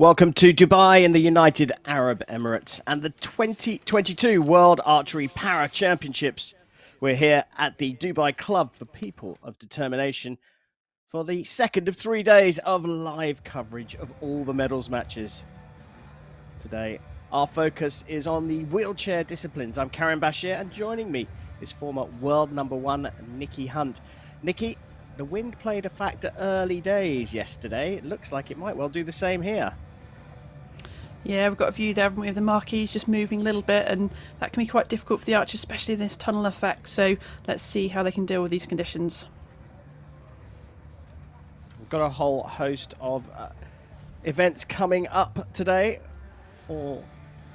Welcome to Dubai in the United Arab Emirates and the 2022 World Archery Para Championships. We're here at the Dubai Club for People of Determination for the second of 3 days of live coverage of all the medals matches. Today, our focus is on the wheelchair disciplines. I'm Karim Bashir, and joining me is former world number one Nikki Hunt. Nikki, the wind played a factor early days yesterday. It looks like it might well do the same here. Yeah, we've got a view there, haven't we, of the marquees just moving a little bit, and that can be quite difficult for the archers, especially in this tunnel effect. So let's see how they can deal with these conditions. We've got a whole host of events coming up today, all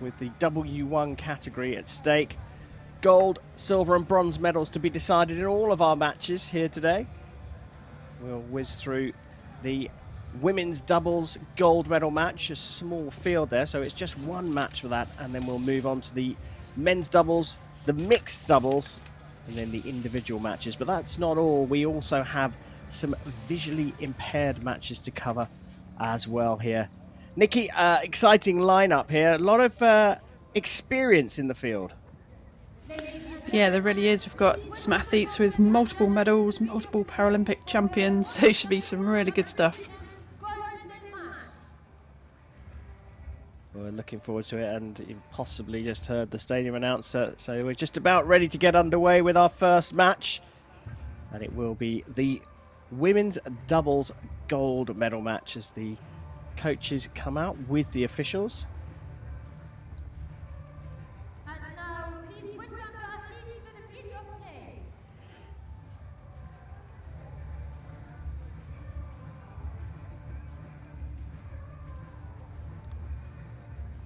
with the W1 category at stake. Gold, silver and bronze medals to be decided in all of our matches here today. We'll whiz through the women's doubles gold medal match, a small field there, so it's just one match for that, and then we'll move on to the men's doubles, the mixed doubles, and then the individual matches. But that's not all. We also have some visually impaired matches to cover as well here. Nikki, exciting lineup here. A lot of experience in the field. Yeah, there really is. We've got some athletes with multiple medals, multiple Paralympic champions, so it should be some really good stuff. We're looking forward to it, and you possibly just heard the stadium announcer. So we're just about ready to get underway with our first match, and it will be the women's doubles gold medal match as the coaches come out with the officials. And now, please welcome the athletes to the field of play.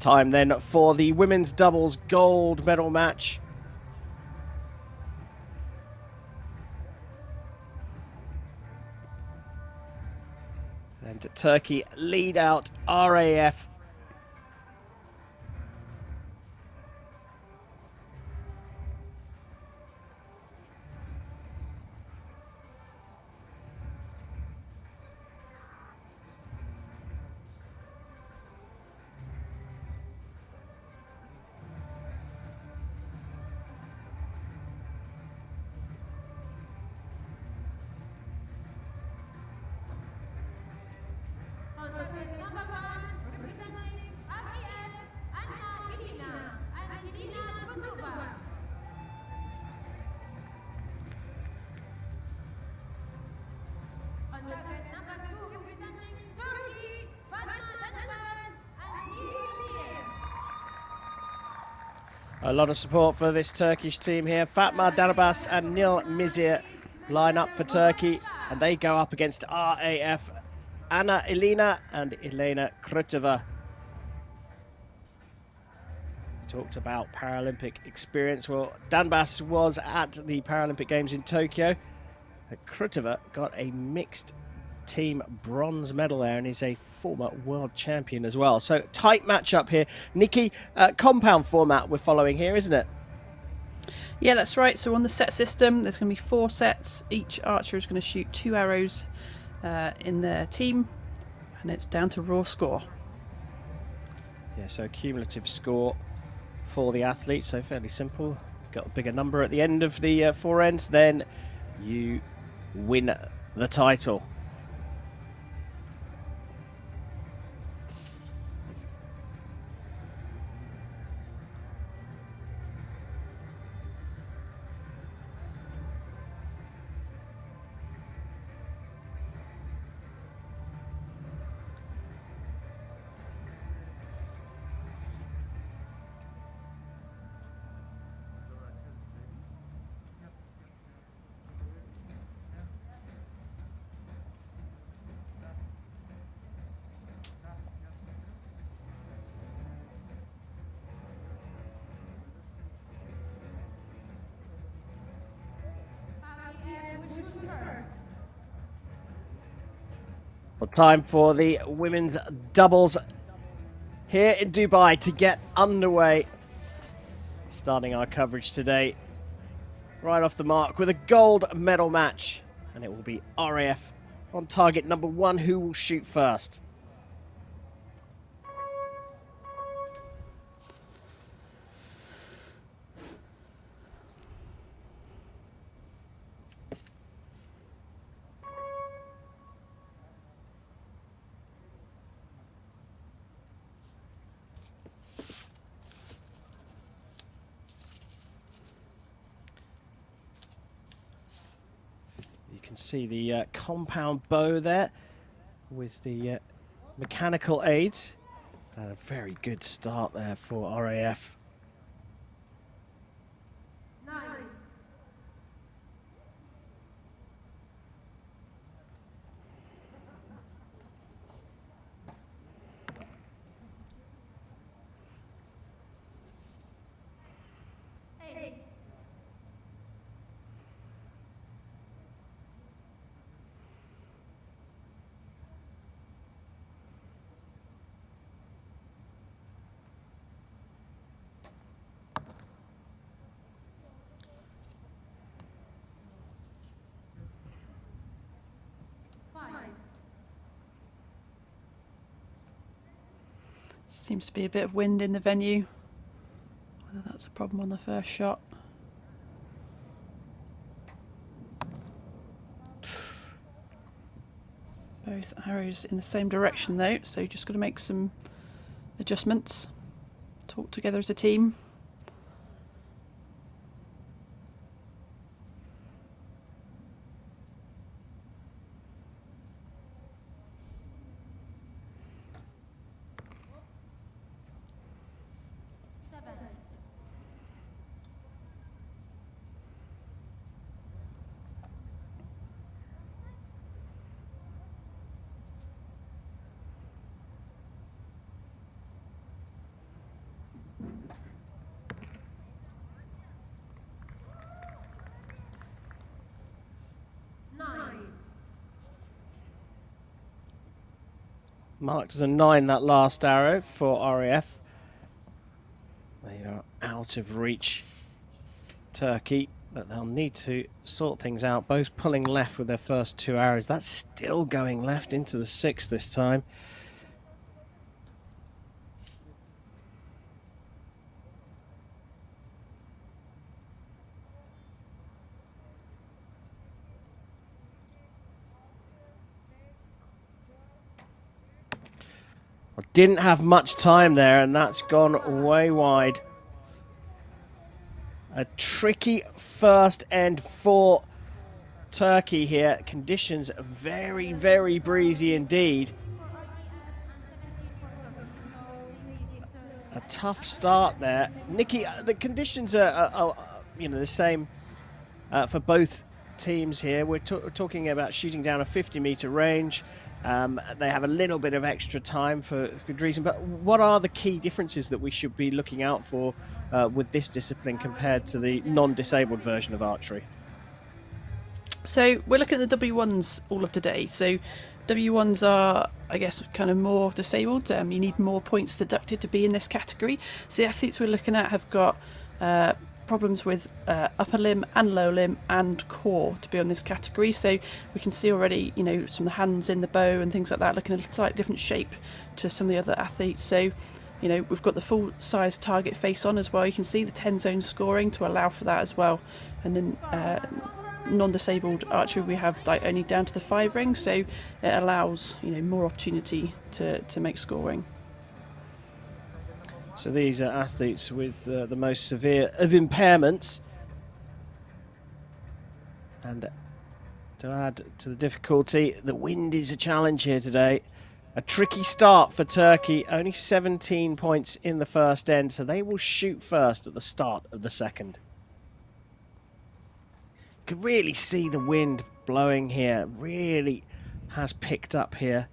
Time then for the women's doubles gold medal match. And Turkey lead out RAF. On target number 1, representing RAF, Anna Ilina and Ilina Drutova. On target number 2, representing Turkey, Fatma Danabas and Nil Mizir. A lot of support for this Turkish team here. Fatma Danabas and Nil Mizir line up for Turkey, and they go up against RAF, Anna Ilina and Elena Krutova. Talked about Paralympic experience. Well, Danbas was at the Paralympic Games in Tokyo. Krutova got a mixed team bronze medal there and is a former world champion as well. So tight matchup here. Nikki, compound format we're following here, isn't it? Yeah, that's right. So on the set system, there's going to be 4 sets. Each archer is going to shoot 2 arrows in their team, and it's down to raw score. Yeah, so cumulative score for the athletes, so fairly simple. Got a bigger number at the end of the 4 ends, then you win the title. RAF will shoot first. Well, time for the women's doubles here in Dubai to get underway. Starting our coverage today right off the mark with a gold medal match, and it will be RAF on target number 1 who will shoot first. see the compound bow there with the mechanical aids. A very good start there for RAF. 9, 8, 5, Seems to be a bit of wind in the venue. Whether that's a problem on the first shot. Both arrows in the same direction though, so just got to make some adjustments. Talk together as a team. Marked as a 9, that last arrow for RAF. They are out of reach, Turkey, but they'll need to sort things out. Both pulling left with their first 2 arrows. That's still going left into the 6 this time. Didn't have much time there, and that's gone way wide. A tricky first end for Turkey here. Conditions very, very breezy indeed. A tough start there. Nikki, the conditions are you know, the same for both teams here. We're talking about shooting down a 50-meter range. They have a little bit of extra time for good reason, but what are the key differences that we should be looking out for with this discipline compared to the non-disabled version of archery? So we're looking at the W1s all of today. So W1s are, I guess, kind of more disabled. You need more points deducted to be in this category. So the athletes we're looking at have got problems with upper limb and lower limb and core to be on this category. So we can see already, you know, some of the hands in the bow and things like that looking a slightly different shape to some of the other athletes. So, you know, we've got the full size target face on as well. You can see the 10 zone scoring to allow for that as well. And then non-disabled archery we have like only down to the 5 ring, so it allows, you know, more opportunity to make scoring. So these are athletes with the most severe of impairments. And to add to the difficulty, the wind is a challenge here today. A tricky start for Turkey, only 17 points in the first end, so they will shoot first at the start of the second. You can really see the wind blowing here, really has picked up here.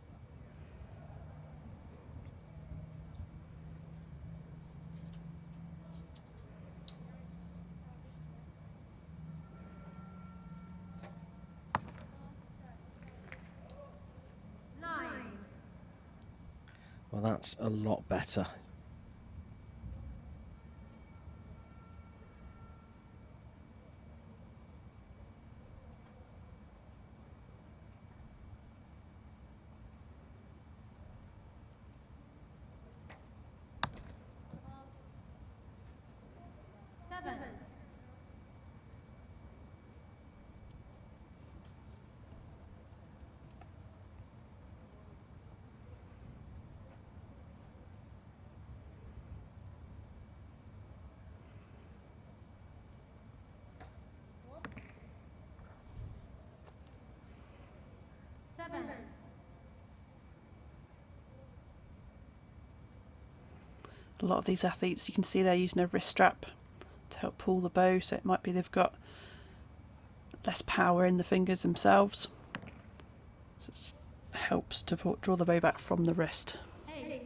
Well, that's a lot better. 7. A lot of these athletes, you can see they're using a wrist strap to help pull the bow, so it might be they've got less power in the fingers themselves. So it helps to draw the bow back from the wrist. 8.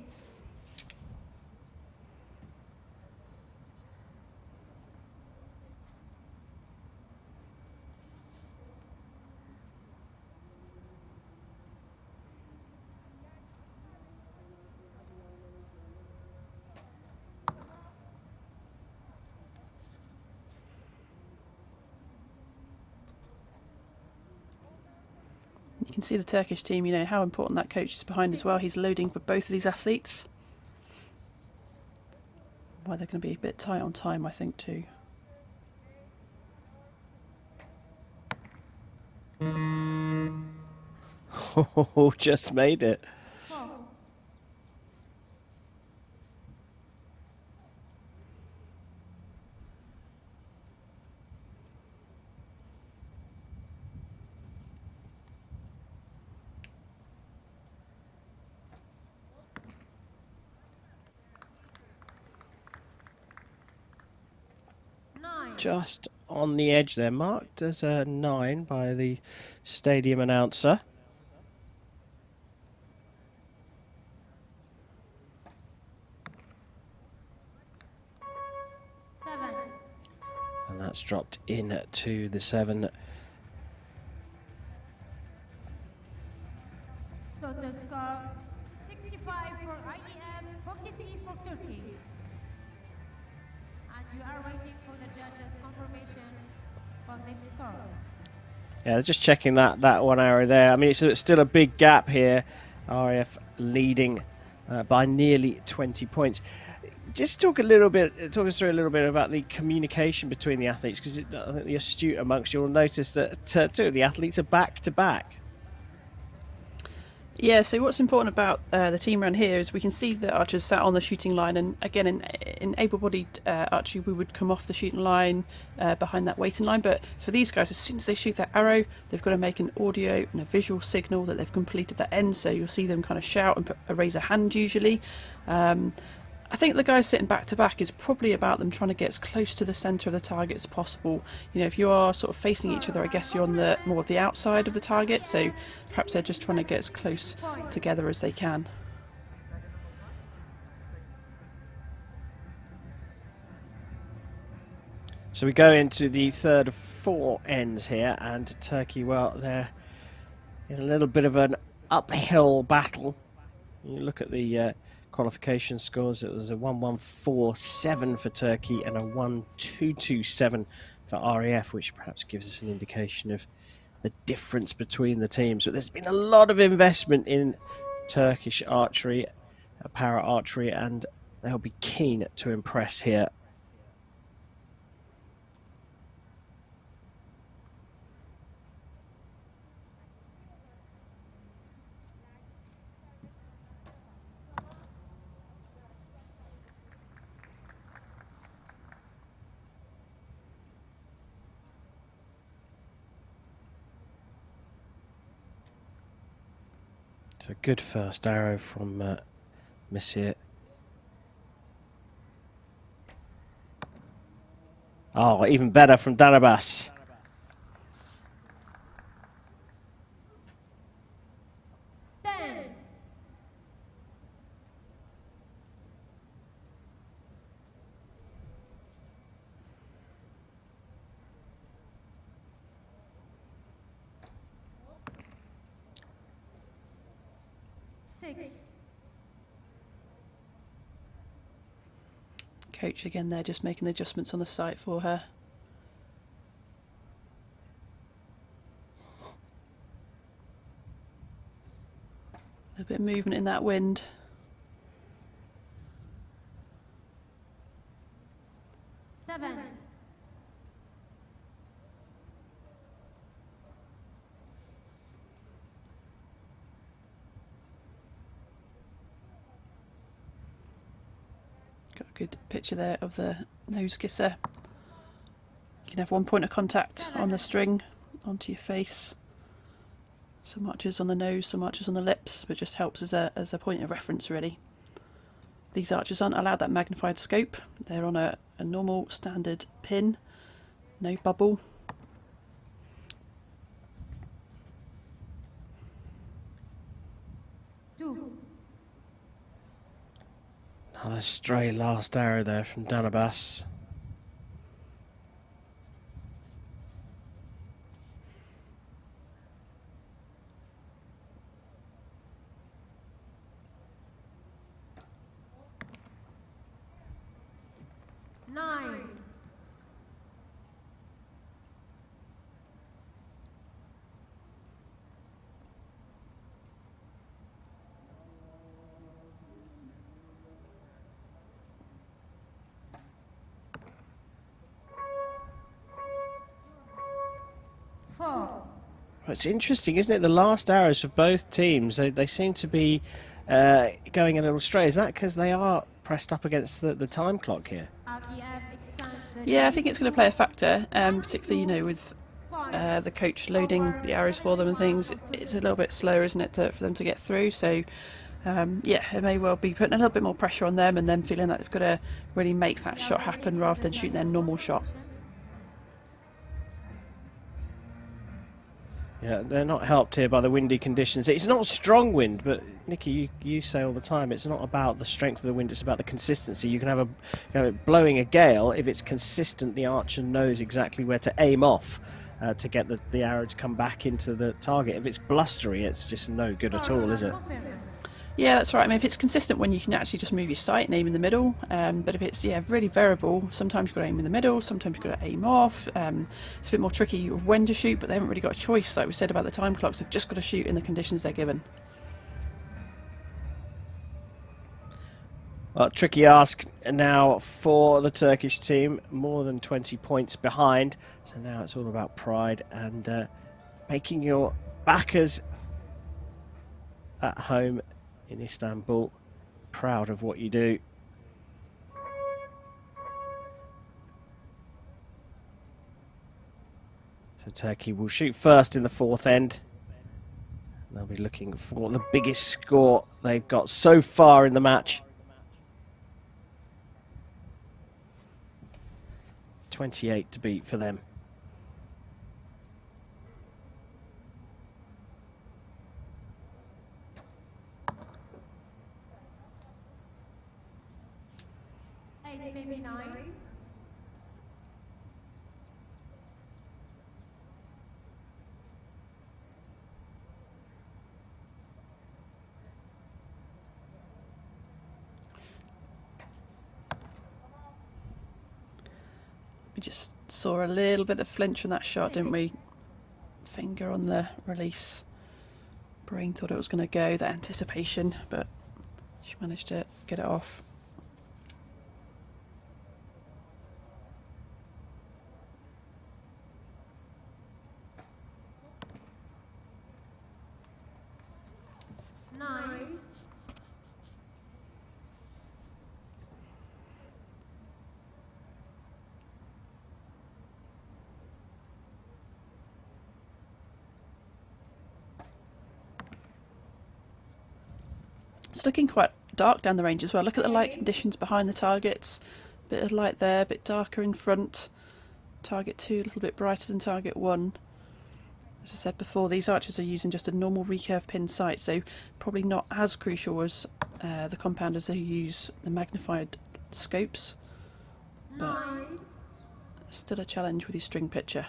You can see the Turkish team, you know, how important that coach is behind as well. He's loading for both of these athletes. Why they're going to be a bit tight on time, I think, too. Oh, just made it. 4. Just on the edge there, marked as a 9 by the stadium announcer. And that's dropped in to the 7. Total score 65 for IEF, 43 for Turkey. And you are waiting for the judges' confirmation for the scores. Yeah, just checking that one arrow there. I mean, it's still a big gap here. RAF leading by nearly 20 points. Just talk us through a little bit about the communication between the athletes, because I think the astute amongst you will notice that 2 of the athletes are back to back. Yeah, so what's important about the team around here is we can see the archers sat on the shooting line, and again in able-bodied archery we would come off the shooting line behind that waiting line, but for these guys, as soon as they shoot that arrow, they've got to make an audio and a visual signal that they've completed that end, so you'll see them kind of shout and raise a hand usually. I think the guys sitting back to back is probably about them trying to get as close to the centre of the target as possible. You know, if you are sort of facing each other, I guess you're on the more of the outside of the target, so perhaps they're just trying to get as close together as they can. So we go into the third of 4 ends here, and Turkey, well, they're in a little bit of an uphill battle. You look at the qualification scores. It was a 1-1-4-7 for Turkey and a 1-2-2-7 for RAF, which perhaps gives us an indication of the difference between the teams. But there's been a lot of investment in Turkish archery, para archery, and they'll be keen to impress here. So good first arrow from Messier. Oh, even better from Danabas. Coach again there, just making the adjustments on the sight for her. A bit of movement in that wind. Seven. Got a good picture there of the nose kisser. You can have one point of contact on the string onto your face. Some archers on the nose, some archers on the lips, but just helps as a point of reference really. These archers aren't allowed that magnified scope. They're on a normal standard pin, no bubble. Another stray last arrow there from Danabas. It's interesting, isn't it? The last arrows for both teams, they seem to be going a little stray. Is that because they are pressed up against the time clock here? Yeah, I think it's going to play a factor, particularly, you know, with the coach loading the arrows for them and things. It's a little bit slower, isn't it, for them to get through. So, yeah, it may well be putting a little bit more pressure on them and them feeling that they've got to really make that shot happen rather than shooting their normal shot. Yeah, they're not helped here by the windy conditions. It's not strong wind, but Nikki, you say all the time, it's not about the strength of the wind, it's about the consistency. You can have blowing a gale. If it's consistent, the archer knows exactly where to aim off to get the arrow to come back into the target. If it's blustery, it's just no good at all, is it? Yeah, that's right. I mean, if it's consistent when you can actually just move your sight and aim in the middle, but if it's really variable, sometimes you've got to aim in the middle, sometimes you've got to aim off. It's a bit more tricky of when to shoot, but they haven't really got a choice. Like we said about the time clocks, they've just got to shoot in the conditions they're given. Well, tricky ask now for the Turkish team, more than 20 points behind. So now it's all about pride and making your backers at home in Istanbul proud of what you do. So Turkey will shoot first in the fourth end. They'll be looking for the biggest score they've got so far in the match. 28 to beat for them. Maybe 9. We just saw a little bit of flinch on that shot, didn't we? Finger on the release. Brain thought it was going to go, that anticipation, but she managed to get it off. It's looking quite dark down the range as well. Look at the light conditions behind the targets. Bit of light there, a bit darker in front. Target 2 a little bit brighter than target 1. As I said before, these archers are using just a normal recurve pin sight, so probably not as crucial as the compounders who use the magnified scopes. But still a challenge with your string picture.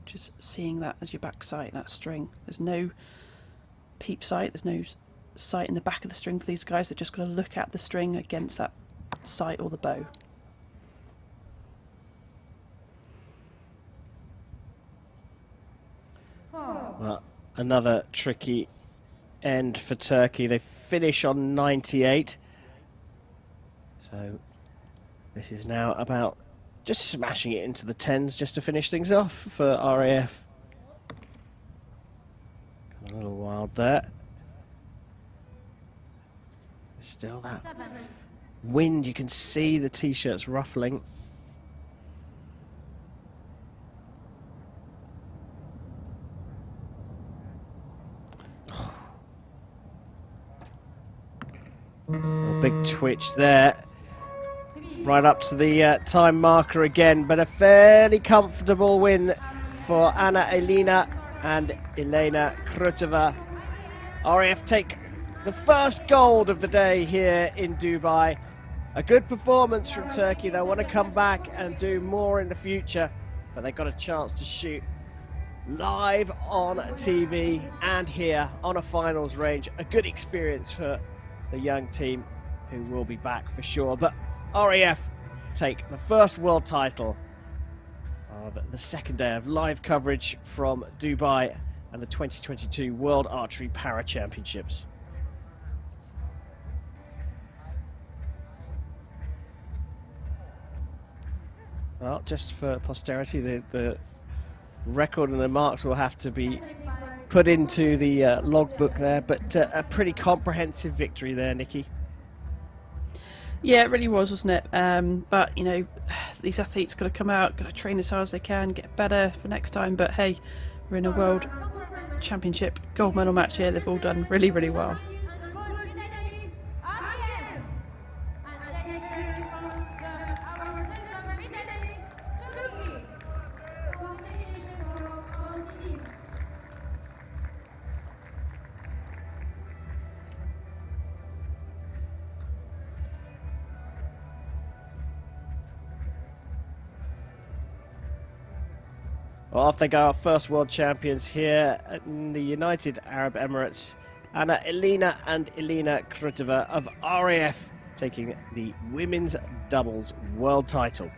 Just seeing that as your back sight, that string. There's no peep sight, there's no sight in the back of the string for these guys. They're just got to look at the string against that sight or the bow. Well, another tricky end for Turkey. They finish on 98. So this is now about just smashing it into the 10s just to finish things off for RAF. A little wild there. Still that wind, you can see the t-shirts ruffling. big twitch there. Right up to the time marker again, but a fairly comfortable win for Anna Elina and Elena Krutova. RAF take the first gold of the day here in Dubai. A good performance from Turkey. They'll want to come back and do more in the future, but they got a chance to shoot live on TV and here on a finals range. A good experience for the young team who will be back for sure. But RAF take the first world title of the second day of live coverage from Dubai and the 2022 World Archery Para Championships. Well, just for posterity, the record and the marks will have to be put into the logbook there, but a pretty comprehensive victory there, Nikki. Yeah, it really was, wasn't it? But, you know, these athletes got to come out, got to train as hard as they can, get better for next time. But hey, we're in a World Championship gold medal match here. They've all done really, really well. Well, off they go, our first world champions here in the United Arab Emirates. Anna Elina and Elena Krutova of RAF taking the women's doubles world title.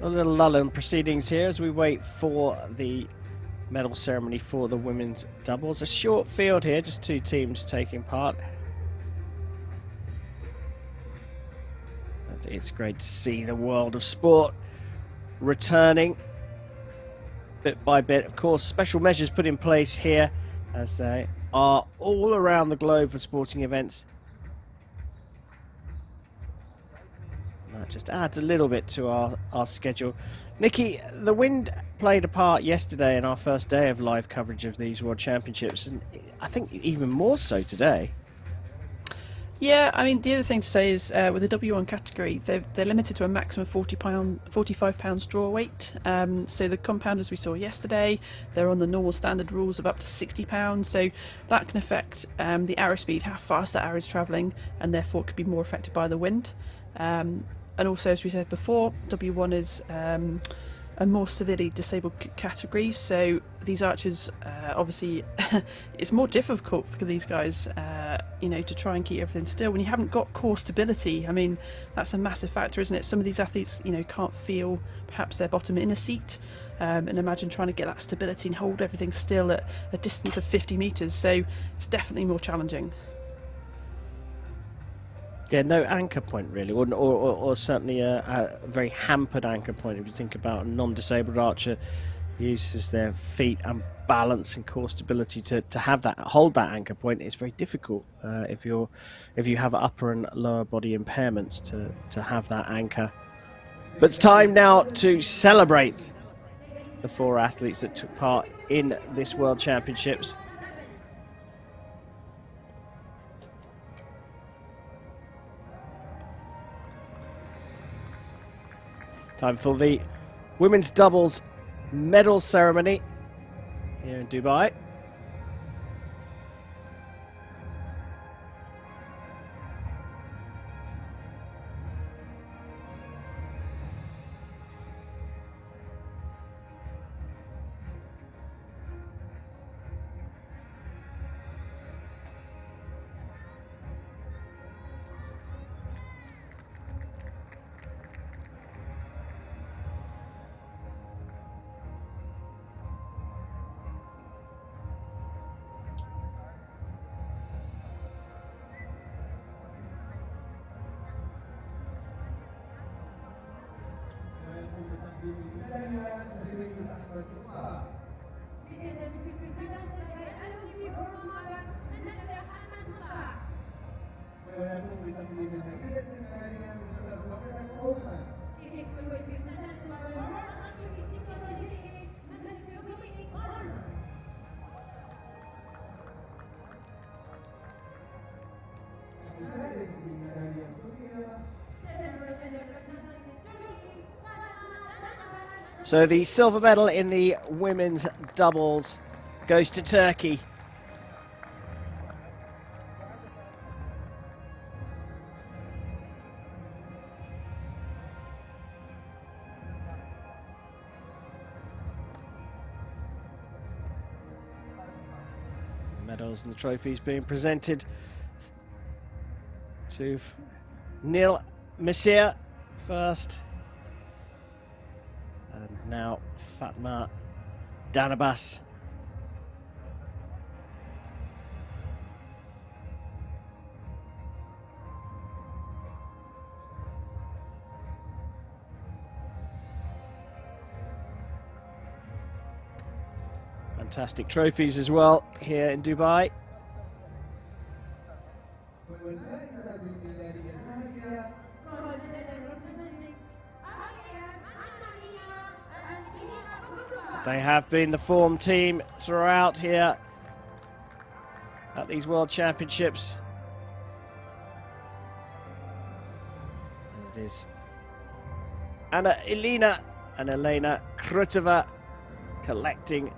A little lull in proceedings here as we wait for the medal ceremony for the women's doubles. A short field here, just two teams taking part. And it's great to see the world of sport returning bit by bit. Of course, special measures put in place here as they are all around the globe for sporting events. That just adds a little bit to our schedule. Nikki, the wind played a part yesterday in our first day of live coverage of these World Championships, and I think even more so today. Yeah, I mean, the other thing to say is with the W1 category, they're limited to a maximum 45 pounds draw weight. So the compounders we saw yesterday, they're on the normal standard rules of up to 60 pounds. So that can affect the arrow speed, how fast that arrow is travelling, and therefore it could be more affected by the wind. And also, as we said before, W1 is a more severely disabled category, so these archers obviously it's more difficult for these guys you know, to try and keep everything still when you haven't got core stability. I mean, that's a massive factor, isn't it? Some of these athletes, you know, can't feel perhaps their bottom inner seat, and imagine trying to get that stability and hold everything still at a distance of 50 meters, so it's definitely more challenging. Yeah, no anchor point really, or certainly a very hampered anchor point. If you think about a non-disabled archer, uses their feet and balance and core stability to have that, hold that anchor point. It's very difficult if you have upper and lower body impairments to have that anchor. But it's time now to celebrate the 4 athletes that took part in this World Championships. Time for the women's doubles medal ceremony here in Dubai. So the silver medal in the women's doubles goes to Turkey. The medals and the trophies being presented to Nil Messier first. And now Fatma Danabas. Fantastic trophies as well here in Dubai. They have been the form team throughout here at these World Championships. And it is Elena Krutova collecting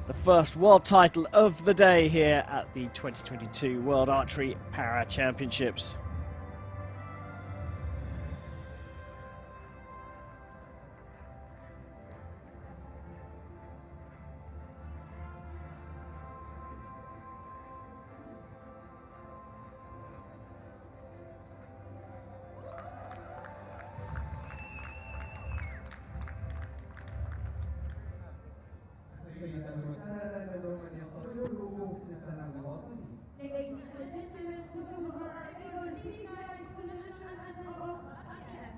the first world title of the day here at the 2022 World Archery Para Championships. Ladies and gentlemen, those who are able, please rise for the national anthem of IF.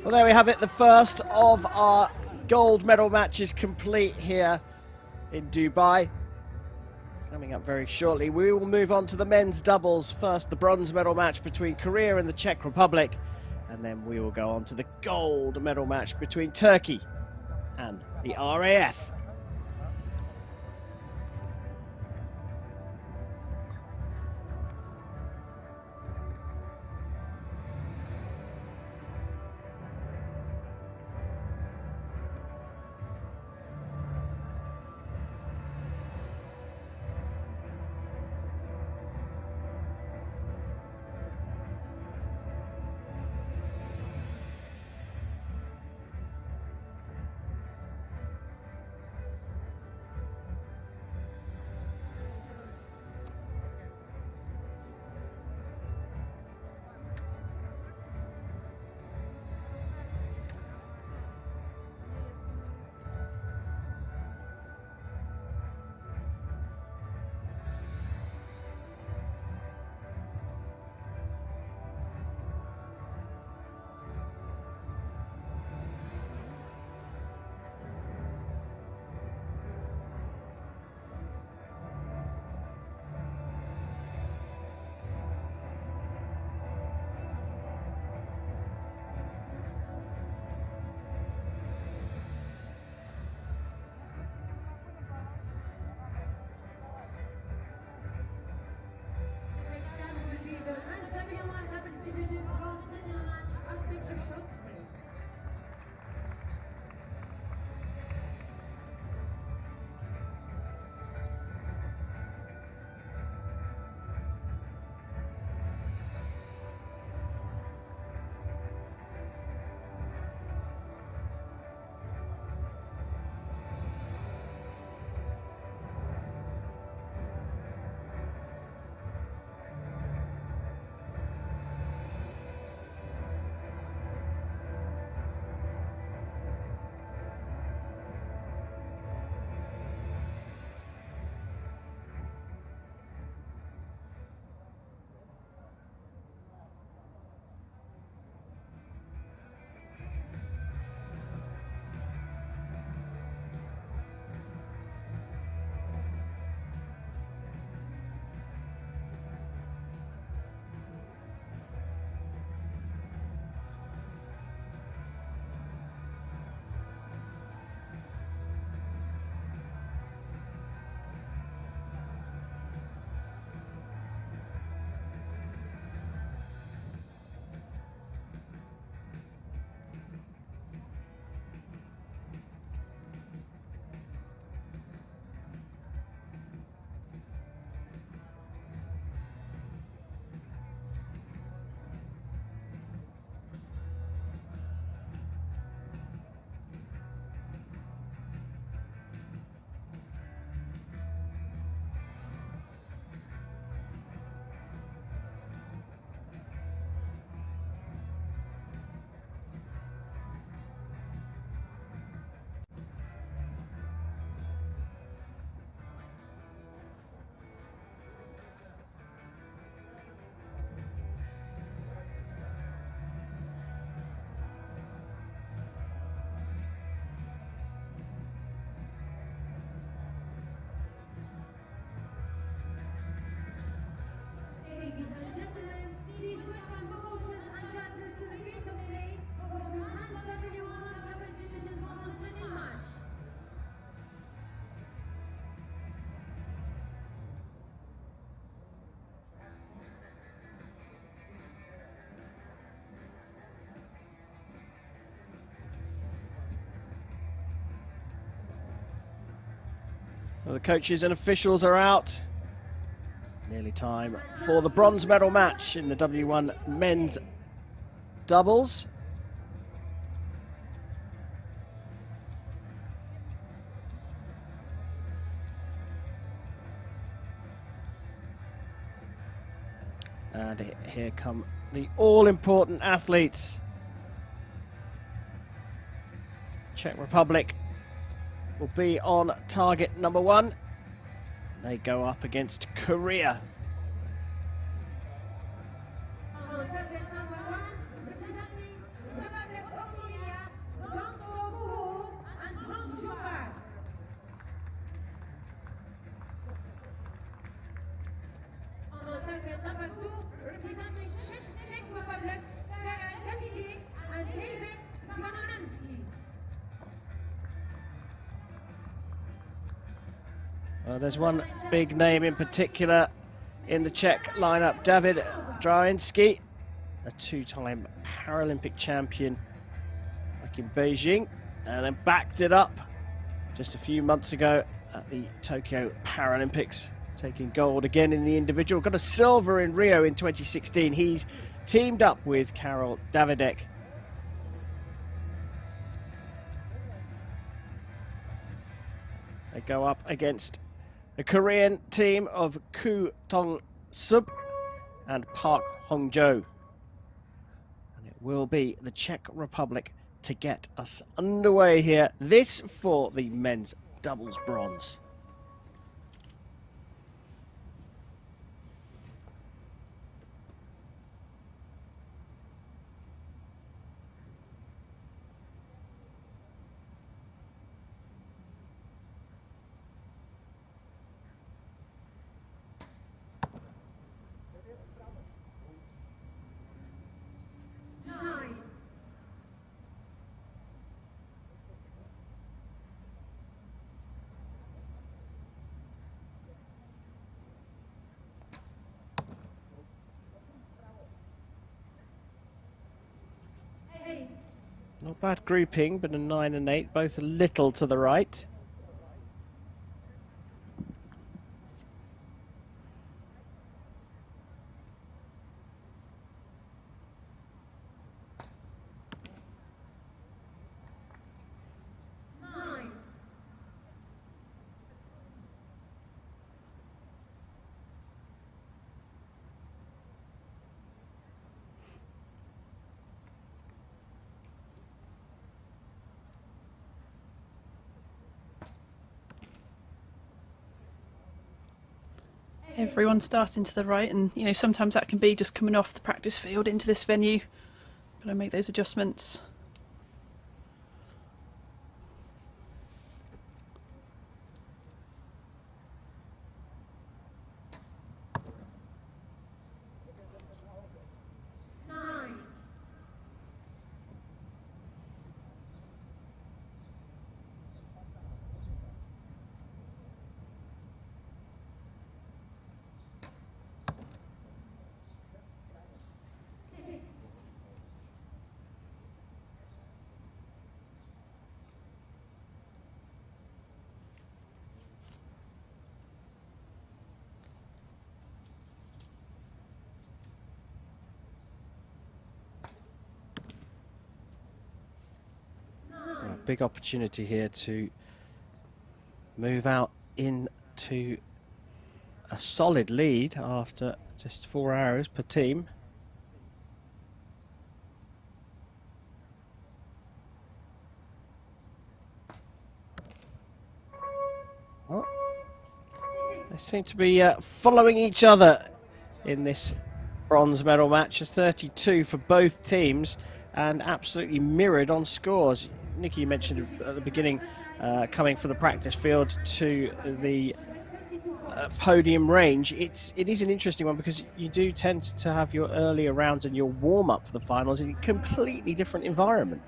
Well, there we have it. The first of our gold medal matches complete here in Dubai. Coming up very shortly, we will move on to the men's doubles. First, the bronze medal match between Korea and the Czech Republic. And then we will go on to the gold medal match between Turkey and the RAF. The coaches and officials are out. Nearly time for the bronze medal match in the W1 men's doubles. And here come the all-important athletes. Czech Republic will be on target number 1. They go up against Korea. There's one big name in particular in the Czech lineup, David Draninsky, a 2-time Paralympic champion back in Beijing, and then backed it up just a few months ago at the Tokyo Paralympics, taking gold again in the individual. Got a silver in Rio in 2016. He's teamed up with Karol Davidek. They go up against the Korean team of Koo Tong-sub and Park Hong-jo. And it will be the Czech Republic to get us underway here. This for the men's doubles bronze. Not bad grouping, but a 9 and 8, both a little to the right. Everyone starting to the right, and sometimes that can be just coming off the practice field into this venue. Got to make those adjustments. Big opportunity here to move out into a solid lead after just 4 hours per team. Well, they seem to be following each other in this bronze medal match. A 32 for both teams and absolutely mirrored on scores. Nikki, you mentioned at the beginning, coming from the practice field to the podium range. It is an interesting one because you do tend to have your earlier rounds and your warm-up for the finals in a completely different environment.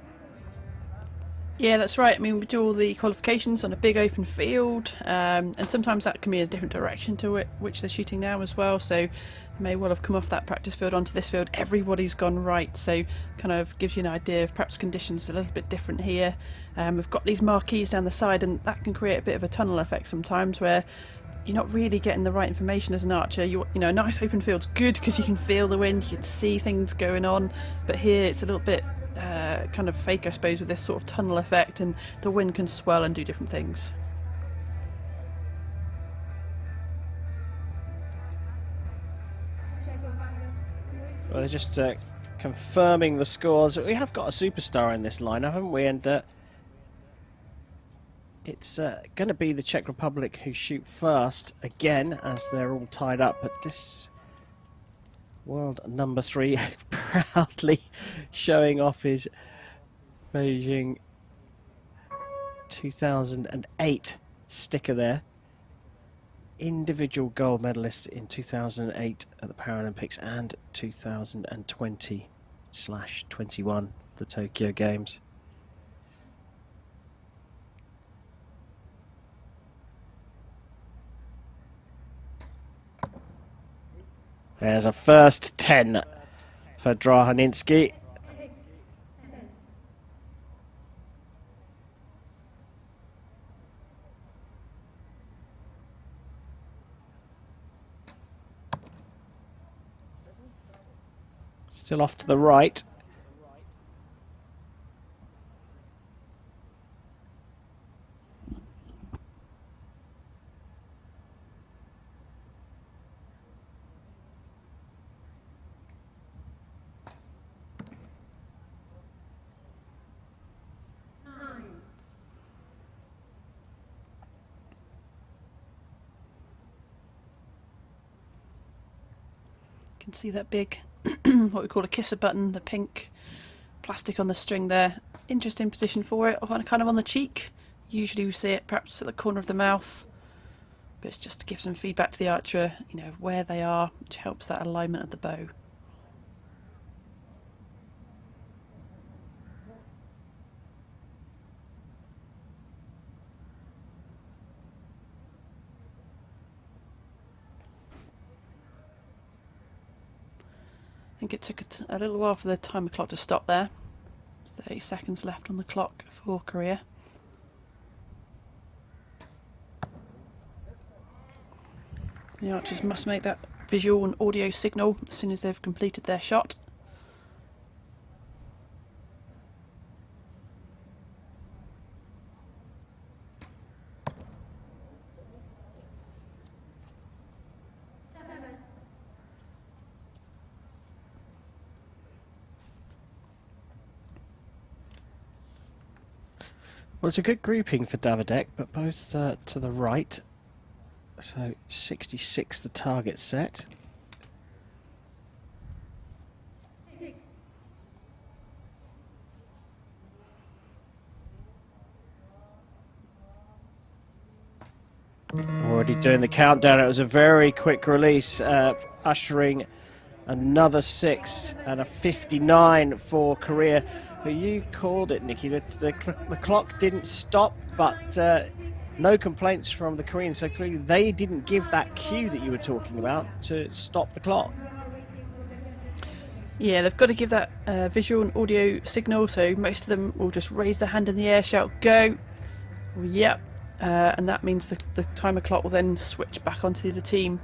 Yeah, that's right. I mean, we do all the qualifications on a big open field, and sometimes that can be a different direction to it, which they're shooting now as well. So may well have come off that practice field onto this field. Everybody's gone right, so kind of gives you an idea of perhaps conditions a little bit different here. We've got these marquees down the side, and that can create a bit of a tunnel effect sometimes, where you're not really getting the right information as an archer. You know, a nice open field's good because you can feel the wind, you can see things going on, but here it's a little bit kind of fake, I suppose, with this sort of tunnel effect, and the wind can swell and do different things. Well, they're just confirming the scores. We have got a superstar in this line, haven't we? And it's going to be the Czech Republic who shoot first again, as they're all tied up. But this world number 3 proudly showing off his Beijing 2008 sticker there. Individual gold medalist in 2008 at the Paralympics and 2020/21, the Tokyo Games. There's a first 10 for Draninsky. Still off to the right. You can see that big what we call a kisser button, the pink plastic on the string there. Interesting position for it, kind of on the cheek. Usually we see it perhaps at the corner of the mouth, but it's just to give some feedback to the archer, you know, where they are, which helps that alignment of the bow. I think it took a little while for the timer clock to stop there. 30 seconds left on the clock for Korea. The archers must make that visual and audio signal as soon as they've completed their shot. Well, it's a good grouping for Davidek, but both to the right. So 66 the target set. Already doing the countdown. It was a very quick release, ushering another 6 and a 59 for Korea. But you called it, Nikki. The clock didn't stop, but no complaints from the Koreans. So clearly they didn't give that cue that you were talking about to stop the clock. Yeah, they've got to give that visual and audio signal, so most of them will just raise their hand in the air, shout, go! Yep. And that means the timer clock will then switch back onto the other team.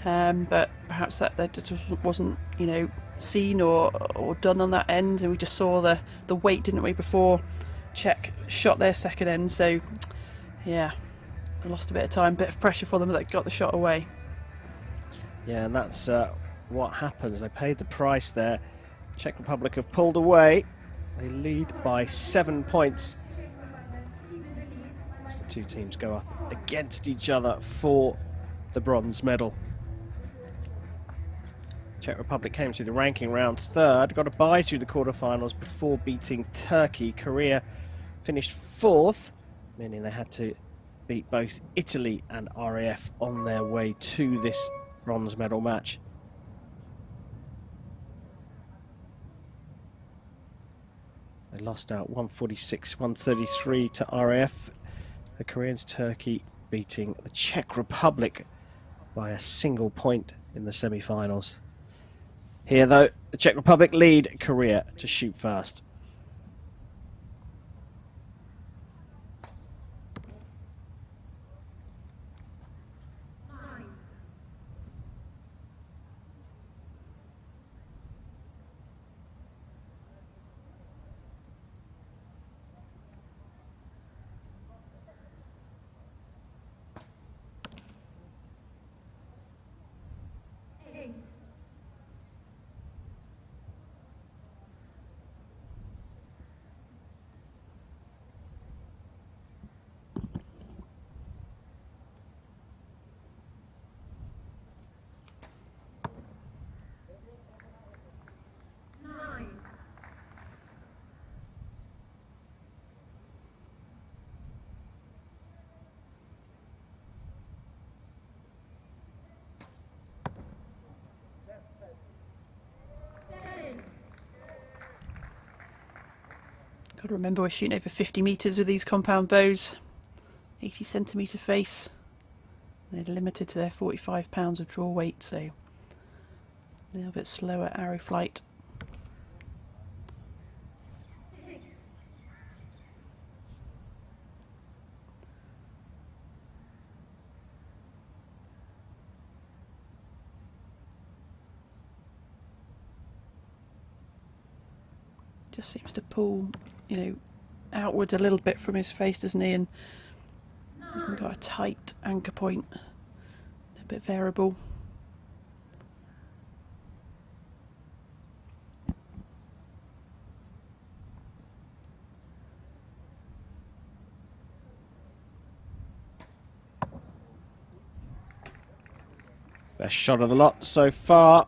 But perhaps that just wasn't, you know, seen or done on that end, and we just saw the wait, didn't we, before Czech shot their second end. So yeah, they lost a bit of time, bit of pressure for them, but they got the shot away. Yeah, and that's what happens. They paid the price there. Czech Republic have pulled away. They lead by 7 points. As the two teams go up against each other for the bronze medal. Czech Republic came through the ranking round third, got a bye through the quarterfinals before beating Turkey. Korea finished fourth, meaning they had to beat both Italy and RAF on their way to this bronze medal match. They lost out 146-133 to RAF. The Koreans, Turkey beating the Czech Republic by a single point in the semi-finals. Here, though, the Czech Republic lead Korea to shoot first. Got to remember we're shooting over 50 metres with these compound bows. 80 centimetre face. They're limited to their 45 pounds of draw weight, so a little bit slower arrow flight. Just seems to pull, you know, outwards a little bit from his face, doesn't he? And hasn't got a tight anchor point. A bit variable. Best shot of the lot so far.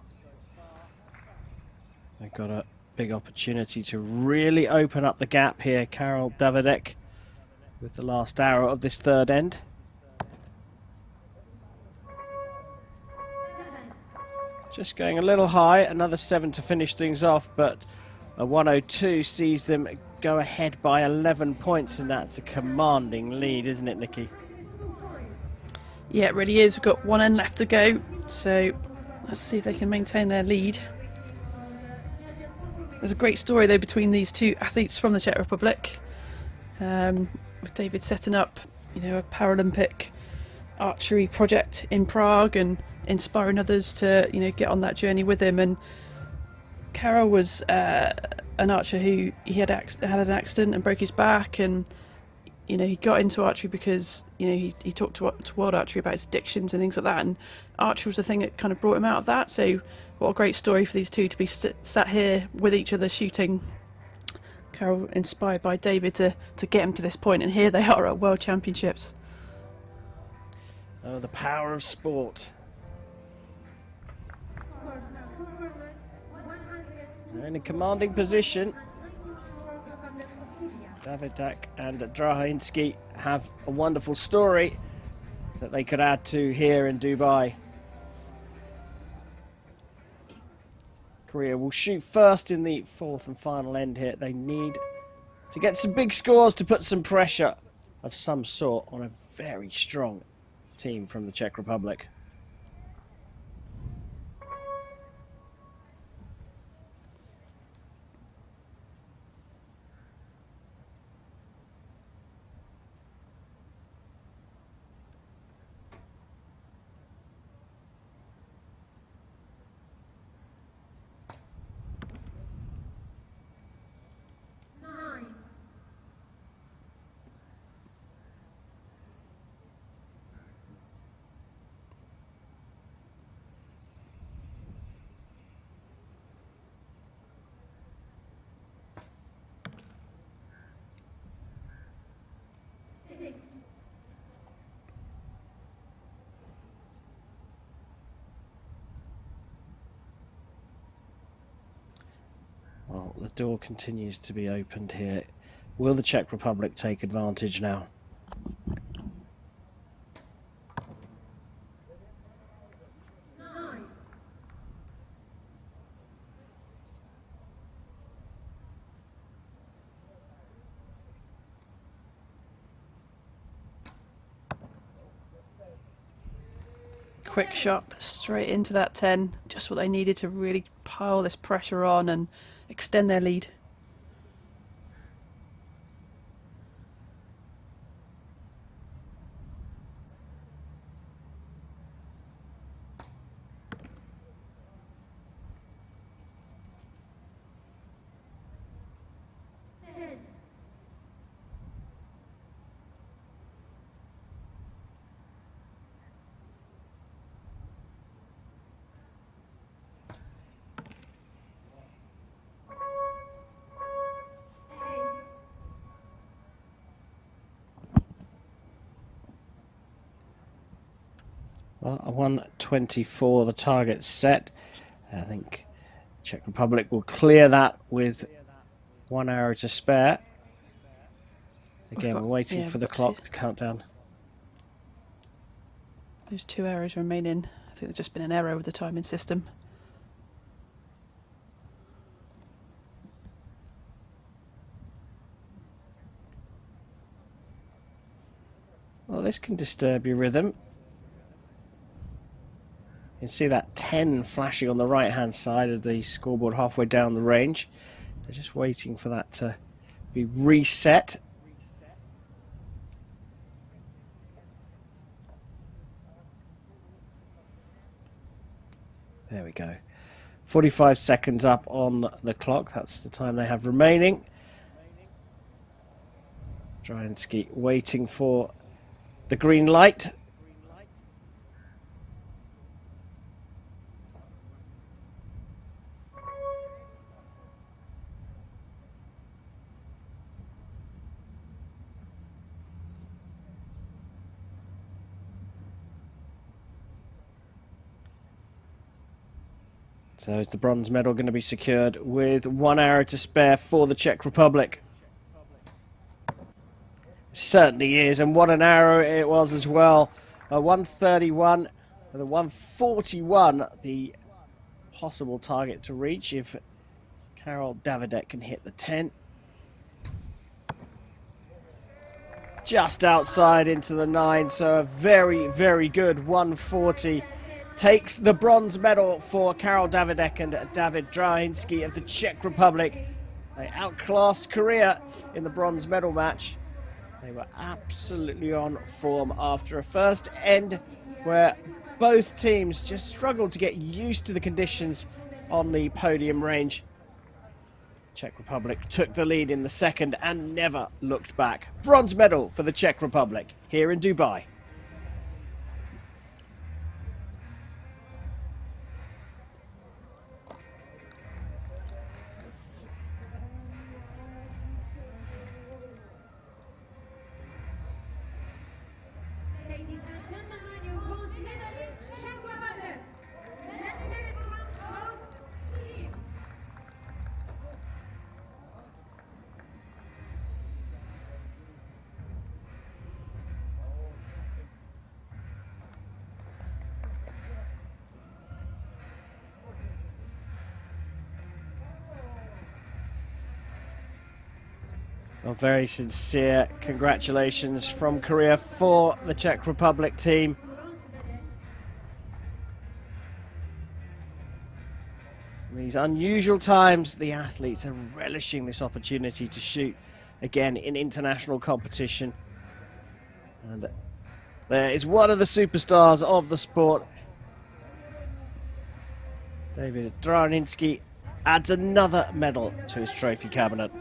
They've got a big opportunity to really open up the gap here. Karol Davidek with the last arrow of this third end. Just going a little high, another 7 to finish things off, but a 102 sees them go ahead by 11 points, and that's a commanding lead, isn't it, Nikki? Yeah, it really is. We've got one end left to go, so let's see if they can maintain their lead. There's a great story, though, between these two athletes from the Czech Republic. With David setting up, you know, a Paralympic archery project in Prague and inspiring others to, you know, get on that journey with him. And Karol was an archer who he had an accident and broke his back, and you know, he got into archery because, you know, he talked to World Archery about his addictions and things like that, and archery was the thing that kind of brought him out of that. So what a great story for these two to be sat here with each other shooting. Karol inspired by David to get him to this point, and here they are at World Championships. Oh, the power of sport. They're in a commanding position. Davidek and Draninsky have a wonderful story that they could add to here in Dubai. Korea will shoot first in the fourth and final end here. They need to get some big scores to put some pressure of some sort on a very strong team from the Czech Republic. Well, the door continues to be opened here. Will the Czech Republic take advantage now? quick shot straight into that 10. Just what they needed to really pile this pressure on and extend their lead. Well, a 124 the target set. I think Czech Republic will clear that with 1 arrow to spare. Again, we're waiting for the clock to count down. There's 2 arrows remaining. I think there's just been an error with the timing system. Well, this can disturb your rhythm. You can see that 10 flashing on the right-hand side of the scoreboard halfway down the range. They're just waiting for that to be reset. There we go. 45 seconds up on the clock. That's the time they have remaining. Draninsky waiting for the green light. So is the bronze medal going to be secured with 1 arrow to spare for the Czech Republic? Certainly is, and what an arrow it was as well. A 131 with a 141, the possible target to reach if Karol Davidek can hit the 10. Just outside into the 9, so a very, very good 140. Takes the bronze medal for Karol Davidek and David Draninsky of the Czech Republic. They outclassed Korea in the bronze medal match. They were absolutely on form after a first end where both teams just struggled to get used to the conditions on the podium range. Czech Republic took the lead in the second and never looked back. Bronze medal for the Czech Republic here in Dubai. Well, very sincere congratulations from Korea for the Czech Republic team. In these unusual times, the athletes are relishing this opportunity to shoot again in international competition. And there is one of the superstars of the sport. David Draninsky adds another medal to his trophy cabinet.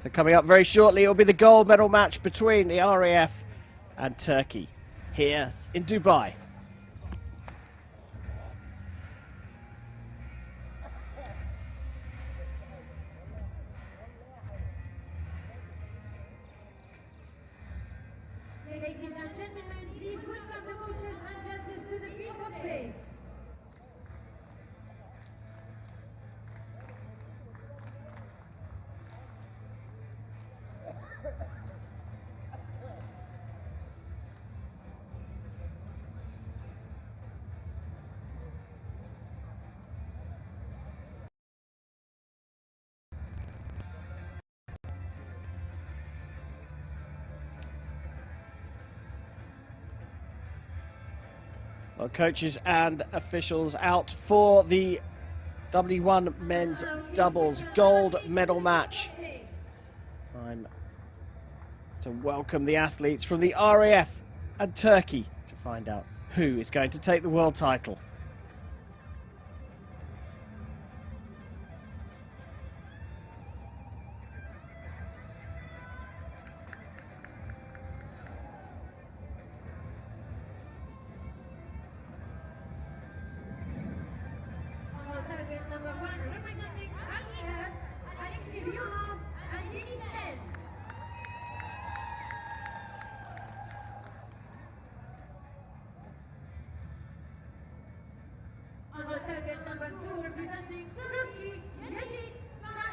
So coming up very shortly, it will be the gold medal match between the RAF and Turkey here in Dubai. Ladies and gentlemen, please welcome the coaches and judges to the field of play. Well, coaches and officials out for the W1 men's doubles gold medal match. Time to welcome the athletes from the RAF and Turkey to find out who is going to take the world title. Number 2 representing Turkey, Yeşil, Ghana,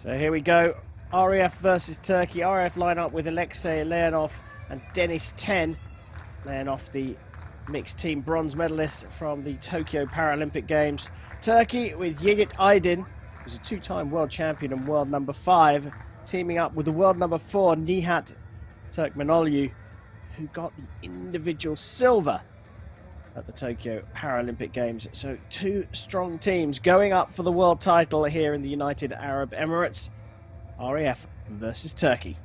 So here we go. RAF versus Turkey. RAF line up with Alexei Leonov and Denis Ten. Leonov, the mixed team bronze medalist from the Tokyo Paralympic Games. Turkey with Yiğit Aydin, who's a two-time world champion and world number 5, teaming up with the world number 4, Nihat Turkmenoglu, who got the individual silver at the Tokyo Paralympic Games. So two strong teams going up for the world title here in the United Arab Emirates. RAF versus Turkey.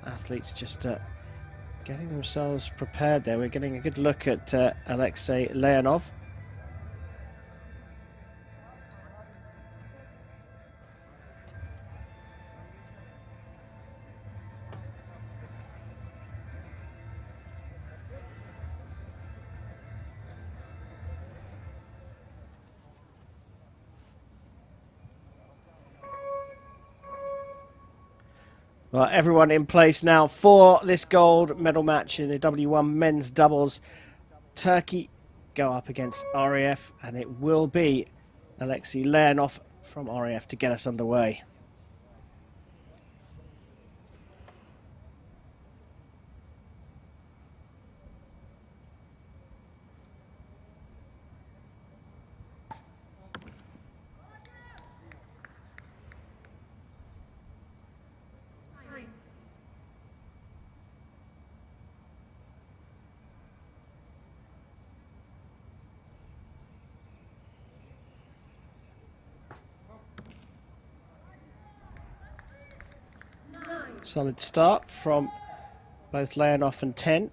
Athletes just getting themselves prepared there. We're getting a good look at Alexei Leonov. Well, everyone in place now for this gold medal match in the W1 men's doubles. Turkey go up against RAF, and it will be Alexei Leonov from RAF to get us underway. Solid start from both Leonov and Ten.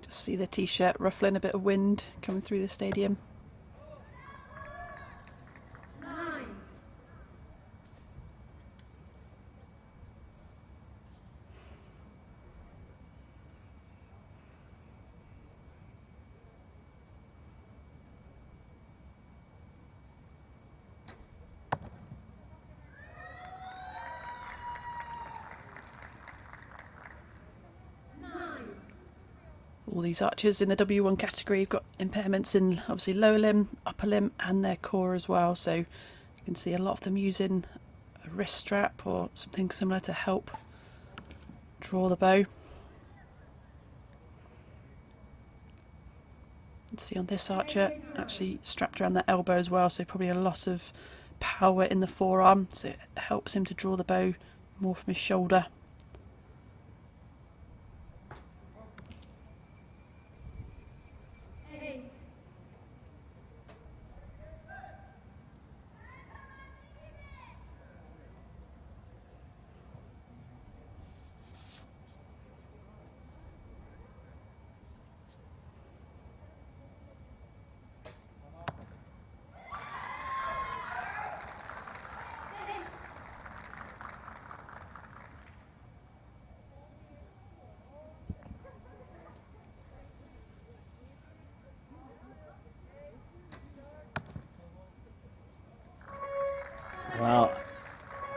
Just see the t-shirt ruffling, a bit of wind coming through the stadium. All these archers in the W1 category have got impairments in obviously lower limb, upper limb and their core as well, so you can see a lot of them using a wrist strap or something similar to help draw the bow. You can see on this archer actually strapped around the elbow as well, so probably a loss of power in the forearm, so it helps him to draw the bow more from his shoulder.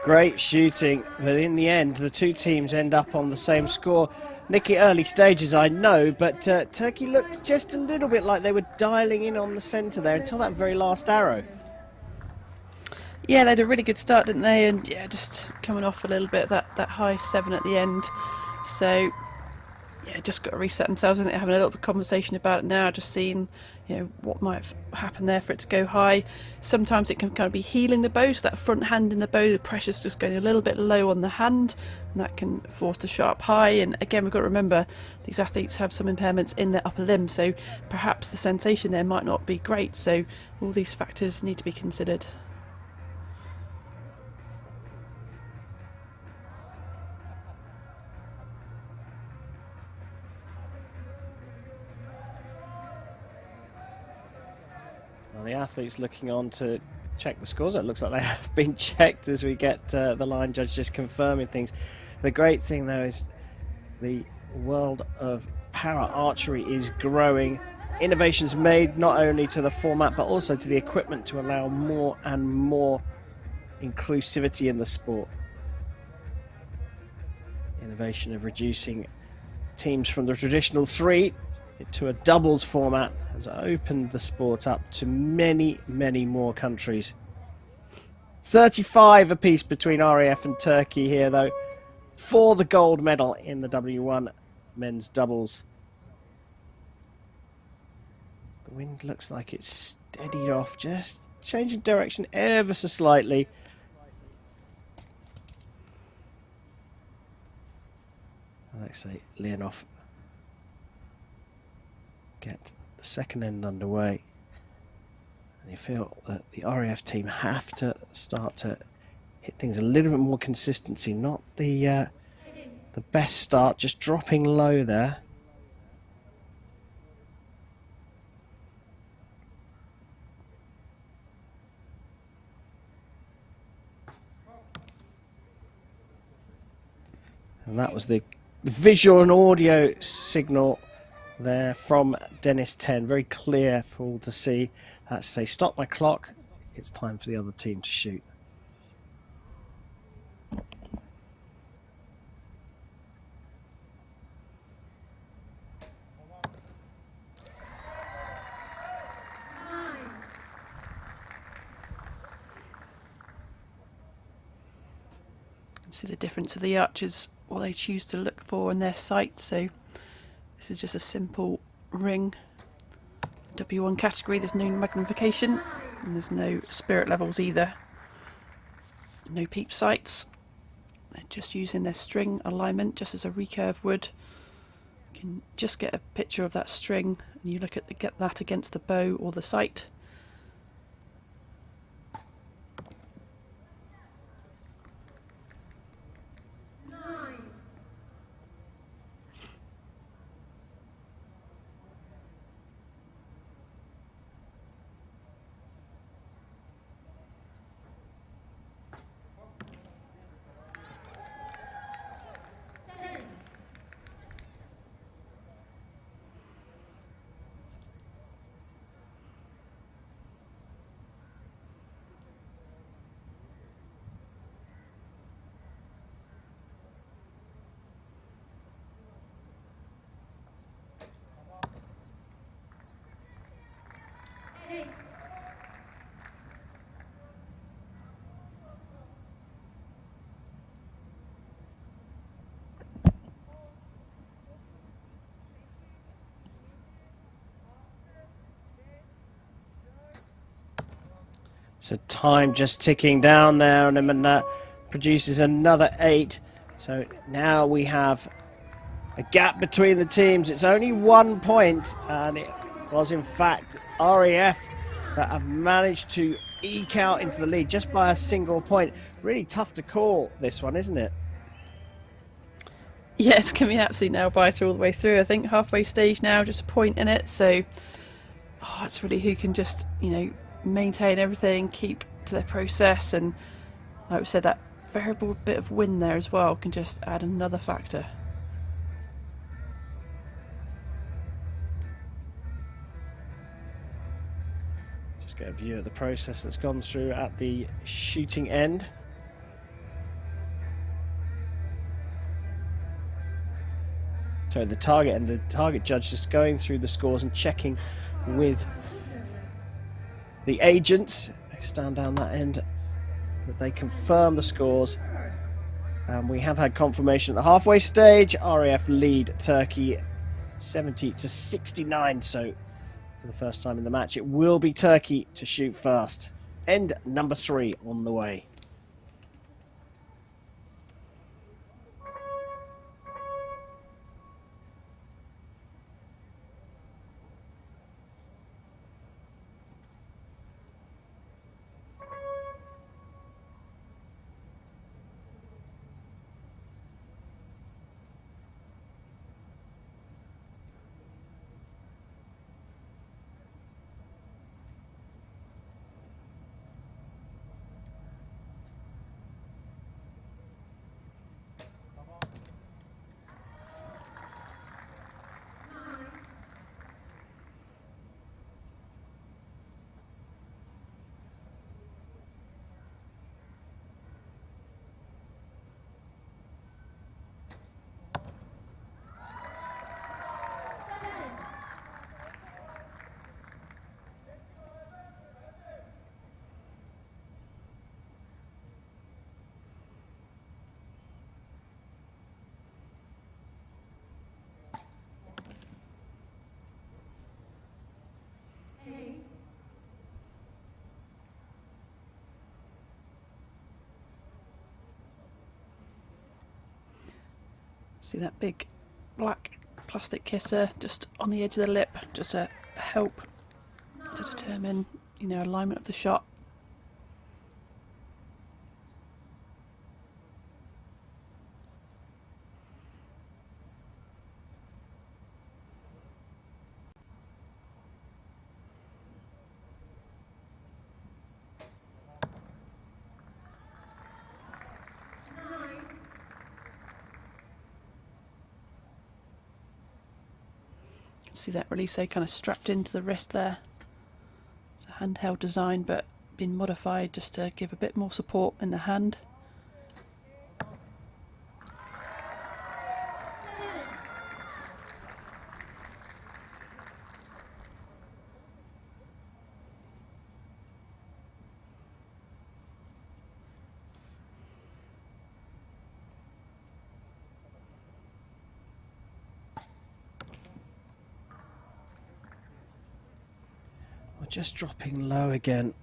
Great shooting, but in the end, the two teams end up on the same score. Nikki, early stages, I know, but Turkey looked just a little bit like they were dialing in on the centre there until that very last arrow. Yeah, they had a really good start, didn't they? And yeah, just coming off a little bit, that high 7 at the end. So yeah, just got to reset themselves, and having a little bit of conversation about it now, just seeing, you know, what might happen there for it to go high. Sometimes it can kind of be healing the bow, so that front hand in the bow, the pressure's just going a little bit low on the hand, and that can force the shot up high. And again, we've got to remember these athletes have some impairments in their upper limb, so perhaps the sensation there might not be great. So all these factors need to be considered. Well, the athletes looking on to check the scores. It looks like they have been checked as we get the line judge just confirming things. The great thing, though, is the world of para archery is growing. Innovations made not only to the format but also to the equipment to allow more and more inclusivity in the sport. Innovation of reducing teams from the traditional 3 to a doubles format has opened the sport up to many, many more countries. 35 apiece between RAF and Turkey here, though, for the gold medal in the W1 men's doubles. The wind looks like it's steadied off, just changing direction ever so slightly. Alexei Leonov get the second end underway, and you feel that the RAF team have to start to hit things a little bit more consistency, not the best start, just dropping low there. And that was the visual and audio signal there from Dennis 10, very clear for all to see. That's say, stop my clock, it's time for the other team to shoot. See the difference of the archers, what they choose to look for in their sight. So this is just a simple ring. W1 category, there's no magnification and there's no spirit levels either. No peep sights. They're just using their string alignment just as a recurve would. You can just get a picture of that string and you look at get that against the bow or the sight. So time just ticking down there, and that produces another 8. So now we have a gap between the teams. It's only 1 point, and it was in fact RAF that have managed to eke out into the lead just by a single point. Really tough to call this one, isn't it? Yeah, it's going to be an absolute nail biter all the way through. I think halfway stage now, just a point in it. So it's really who can just, you know, maintain everything, keep to their process, and like we said, that variable bit of wind there as well can just add another factor. Just get a view of the process that's gone through at the shooting end. So the target and the target judge just going through the scores and checking with the agents who stand down that end that they confirm the scores. And we have had confirmation at the halfway stage. RAF lead Turkey 70-69. So for the first time in the match, it will be Turkey to shoot first. End number 3 on the way. See that big black plastic kisser just on the edge of the lip, just to help to determine, you know, alignment of the shot. See that release kind of strapped into the wrist there. It's a handheld design but been modified just to give a bit more support in the hand. Just dropping low again.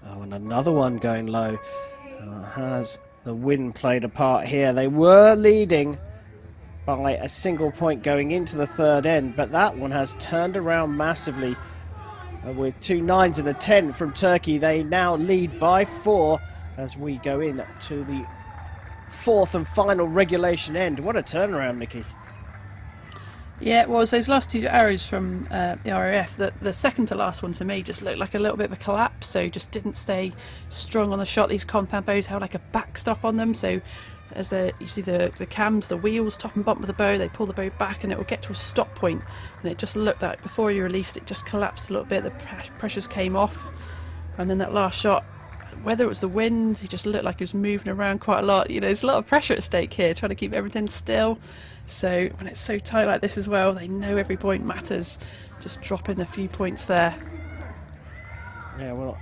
Oh, and another one going low. Has the wind played a part here? They were leading by a single point going into the third end, but that one has turned around massively. With 2 9s and a 10 from Turkey, they now lead by 4 as we go in to the 4th and final regulation end. What a turnaround, Nikki. Yeah, it was. Those last 2 arrows from the RAF, the second to last one to me just looked like a little bit of a collapse, so just didn't stay strong on the shot. These compound bows have like a backstop on them, so as you see the cams, the wheels top and bump of the bow, they pull the bow back and it will get to a stop point, and it just looked like before you released it just collapsed a little bit, the pressures came off, and then that last shot, whether it was the wind, he just looked like he was moving around quite a lot. You know, there's a lot of pressure at stake here, trying to keep everything still, so when it's so tight like this as well, they know every point matters, just dropping a few points there. Yeah, well,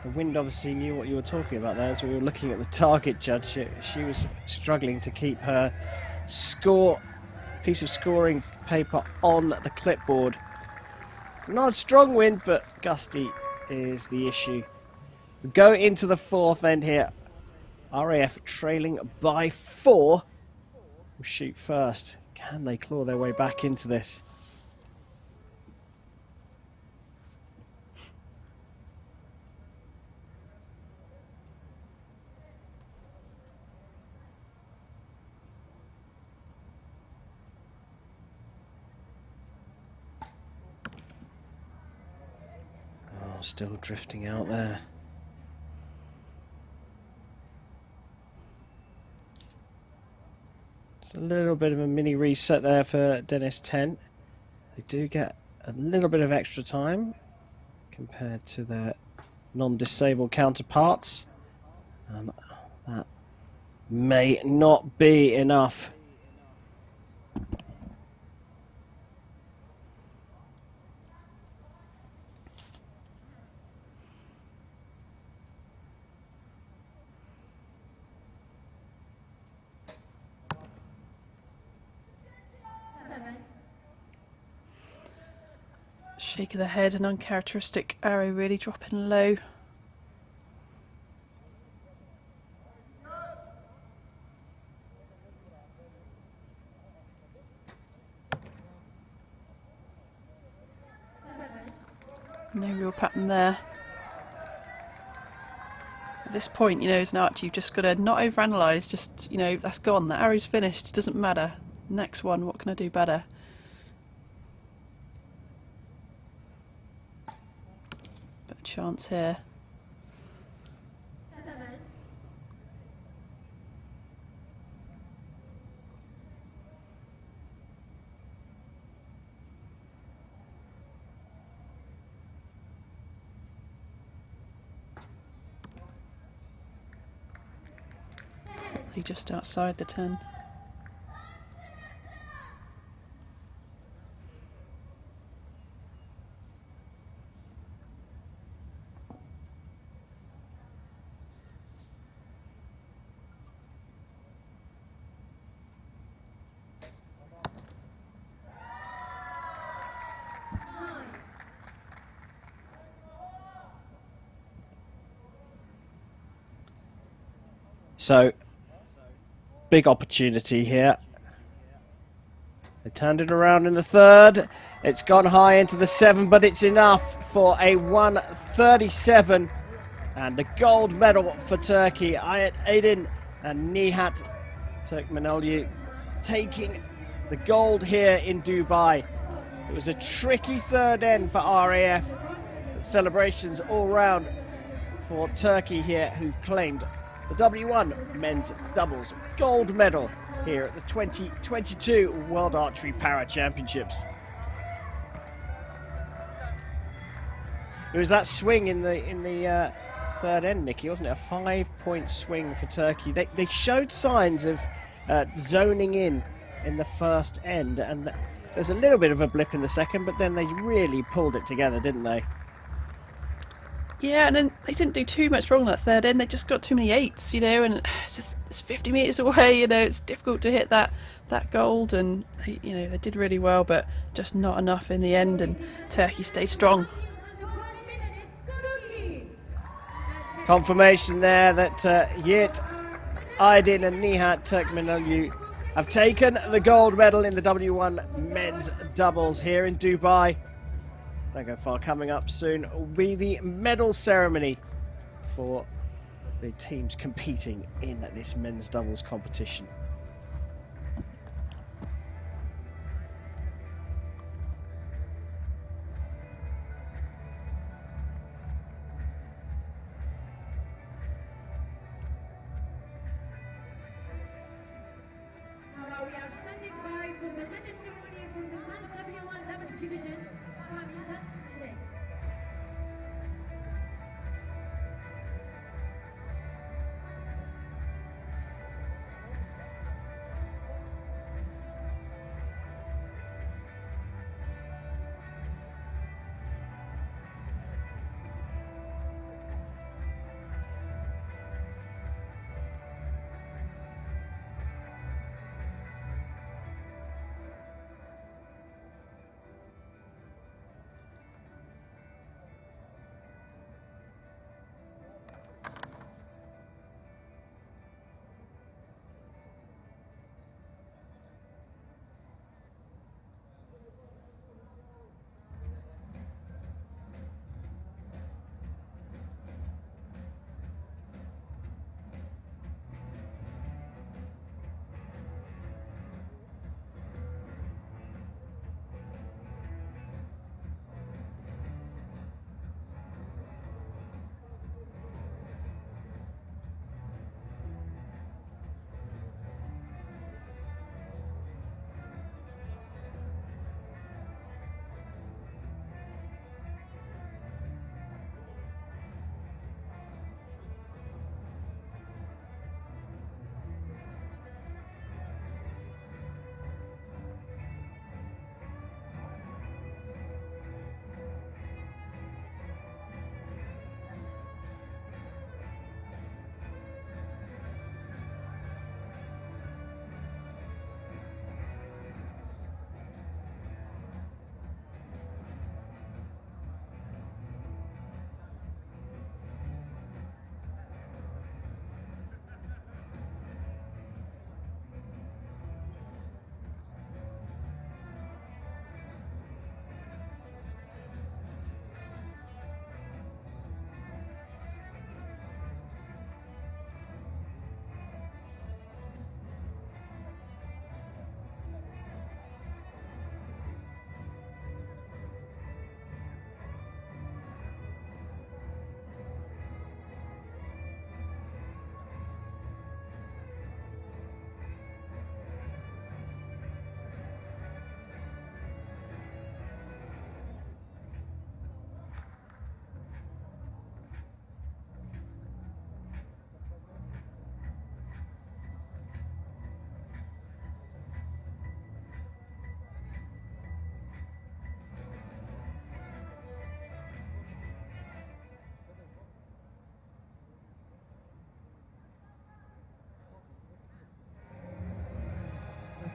the wind obviously knew what you were talking about there. As we were looking at the target judge, she was struggling to keep her piece of scoring paper on the clipboard. Not a strong wind, but gusty is the issue. We go into the 4th end here. RAF trailing by 4. Will shoot first. Can they claw their way back into this? Still drifting out there. It's a little bit of a mini reset there for Dennis 10. They do get a little bit of extra time compared to their non-disabled counterparts. And that may not be enough. Shake of the head, an uncharacteristic arrow really dropping low. No real pattern there. At this point, you know, as an archer, you've just got to not overanalyze. Just, you know, that's gone. The arrow's finished. It doesn't matter. Next one, what can I do better? Bit of chance here. Just outside the 10. So, big opportunity here. They turned it around in the third. It's gone high into the 7, but it's enough for a 1:37 and the gold medal for Turkey. Aydin and Nihat Turkmenoglu taking the gold here in Dubai. It was a tricky third end for RAF. Celebrations all round for Turkey here, who've claimed the W1 men's doubles gold medal here at the 2022 World Archery Para Championships. It was that swing in the third end, Nikki, wasn't it? A 5-point swing for Turkey. They showed signs of zoning in the first end, and there was a little bit of a blip in the second, but then they really pulled it together, didn't they? Yeah, and then they didn't do too much wrong that third end. They just got too many 8s, you know, and it's 50 metres away, you know, it's difficult to hit that gold, and, you know, they did really well, but just not enough in the end, and Turkey stayed strong. Confirmation there that Yiğit Aydin and Nihat Turkmenoglu have taken the gold medal in the W1 men's doubles here in Dubai. Don't go far. Coming up soon will be the medal ceremony for the teams competing in this men's doubles competition. Now we are standing by for the medal ceremony for the men's W1 doubles division. Coming up next.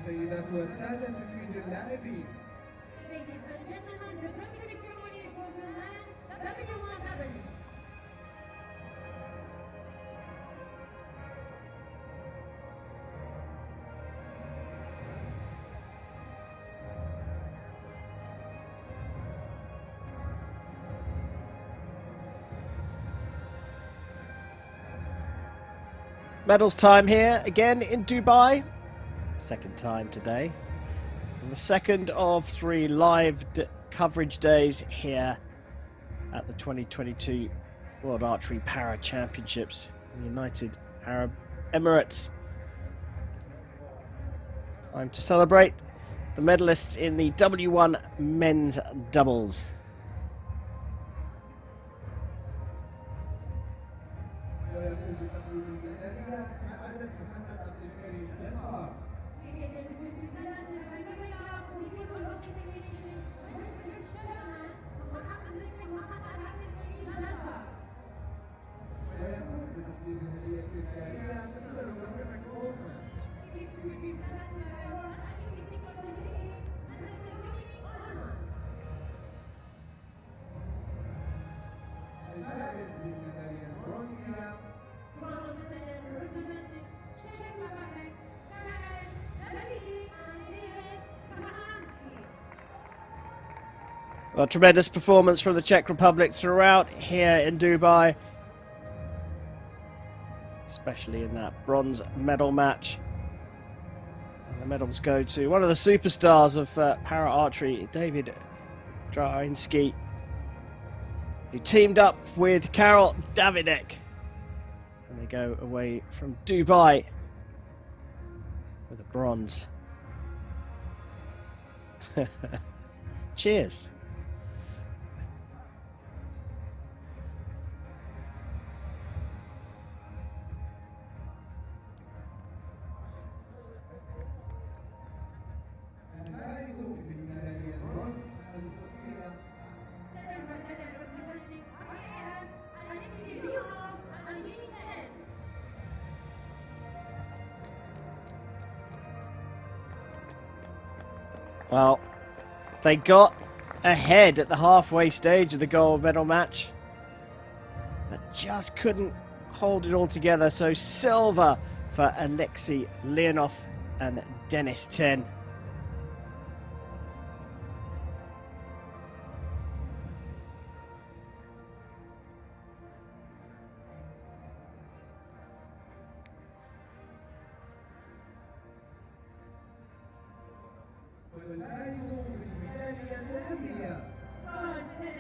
السيدات والسادة تتويج اللاعبين. Ladies and gentlemen, the promising ceremony for the men W1 doubles. Medals time here again in Dubai. Second time today. And the second of 3 live coverage days here at the 2022 World Archery Para Championships in the United Arab Emirates. Time to celebrate the medalists in the W1 men's doubles. Well, tremendous performance from the Czech Republic throughout here in Dubai, especially in that bronze medal match. And the medals go to one of the superstars of para archery, David Draninsky, who teamed up with Karol Davidek, and they go away from Dubai with a bronze. Cheers. Well, they got ahead at the halfway stage of the gold medal match, but just couldn't hold it all together. So silver for Alexei Leonov and Denis Ten.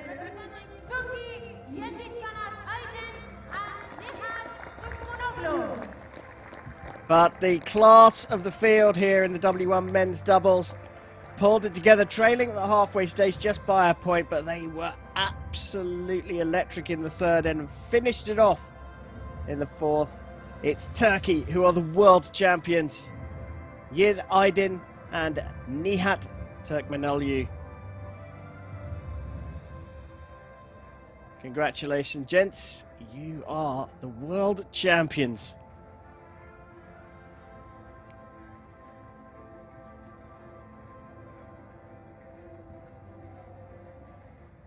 Representing Turkey, Yejit Kanak Aydin and Nihat Turkmenoglu. But the class of the field here in the W1 men's doubles pulled it together, trailing at the halfway stage just by a point, but they were absolutely electric in the third and finished it off in the fourth. It's Turkey who are the world champions. Yejit Aydin and Nihat Turkmenoglu. Congratulations, gents. You are the world champions.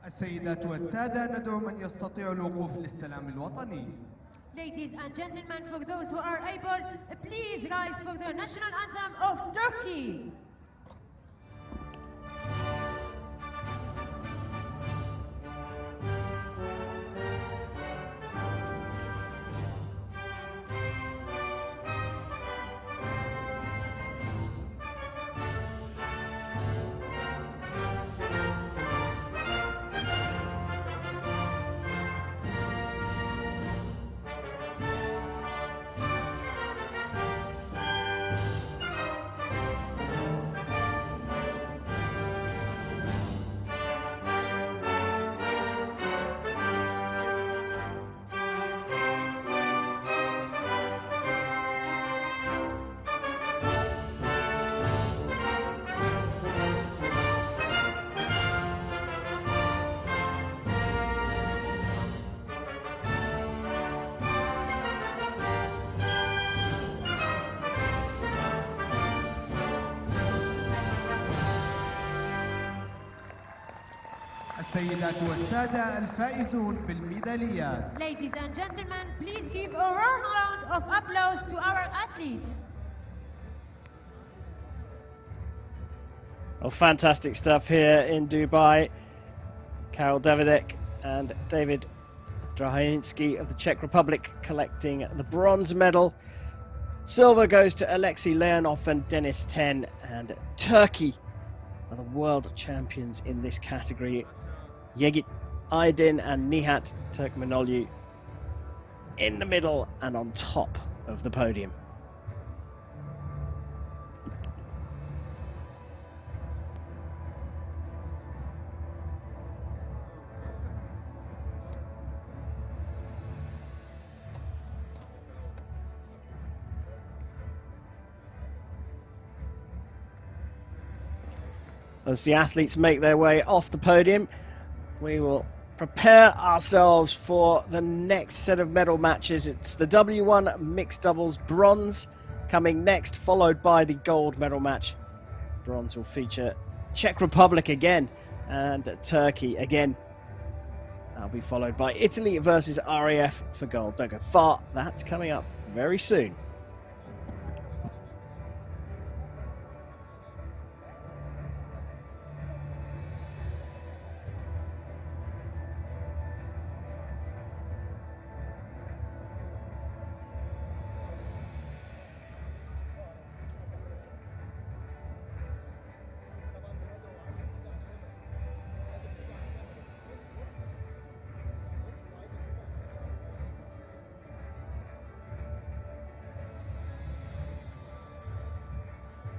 السيدات والسادة ندعو من يستطيع الوقوف للسلام الوطني. Ladies and gentlemen, for those who are able, please rise for the national anthem of Turkey. السيدات والسادة الفائزون بالميداليات. Ladies and gentlemen, please give a warm round of applause to our athletes. Well, fantastic stuff here in Dubai. Karol Davidek and David Draninsky of the Czech Republic collecting the bronze medal. Silver goes to Alexei Leonov and Denis Ten, and Turkey are the world champions in this category. Yegit Aydin and Nihat Turkmenoglu in the middle and on top of the podium. As the athletes make their way off the podium, we will prepare ourselves for the next set of medal matches. It's the W1 mixed doubles bronze coming next, followed by the gold medal match. Bronze will feature Czech Republic again and Turkey again. That'll be followed by Italy versus RAF for gold. Don't go far, that's coming up very soon.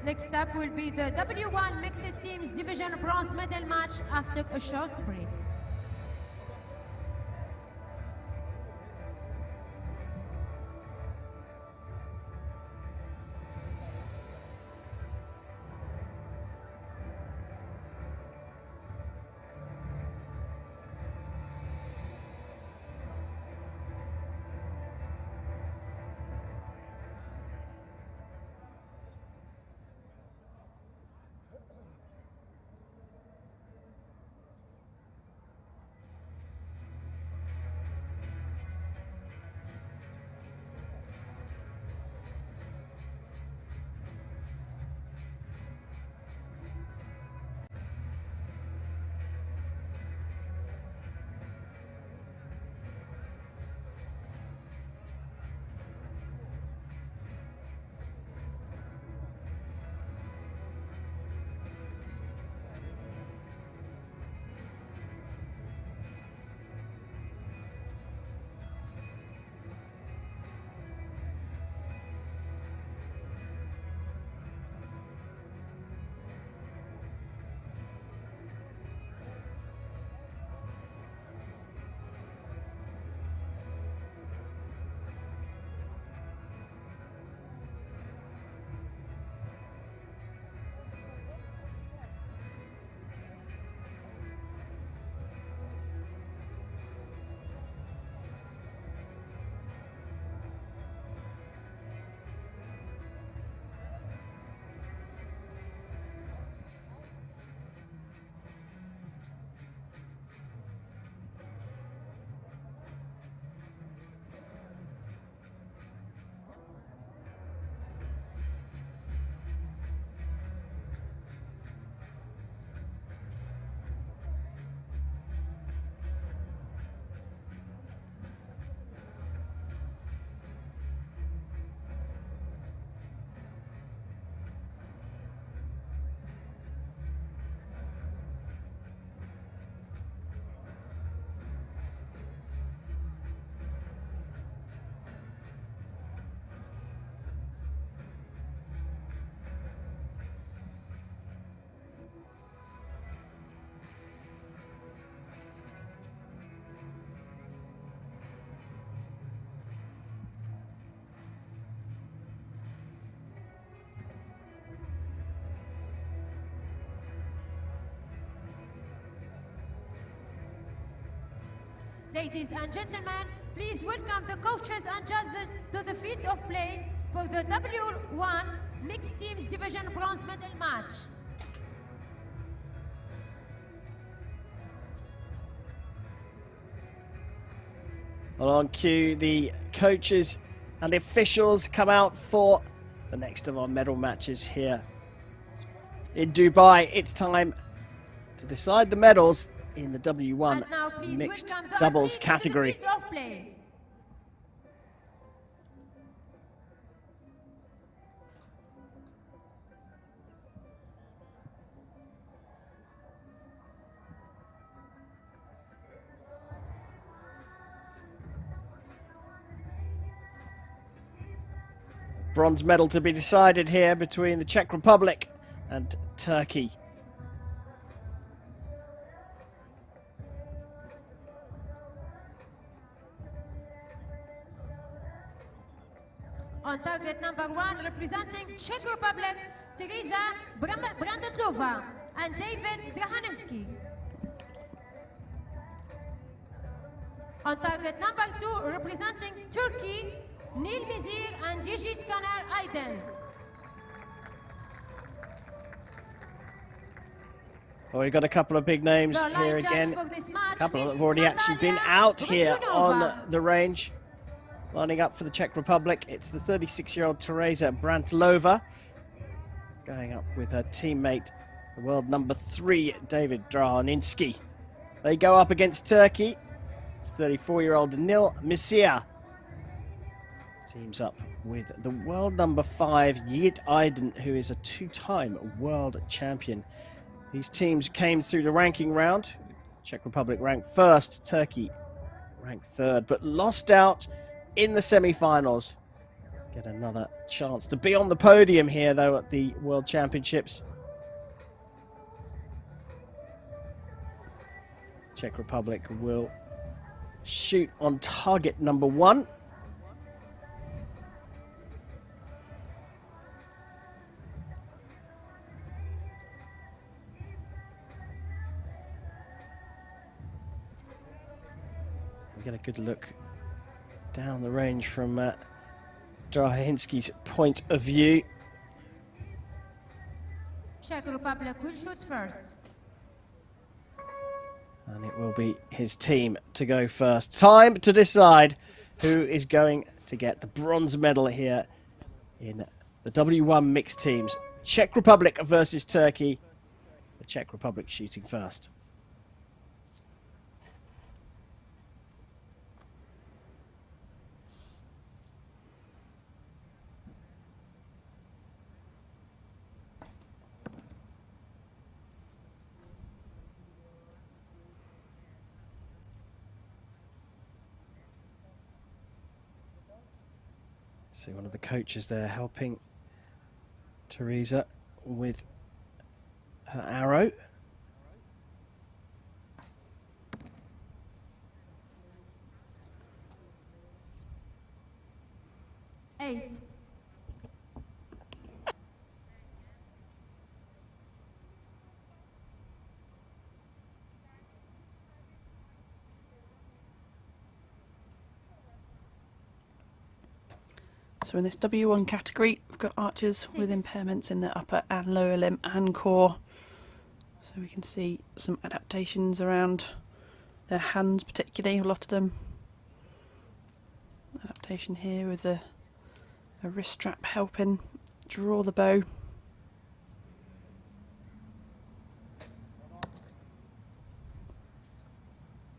Next up will be the W1 Mixed Teams Division Bronze Medal match after a short break. Ladies and gentlemen, please welcome the coaches and judges to the field of play for the W1 Mixed Teams Division Bronze Medal match. Well, on cue, the coaches and the officials come out for the next of our medal matches here in Dubai. It's time to decide the medals in the W1 And now please mixed welcome the doubles athletes to the category. field of play. Bronze medal to be decided here between the Czech Republic and Turkey. On target number 1, representing Czech Republic, Teresa Brandatlova and David Draninsky. On target number 2, representing Turkey, Neil Mizir and Yejid Kanar Aydin. Well, we've got a couple of big names The here line judge again. for this match, A couple that Miss have already actually been Natalia out here on Rodionova. the range. Lining up for the Czech Republic, it's the 36-year-old Teresa Brantlova going up with her teammate, the world number 3, David Draninsky. They go up against Turkey. It's 34-year-old Neil Mizir. Teams up with the world number 5, Yejid Aydin, who is a 2-time world champion. These teams came through the ranking round. Czech Republic ranked 1st, Turkey ranked 3rd, but lost out in the semi-finals. Get another chance to be on the podium here, though, at the World Championships. Czech Republic will shoot on target number 1. We get a good look down the range from Draninsky's point of view. Czech Republic will shoot first. And it will be his team to go first. Time to decide who is going to get the bronze medal here in the W1 mixed teams. Czech Republic versus Turkey. The Czech Republic shooting first. See one of the coaches there helping Teresa with her arrow. Eight. So in this W1 category, we've got archers with impairments in their upper and lower limb and core. So we can see some adaptations around their hands, particularly, a lot of them. Adaptation here with a wrist strap helping draw the bow.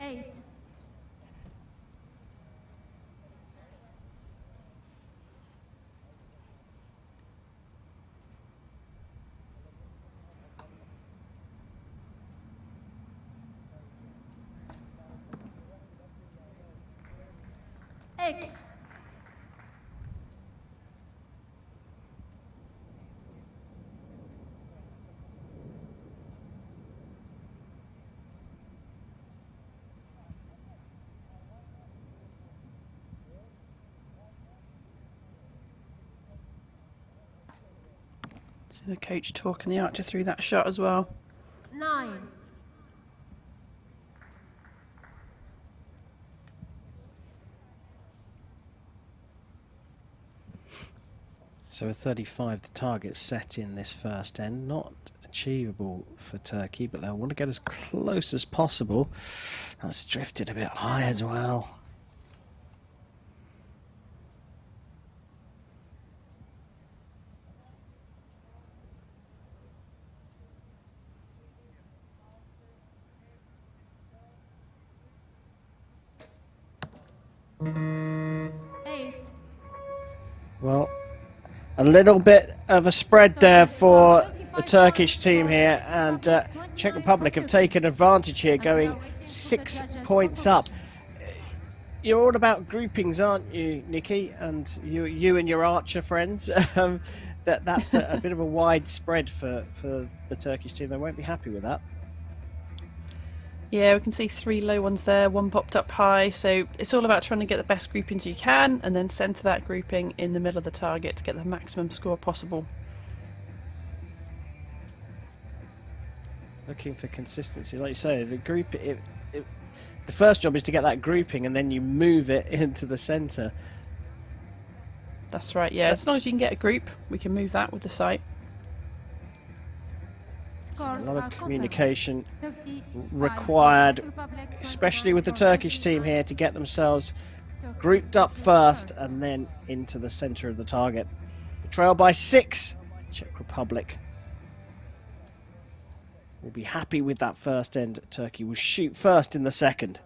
Eight. X. See the coach talking the archer through that shot as well. 9. So a 35, the target set in this first end. Not achievable for Turkey, but they'll want to get as close as possible. That's drifted a bit high as well. Well, a little bit of a spread there for the Turkish team here, and Czech Republic have taken advantage here, going 6 points up. You're all about groupings, aren't you, Nikki? And you and your archer friends. That's a bit of a wide spread for the Turkish team. They won't be happy with that. Yeah, we can see 3 low ones there, 1 popped up high, so it's all about trying to get the best groupings you can and then centre that grouping in the middle of the target to get the maximum score possible. Looking for consistency, like you say, the group. The first job is to get that grouping, and then you move it into the centre. That's right, yeah. As long as you can get a group, we can move that with the sight. So a lot of communication required, especially with the Turkish team here, to get themselves grouped up first and then into the centre of the target. Trail by 6, Czech Republic will be happy with that first end. Turkey will shoot first in the second.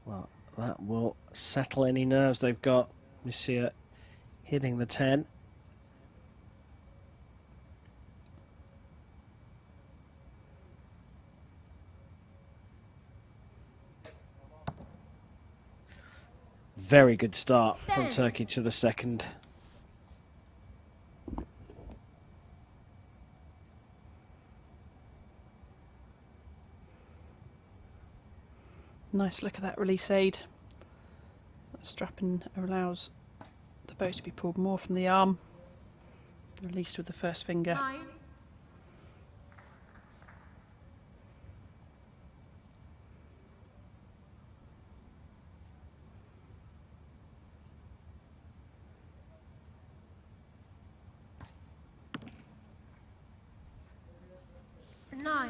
Well, that will settle any nerves they've got. We see it hitting the 10. Very good start from Turkey to the second. Nice look at that release aid. That strapping allows the bow to be pulled more from the arm. Released with the first finger. 9.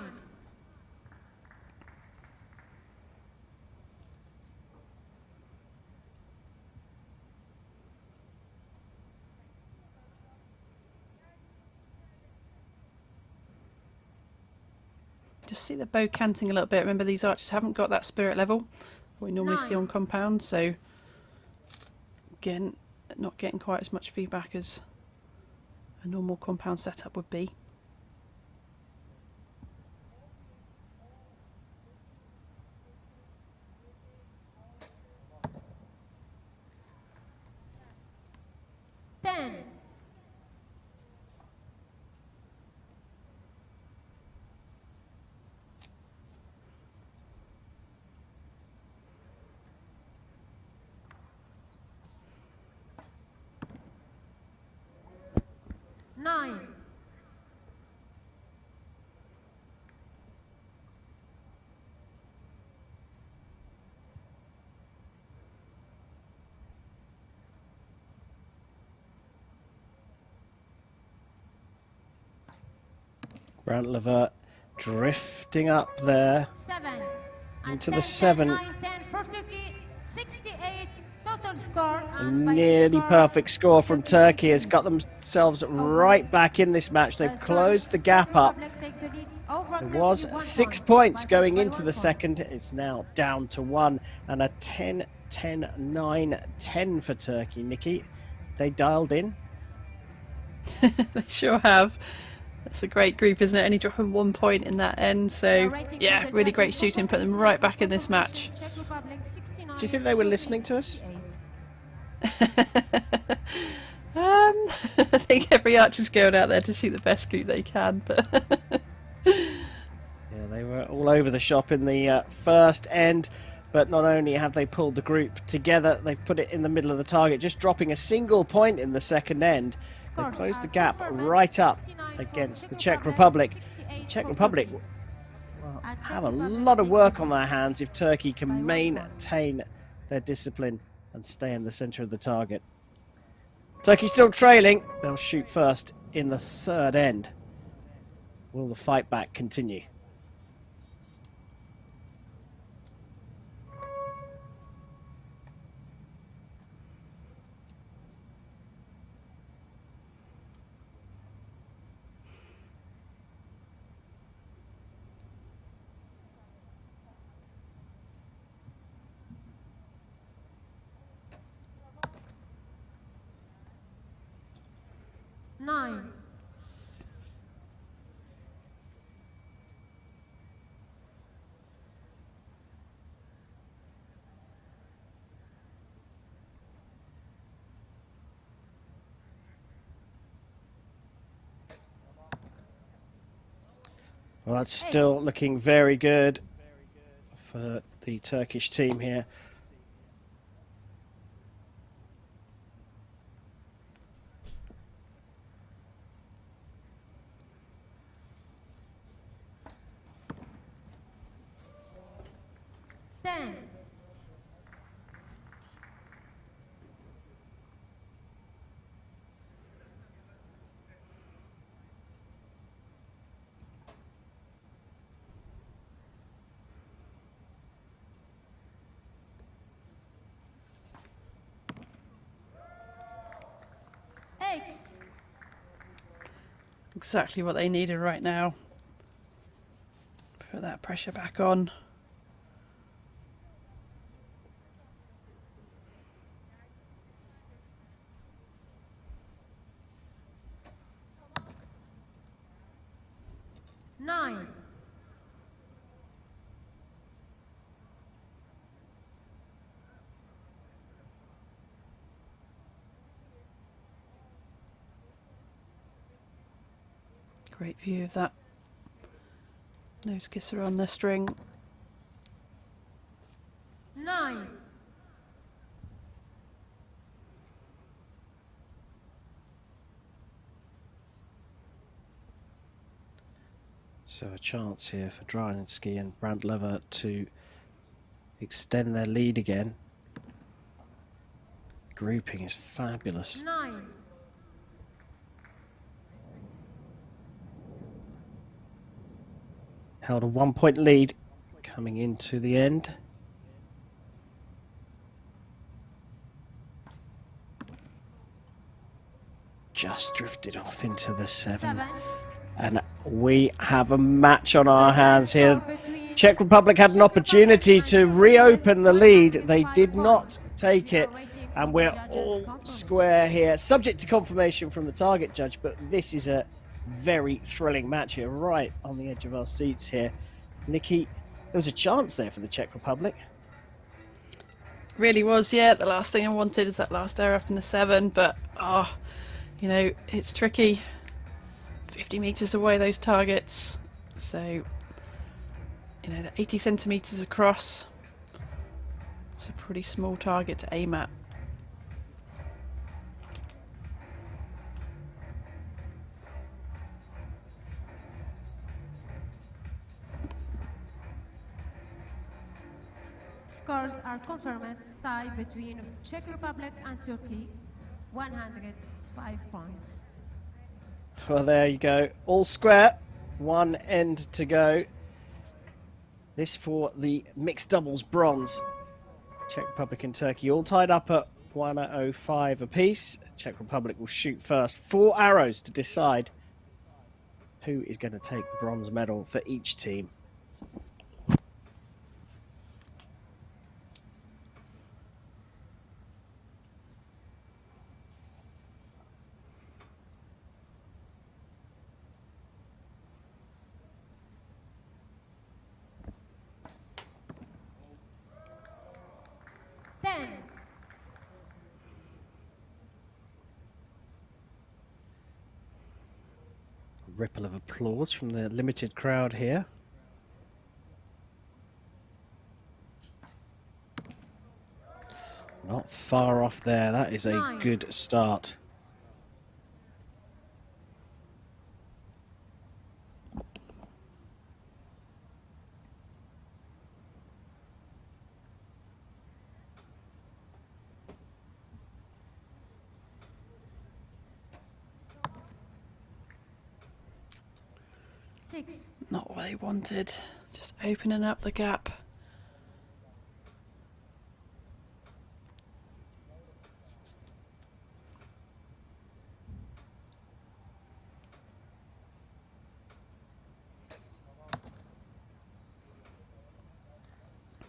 Just see the bow canting a little bit. Remember, these archers haven't got that spirit level we normally see on compound, so again, not getting quite as much feedback as a normal compound setup would be. Grant Levert drifting up there 7. into the 7. 9, 10 for Turkey, 68 total score. A nearly perfect score from Turkey has got themselves right back in this match. They've closed the gap up. It was 6 points going into the second. It's now down to 1, and a 10, 10, 9, 10 for Turkey. Nikki, they dialed in. They sure have. That's a great group, isn't it? Only dropping 1 point in that end, so yeah, really great shooting, put them right back in this match. Do you think they were listening to us? I think every archer's going out there to shoot the best group they can, but yeah, they were all over the shop in the first end. But not only have they pulled the group together, they've put it in the middle of the target, just dropping a single point in the second end. They closed the gap right up against the Czech Republic. The Czech Republic will have a lot of work on their hands if Turkey can maintain their discipline and stay in the centre of the target. Turkey still trailing. They'll shoot first in the third end. Will the fight back continue? Nine. Well, that's still looking very good for the Turkish team here. Ten. X. Exactly what they needed right now. Put that pressure back on. Nine. Great view of that nose kisser on the string. Nine. So a chance here for Draninsky and Brandlever to extend their lead again. Grouping is fabulous. Nine. Held a 1-point lead coming into the end. Just drifted off into the 7. 7. And we have a match on our hands here. Czech Republic had an opportunity to reopen the lead. They did not take it. And we're all square here, subject to confirmation from the target judge. But this is a very thrilling match here, right on the edge of our seats here. Nikki, there was a chance there for the Czech Republic. Really was, yeah. The last thing I wanted is that last air up in the 7, but you know, it's tricky. 50 metres away, those targets. So, you know, the 80 centimetres across. It's a pretty small target to aim at. Scores are confirmed. Tie between Czech Republic and Turkey. 105 points. Well, there you go. All square. One end to go. This for the mixed doubles bronze. Czech Republic and Turkey all tied up at 105 apiece. Czech Republic will shoot first. 4 arrows to decide who is going to take the bronze medal for each team. Ripple of applause from the limited crowd here. Not far off there. That is a good start. 6. Not what they wanted. Just opening up the gap.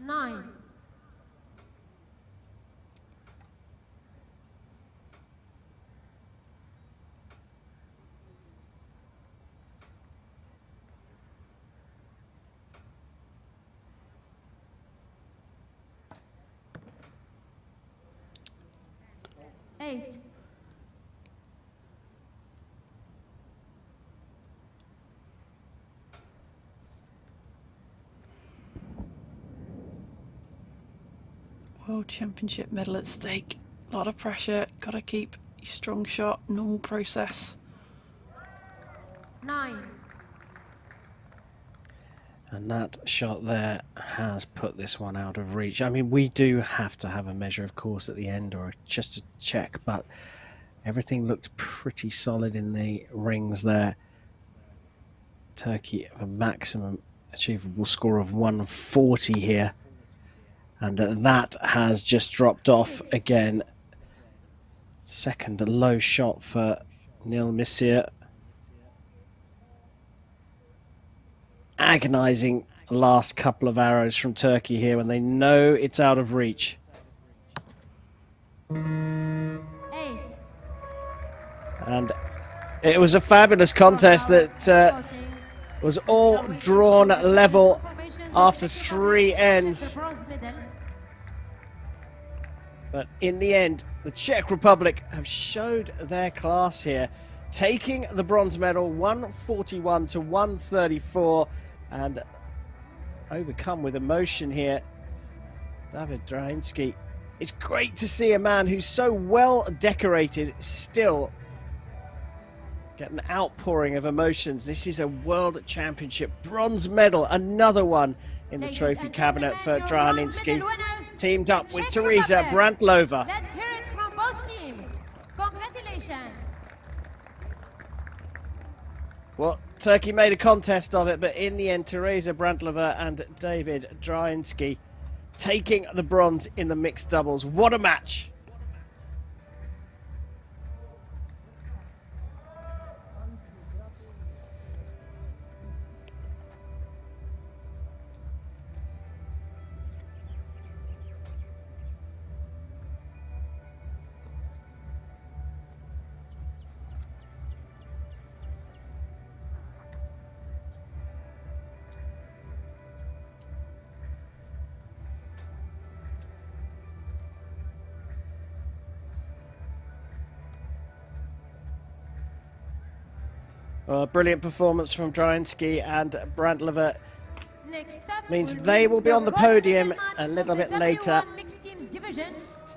Nine. Eight. World Championship medal at stake. A lot of pressure. Got to keep your strong shot. Normal process. 9. And that shot there has put this one out of reach. I mean, we do have to have a measure, of course, at the end, or just a check, but everything looked pretty solid in the rings there. Turkey have a maximum achievable score of 140 here. And that has just dropped off again. Second low shot for Nilmisir. Agonizing last couple of arrows from Turkey here when they know it's out of reach. 8. And it was a fabulous contest that was all drawn level after 3 ends. But in the end, the Czech Republic have showed their class here, taking the bronze medal 141 to 134, and overcome with emotion here. David Draninsky. It's great to see a man who's so well decorated still get an outpouring of emotions. This is a World Championship bronze medal, another one in the trophy cabinet for Draninsky. Teamed up with Teresa Brantlova. Let's hear it from both teams. Congratulations. Well, Turkey made a contest of it, but in the end, Teresa Brantlova and David Draninsky taking the bronze in the mixed doubles. What a match! Brilliant performance from Draninsky and Brantlova. Means they will be on the podium a little bit later.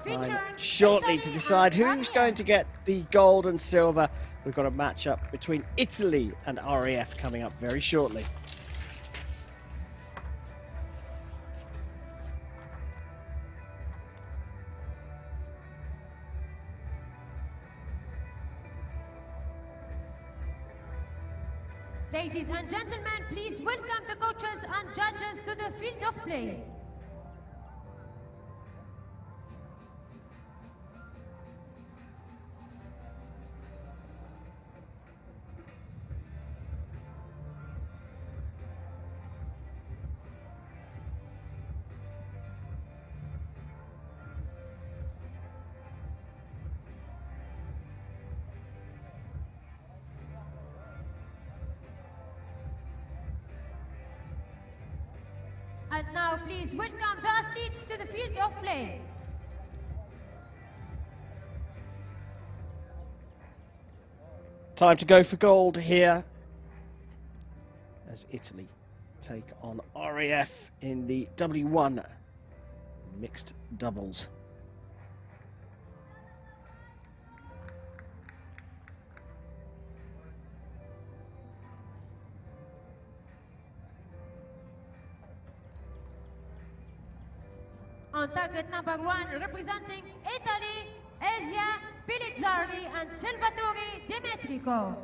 Time shortly to decide who's going to get the gold and silver. We've got a matchup between Italy and RAF coming up very shortly. Ladies and gentlemen, please welcome the coaches and judges to the field of play. And now please welcome the athletes to the field of play. Time to go for gold here as Italy take on RAF in the W1 mixed doubles. On target number 1, representing Italy, Asia, Pilizzari and Salvatore Demetrico.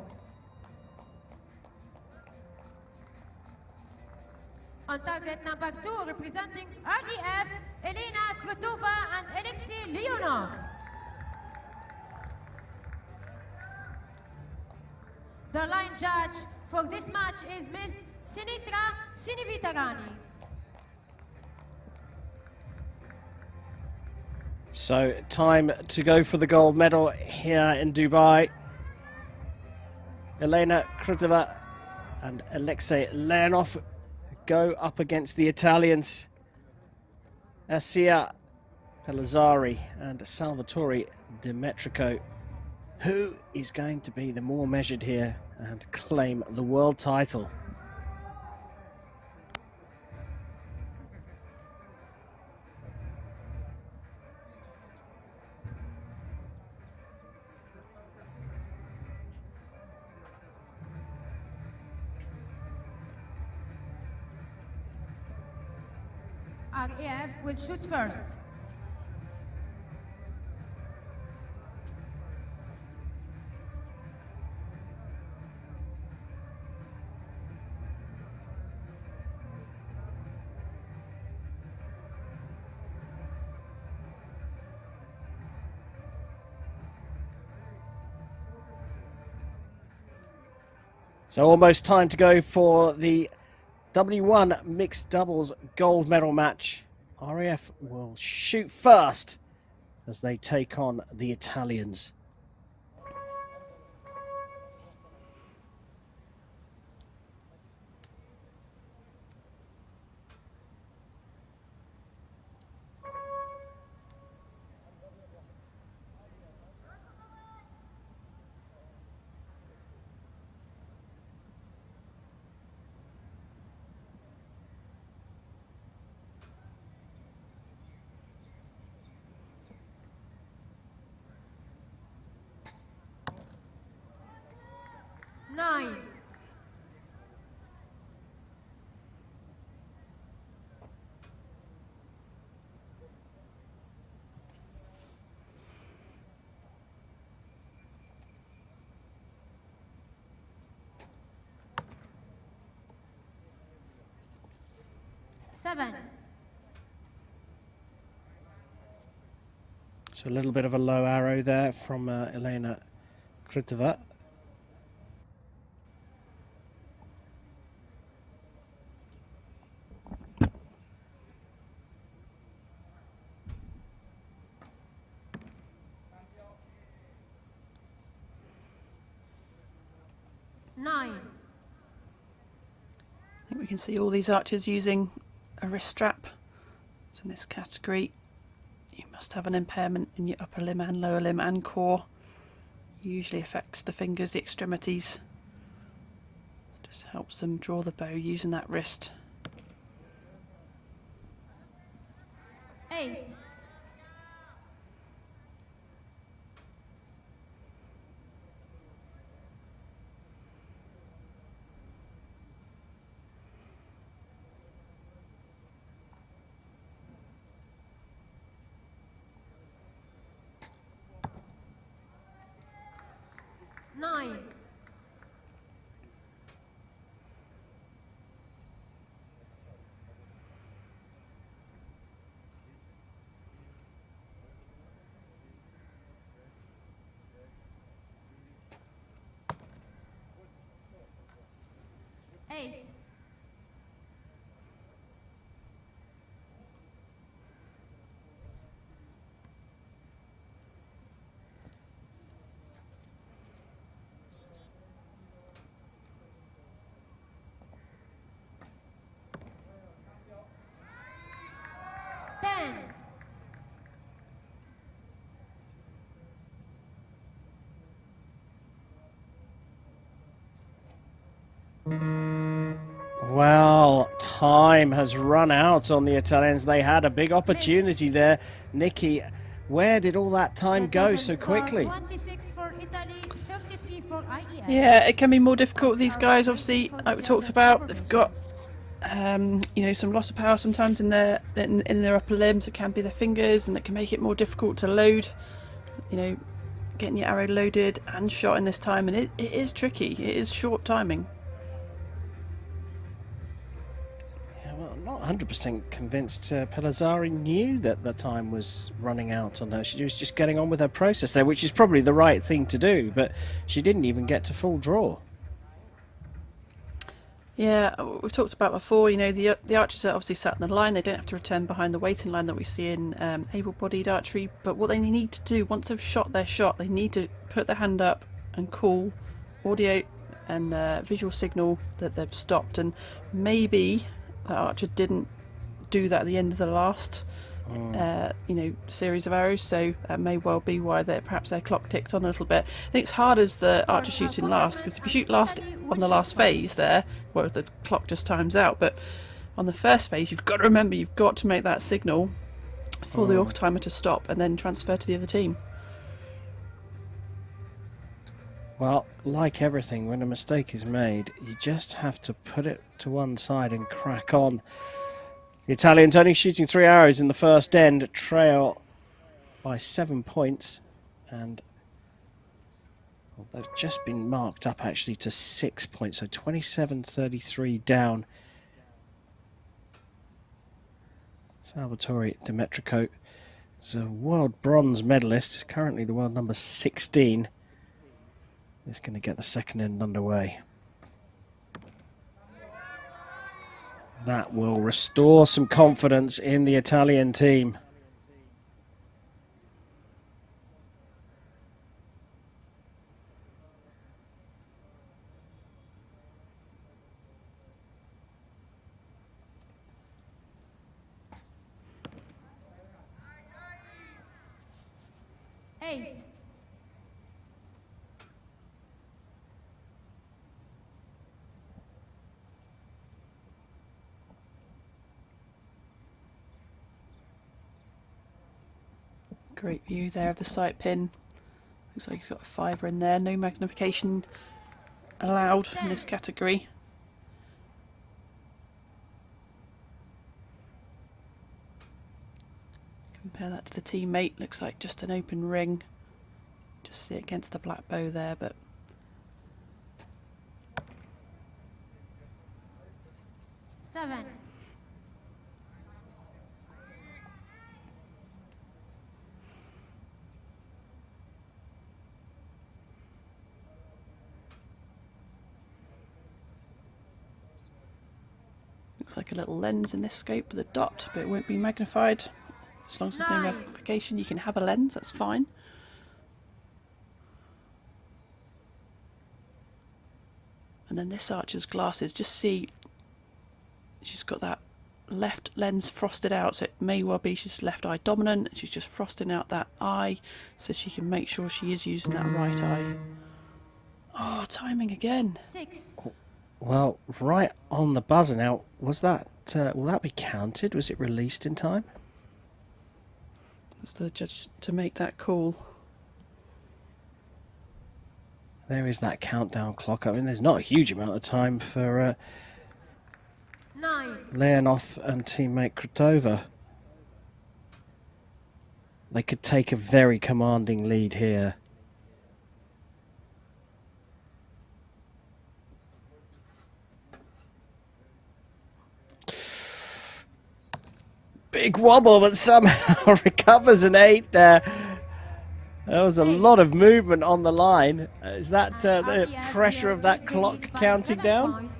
On target number 2, representing REF, Elena Krutova and Alexei Leonov. The line judge for this match is Miss Sinitra Sinivitarani. So, time to go for the gold medal here in Dubai. Elena Krutova and Alexei Leonov go up against the Italians. Asia Pellizzari and Salvatore Demetrico. Who is going to be the more measured here and claim the world title? REF will shoot first. So almost time to go for the W1 mixed doubles gold medal match. RAF will shoot first as they take on the Italians. Nine. Seven. So a little bit of a low arrow there from Elena Krutova. Nine. I think we can see all these archers using a wrist strap. So in this category, you must have an impairment in your upper limb and lower limb and core. Usually affects the fingers, the extremities. Just helps them draw the bow using that wrist. 8. Nine. Eight. Ten. Well, time has run out on the Italians. They had a big opportunity there. Nikki, where did all that time go so quickly? 26 for Italy, 33 for IEF. Yeah, it can be more difficult. These guys, obviously, like we talked about, they've got you know, some loss of power sometimes in their upper limbs. It can be their fingers, and it can make it more difficult to load. You know, getting your arrow loaded and shot in this time, and it is tricky. It is short timing. well, I'm not 100% convinced Pellizzari knew that the time was running out on her. She was just getting on with her process there, which is probably the right thing to do, but she didn't even get to full draw. Yeah, we've talked about before, you know, the archers are obviously sat in the line. They don't have to return behind the waiting line that we see in able-bodied archery. But what they need to do, once they've shot their shot, they need to put their hand up and call audio and visual signal that they've stopped. And maybe that archer didn't do that at the end of the last you know, series of arrows, so that may well be why perhaps their clock ticked on a little bit. I think it's hard as the archer shooting last, because if you shoot last on the last phase there, well, the clock just times out, but on the first phase you've got to remember, you've got to make that signal for the timer to stop and then transfer to the other team. Well, like everything, when a mistake is made, you just have to put it to one side and crack on. The Italians only shooting 3 arrows in the first end, trail by 7 points, and well, they've just been marked up actually to 6 points, so 27-33 down. Salvatore Demetrico is a world bronze medalist, currently the world number 16. Is going to get the second end underway. That will restore some confidence in the Italian team. Eight. Great view there of the sight pin. Looks like he's got a fibre in there. No magnification allowed in this category. Compare that to the teammate. Looks like just an open ring. Just see it against the black bow there, but 7. looks like a little lens in this scope with a dot, but it won't be magnified. As long as there's no 9. magnification, you can have a lens, that's fine. And then this archer's glasses, just see, she's got that left lens frosted out, so it may well be she's left eye dominant. She's just frosting out that eye so she can make sure she is using that right eye. Oh, timing again. 6. Well, right on the buzzer now. Was that, will that be counted? Was it released in time? That's the judge to make that call. There is that countdown clock. I mean, there's not a huge amount of time for 9. Leonov and teammate Krutova. They could take a very commanding lead here. Big wobble, but somehow recovers an 8 there. There was a lot of movement on the line. Is that the pressure of that clock counting down?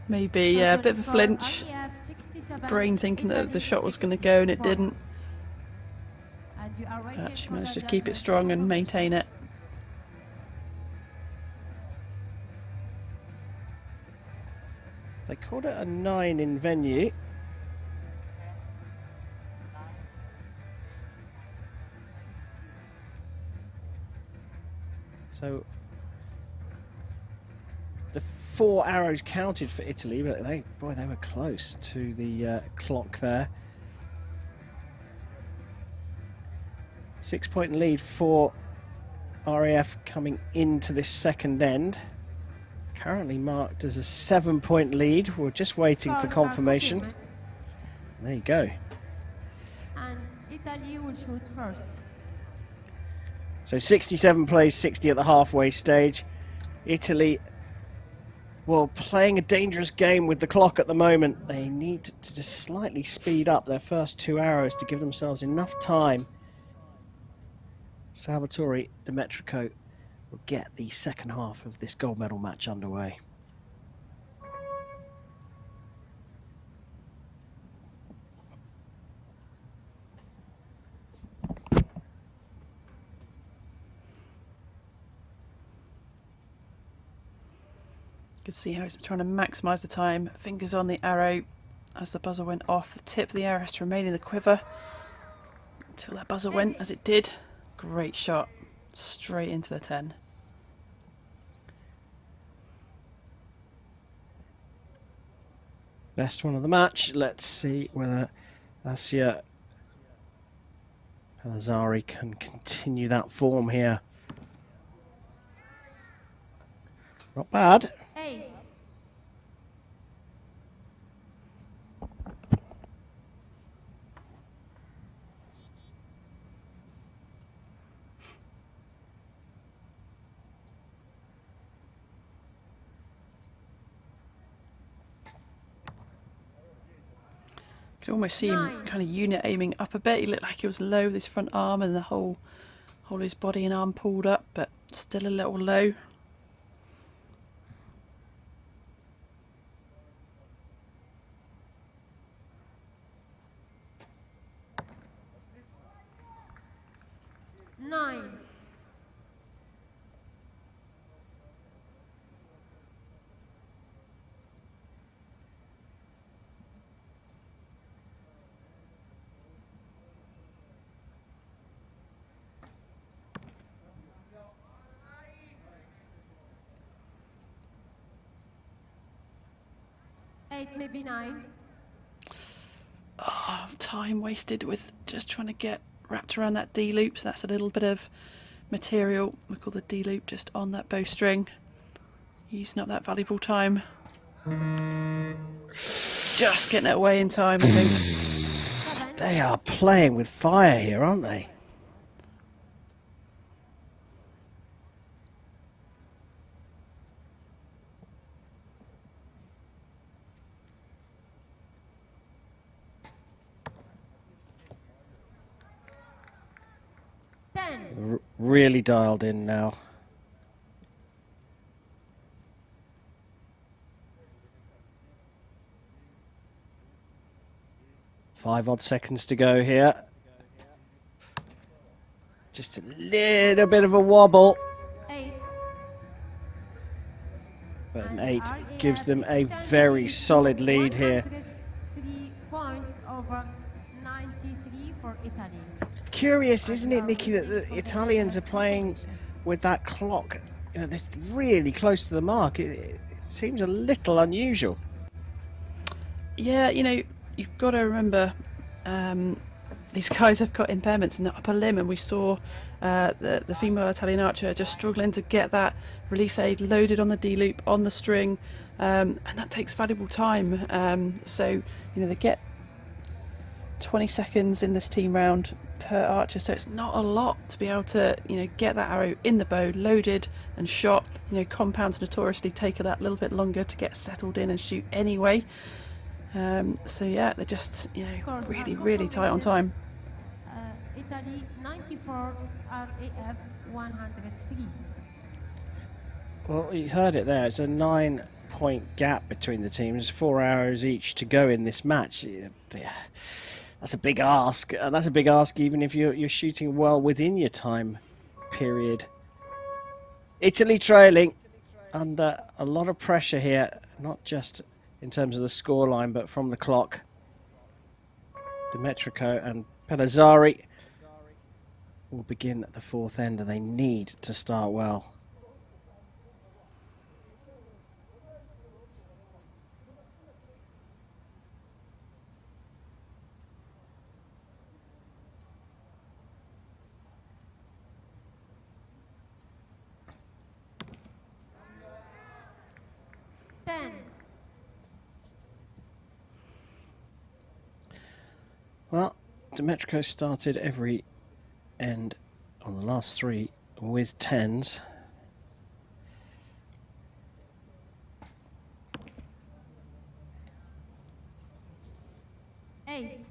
Maybe, yeah, a bit of a flinch. Brain thinking that the shot was going to go and it didn't. But she managed to keep it strong and maintain it. They called it a 9 in venue. So the 4 arrows counted for Italy, but they were close to the clock there. 6-point lead for RAF coming into this second end. Currently marked as a 7-point lead. We're just waiting for confirmation. There you go. And Italy will shoot first. So 67 plays 60 at the halfway stage. Italy well, playing a dangerous game with the clock at the moment. They need to just slightly speed up their first 2 arrows to give themselves enough time. Salvatore Demetrico will get the second half of this gold medal match underway. You can see how he's trying to maximise the time. Fingers on the arrow as the buzzer went off. The tip of the arrow has to remain in the quiver until that buzzer went, as it did. Great shot. Straight into the 10. Best one of the match. Let's see whether Asia Pellizzari can continue that form here. Not bad. 8. You can almost see him kind of unit aiming up a bit. He looked like he was low with his front arm and the whole of his body and arm pulled up, but still a little low. Maybe 9. Oh, time wasted with just trying to get wrapped around that D loop. So that's a little bit of material, we call the D loop, just on that bowstring. Using up that valuable time. Just getting it away in time, I think. They are playing with fire here, aren't they? Really dialed in now. Five odd seconds to go here. Just a little bit of a wobble. 8. But an 8 gives them a very solid lead here. 3 points over 93 for Italy. Curious, isn't it, Nikki, that the Italians are playing with that clock? You know, they're really close to the mark. It seems a little unusual. Yeah, you know, you've got to remember these guys have got impairments in the upper limb, and we saw the female Italian archer just struggling to get that release aid loaded on the D loop on the string, and that takes valuable time. So, you know, they get 20 seconds in this team round per archer, so it's not a lot to be able to, you know, get that arrow in the bow, loaded and shot. You know, compounds notoriously take that little bit longer to get settled in and shoot anyway. So yeah, they're just, you know, really tight on time. Italy 94, RAF 103. Well, you heard it there. It's a 9-point gap between the teams. 4 arrows each to go in this match. That's a big ask, and that's a big ask even if you're shooting well within your time period. Italy trailing under a lot of pressure here, not just in terms of the scoreline, but from the clock. Demetrico and Pellizzari will begin at the fourth end, and they need to start well. Well, Demetrico started every end on the last 3 with 10s. 8.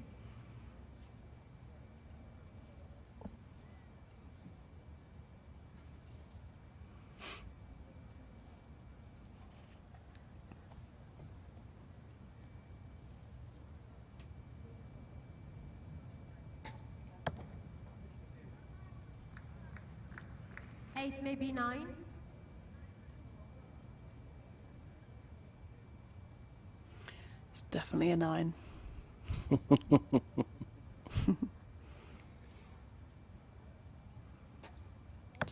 Eight, maybe 9. It's definitely a 9. Just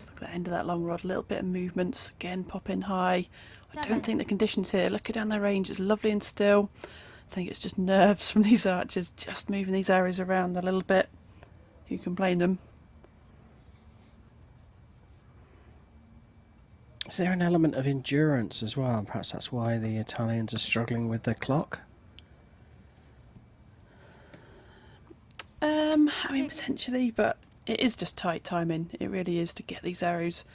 look at the end of that long rod, a little bit of movements, again popping high. I don't think the conditions here, looking down the range, it's lovely and still. I think it's just nerves from these archers, just moving these arrows around a little bit. Who can blame them? Is there an element of endurance as well? Perhaps that's why the Italians are struggling with their clock. I mean, potentially, but it is just tight timing. It really is to get these arrows,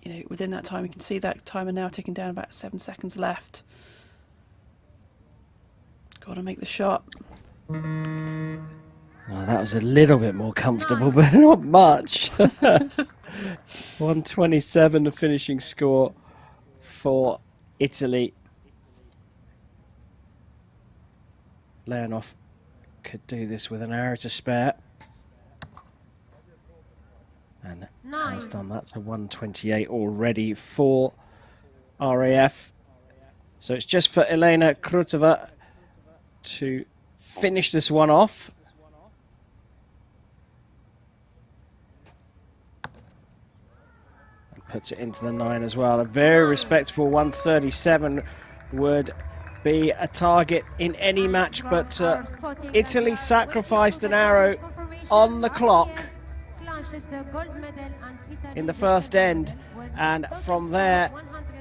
you know, within that time. You can see that timer now ticking down, about 7 seconds left. Got to make the shot. Well, that was a little bit more comfortable, but not much. 127, the finishing score for Italy. Leonov could do this with an arrow to spare. And has done that. So 128 already for RAF. So it's just for Elena Krutova to finish this one off. And puts it into the 9 as well. A very respectable 137 would be a target in any match, but Italy sacrificed an arrow on the clock in the first end, and from there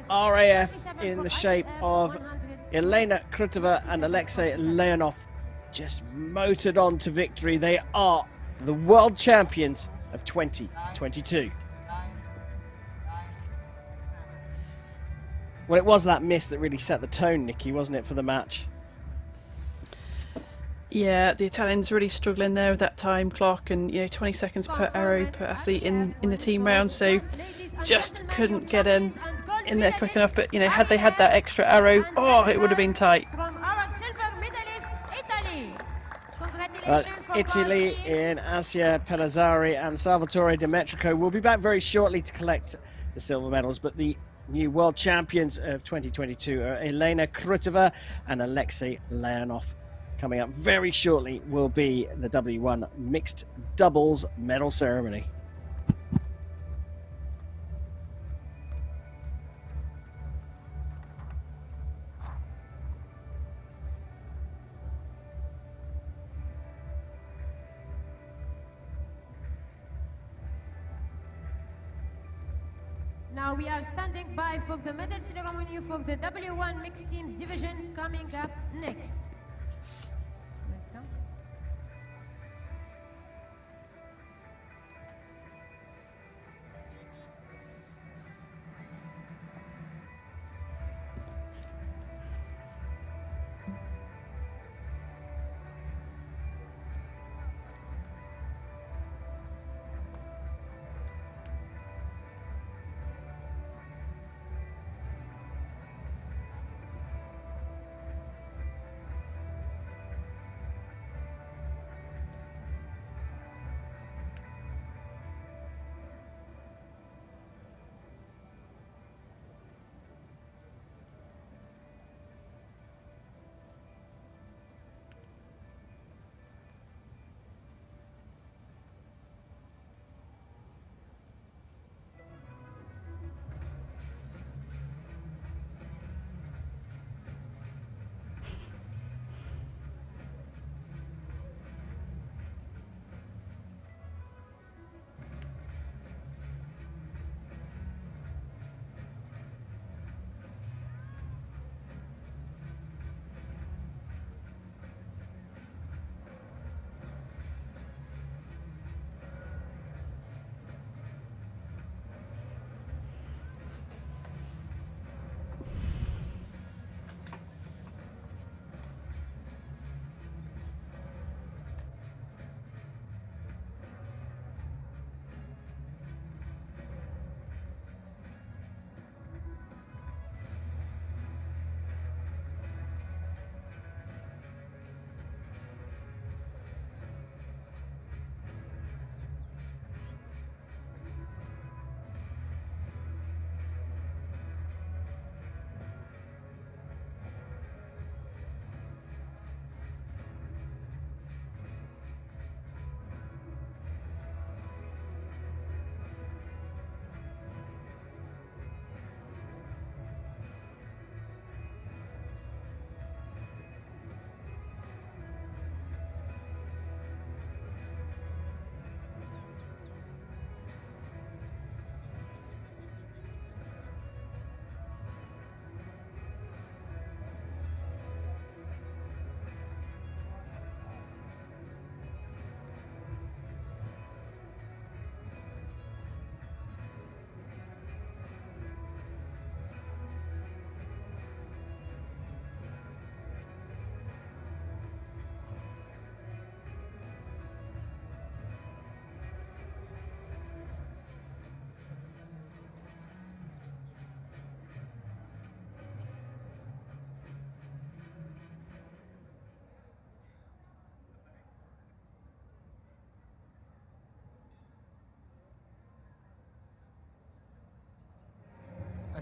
RAF in the shape of Elena Krutova and Alexei Leonov just motored on to victory. They are the world champions of 2022. Well, it was that miss that really set the tone, Nikki, wasn't it, for the match? Yeah, the Italians really struggling there with that time clock, and 20 seconds per arrow per athlete in the team round, so just couldn't get in there quick enough. But had they had that extra arrow, it would have been tight. Italy in Asia Pelazzari and Salvatore Demetrico will be back very shortly to collect the silver medals, but the new world champions of 2022 are Elena Krutova and Alexei Leonov. Coming up very shortly will be the W1 mixed doubles medal ceremony. Now we are standing by for the medal ceremony for the W1 mixed teams division coming up next. Welcome.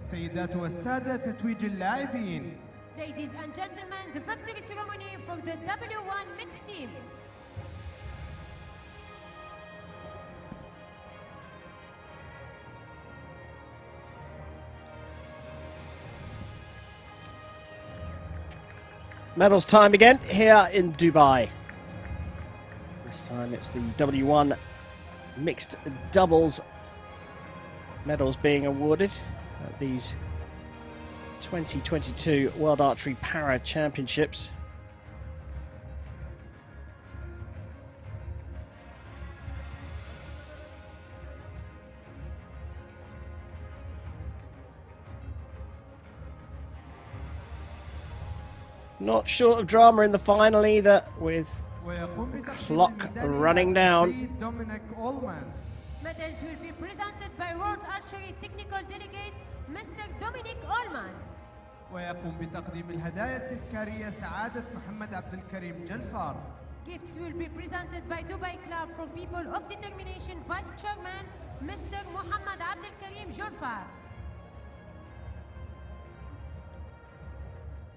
السيدات والسادة تتويج اللاعبين. Ladies and gentlemen, the victory ceremony for the W1 mixed team. Medals time again here in Dubai. This time it's the W1 mixed doubles medals being awarded at these 2022 World Archery Para Championships. Not short of drama in the final either, with the clock running down. Medals will be presented by World Archery Technical Delegate Mr. Dominic Allman. ويقوم بتقديم الهدايا التذكارية سعادة محمد عبد الكريم جلفار. Gifts will be presented by Dubai Club for People of Determination Vice Chairman Mr. Muhammad Abdel Karim Jorfar.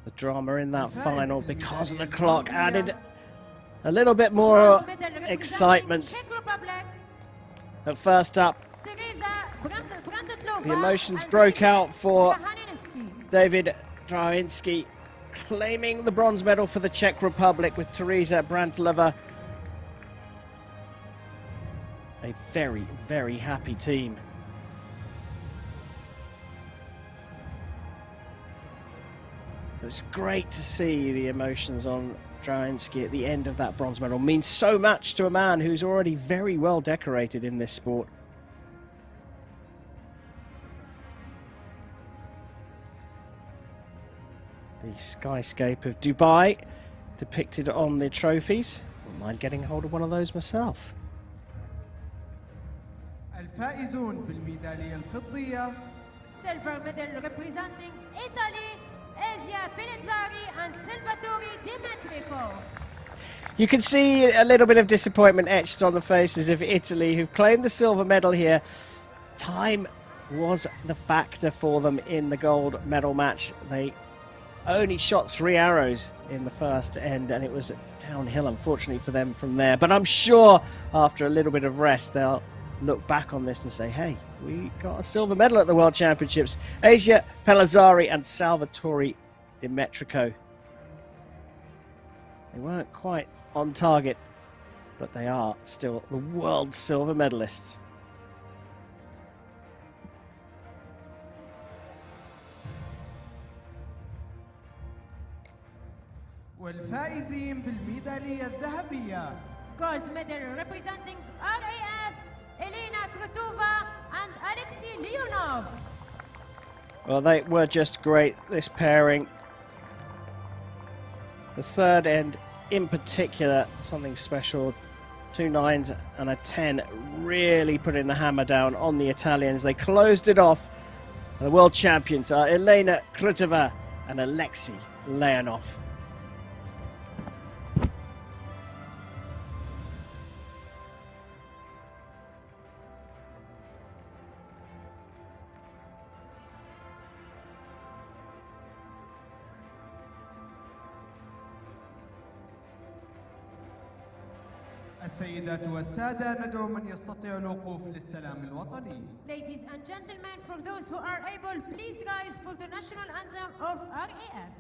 The drama in that final, because of the clock, added a little bit more excitement. But first up, the emotions broke out for David Draninsky, claiming the bronze medal for the Czech Republic with Teresa Brantlova. A very, very happy team. It was great to see the emotions on Draninsky at the end of that bronze medal. It means so much to a man who's already very well decorated in this sport. The skyscape of Dubai depicted on the trophies. Wouldn't mind getting hold of one of those myself. الفائزون بالميدالية الفضية. Silver medal representing Italy, Asia Pelizzari and Salvatore Dimetrico. You can see a little bit of disappointment etched on the faces of Italy, who've claimed the silver medal here. Time was the factor for them in the gold medal match. They only shot 3 arrows in the first end, and it was downhill, unfortunately, for them from there. But I'm sure after a little bit of rest, they'll look back on this and say, hey, we got a silver medal at the World Championships. Asia Pelizzari and Salvatore Dimetrico. They weren't quite on target, but they are still the world silver medalists. والفائزين بالميدالية الذهبية. Gold medal representing RAF, Elena Krutova and Alexei Leonov. Well, they were just great, this pairing. The third end in particular, something special. 2 9s and a 10, really putting the hammer down on the Italians. They closed it off. The world champions are Elena Krutova and Alexei Leonov. السيدات والسادة ندعو من يستطيع الوقوف للسلام الوطني. Ladies and gentlemen, for those who are able, please rise for the national anthem of RAF.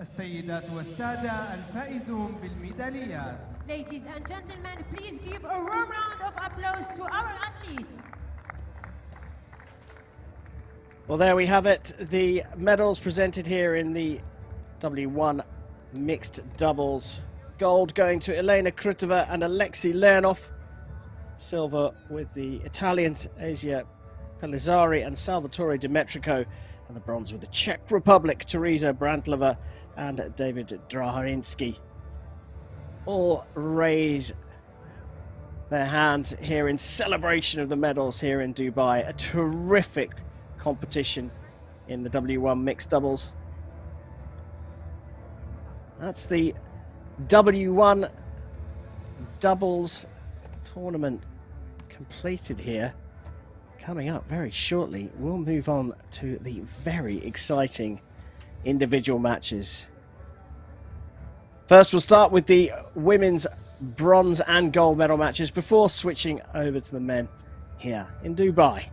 السيدات والسادة الفائزون بالميداليات. Ladies and gentlemen, please give a warm round of applause to our athletes. Well, there we have it. The medals presented here in the W1 mixed doubles. Gold going to Elena Krutova and Alexei Leonov. Silver with the Italians Asia Pellizzari and Salvatore Dimetrico. And the bronze with the Czech Republic, Teresa Brandlova and David Draninsky. All raise their hands here in celebration of the medals here in Dubai. A terrific competition in the W1 mixed doubles. That's the W1 doubles tournament completed here. Coming up very shortly, we'll move on to the very exciting individual matches. First, we'll start with the women's bronze and gold medal matches before switching over to the men here in Dubai.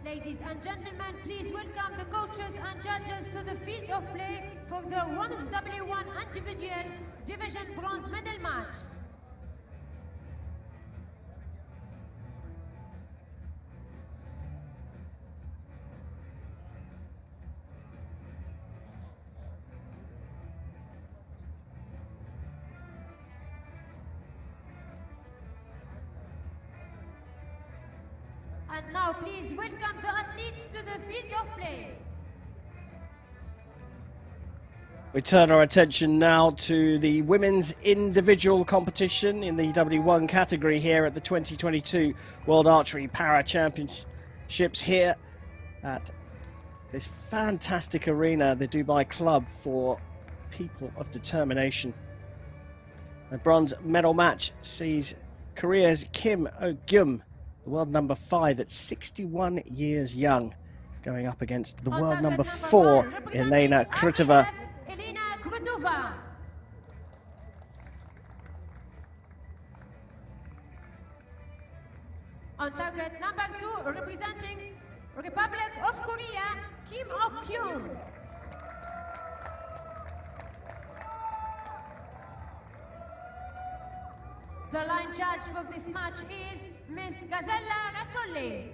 Ladies and gentlemen, please welcome the coaches and judges to the field of play for the Women's W1 Individual Division Bronze Medal match. And now please welcome the athletes to the field of play. We turn our attention now to the women's individual competition in the W1 category here at the 2022 World Archery Para Championships here at this fantastic arena, the Dubai Club for People of Determination. The bronze medal match sees Korea's Kim Oh-gyum, the world number 5 at 61 years young, going up against the world number 4, Elena Krutova. Elena Krutova. On target number 2, representing Republic of Korea, Kim Oh-gyum. The line judge for this match is Miss Gazella Gasolli.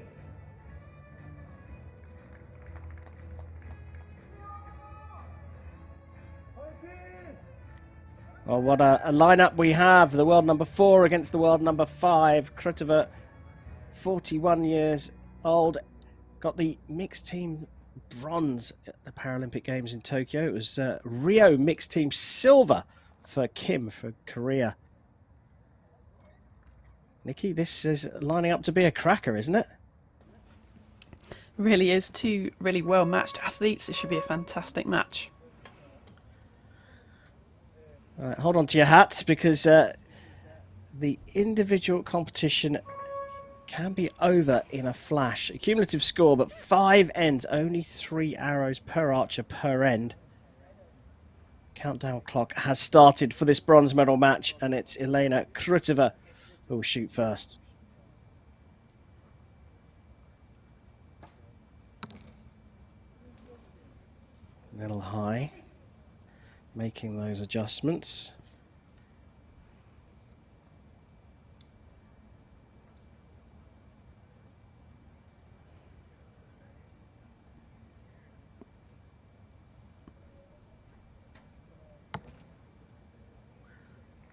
Oh, what a lineup we have. The world number 4 against the world number 5. Krutova, 41 years old. Got the mixed team bronze at the Paralympic Games in Tokyo. It was Rio mixed team silver for Kim for Korea. Nikki, this is lining up to be a cracker, isn't it? Really is. Two really well-matched athletes. It should be a fantastic match. All right, hold on to your hats, because the individual competition can be over in a flash. A cumulative score, but 5 ends, only 3 arrows per archer per end. Countdown clock has started for this bronze medal match, and it's Elena Krutova who will shoot first. Little high. Making those adjustments.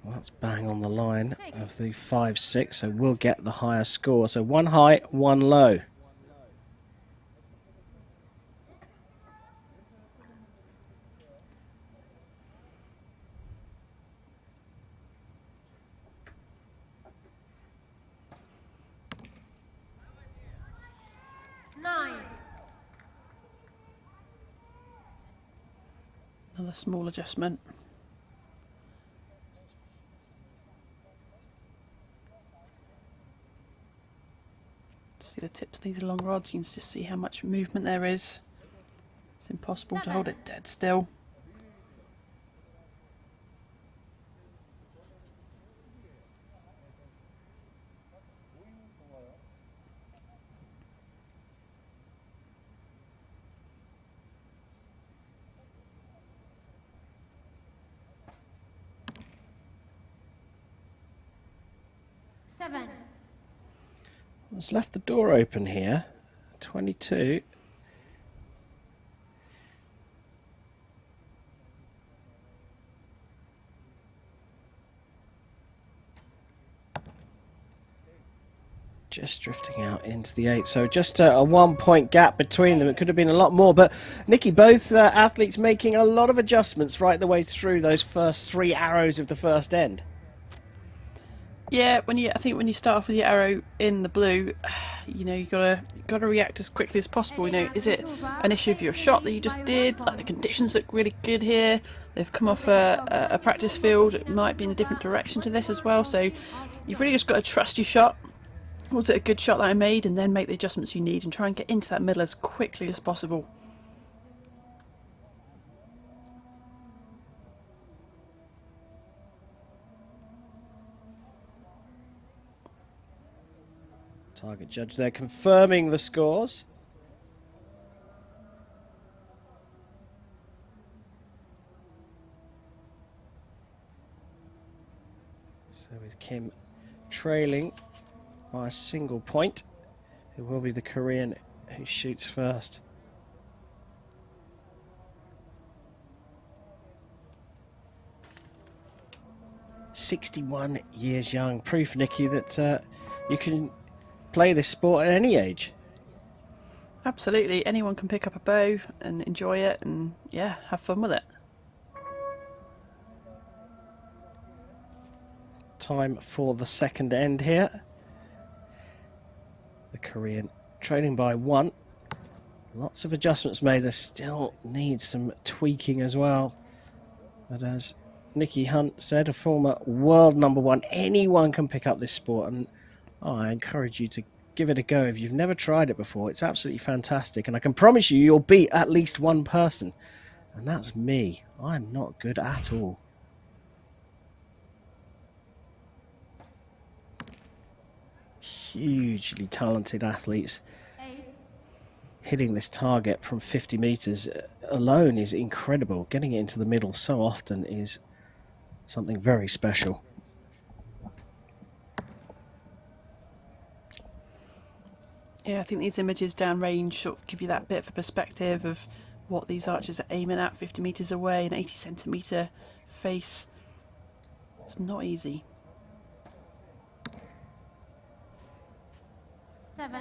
Well, that's bang on the line of the 5-6, so we'll get the higher score. So 1 high, 1 low. Another small adjustment. See the tips of these long rods, you can just see how much movement there is. It's impossible to hold it dead still. Let's left the door open here. 22. Just drifting out into the 8. So just a 1-point gap between them. It could have been a lot more. But Nikki, both athletes making a lot of adjustments right the way through those first 3 arrows of the first end. Yeah, I think when you start off with your arrow in the blue, you know, you gotta react as quickly as possible. You know, is it an issue of your shot that you just did? Like, the conditions look really good here. They've come off a practice field. It might be in a different direction to this as well. So you've really just got to trust your shot. Was it a good shot that I made? And then make the adjustments you need and try and get into that middle as quickly as possible. Target judge there confirming the scores. So is Kim trailing by a single point. It will be the Korean who shoots first. "61 years young." Proof, Nikki, that you can play this sport at any age. Absolutely. Anyone can pick up a bow and enjoy it and, yeah, have fun with it. Time for the second end here. The Korean trailing by 1. Lots of adjustments made. There still needs some tweaking as well. But as Nikki Hunt said, a former world #1, anyone can pick up this sport, and I encourage you to give it a go if you've never tried it before. It's absolutely fantastic, and I can promise you you'll beat at least one person, and that's me. I'm not good at all. Hugely talented athletes. Hitting this target from 50 meters alone is incredible. Getting it into the middle so often is something very special. Yeah, I think these images downrange sort of give you that bit of a perspective of what these archers are aiming at 50 metres away, an 80 centimetre face. It's not easy. 7.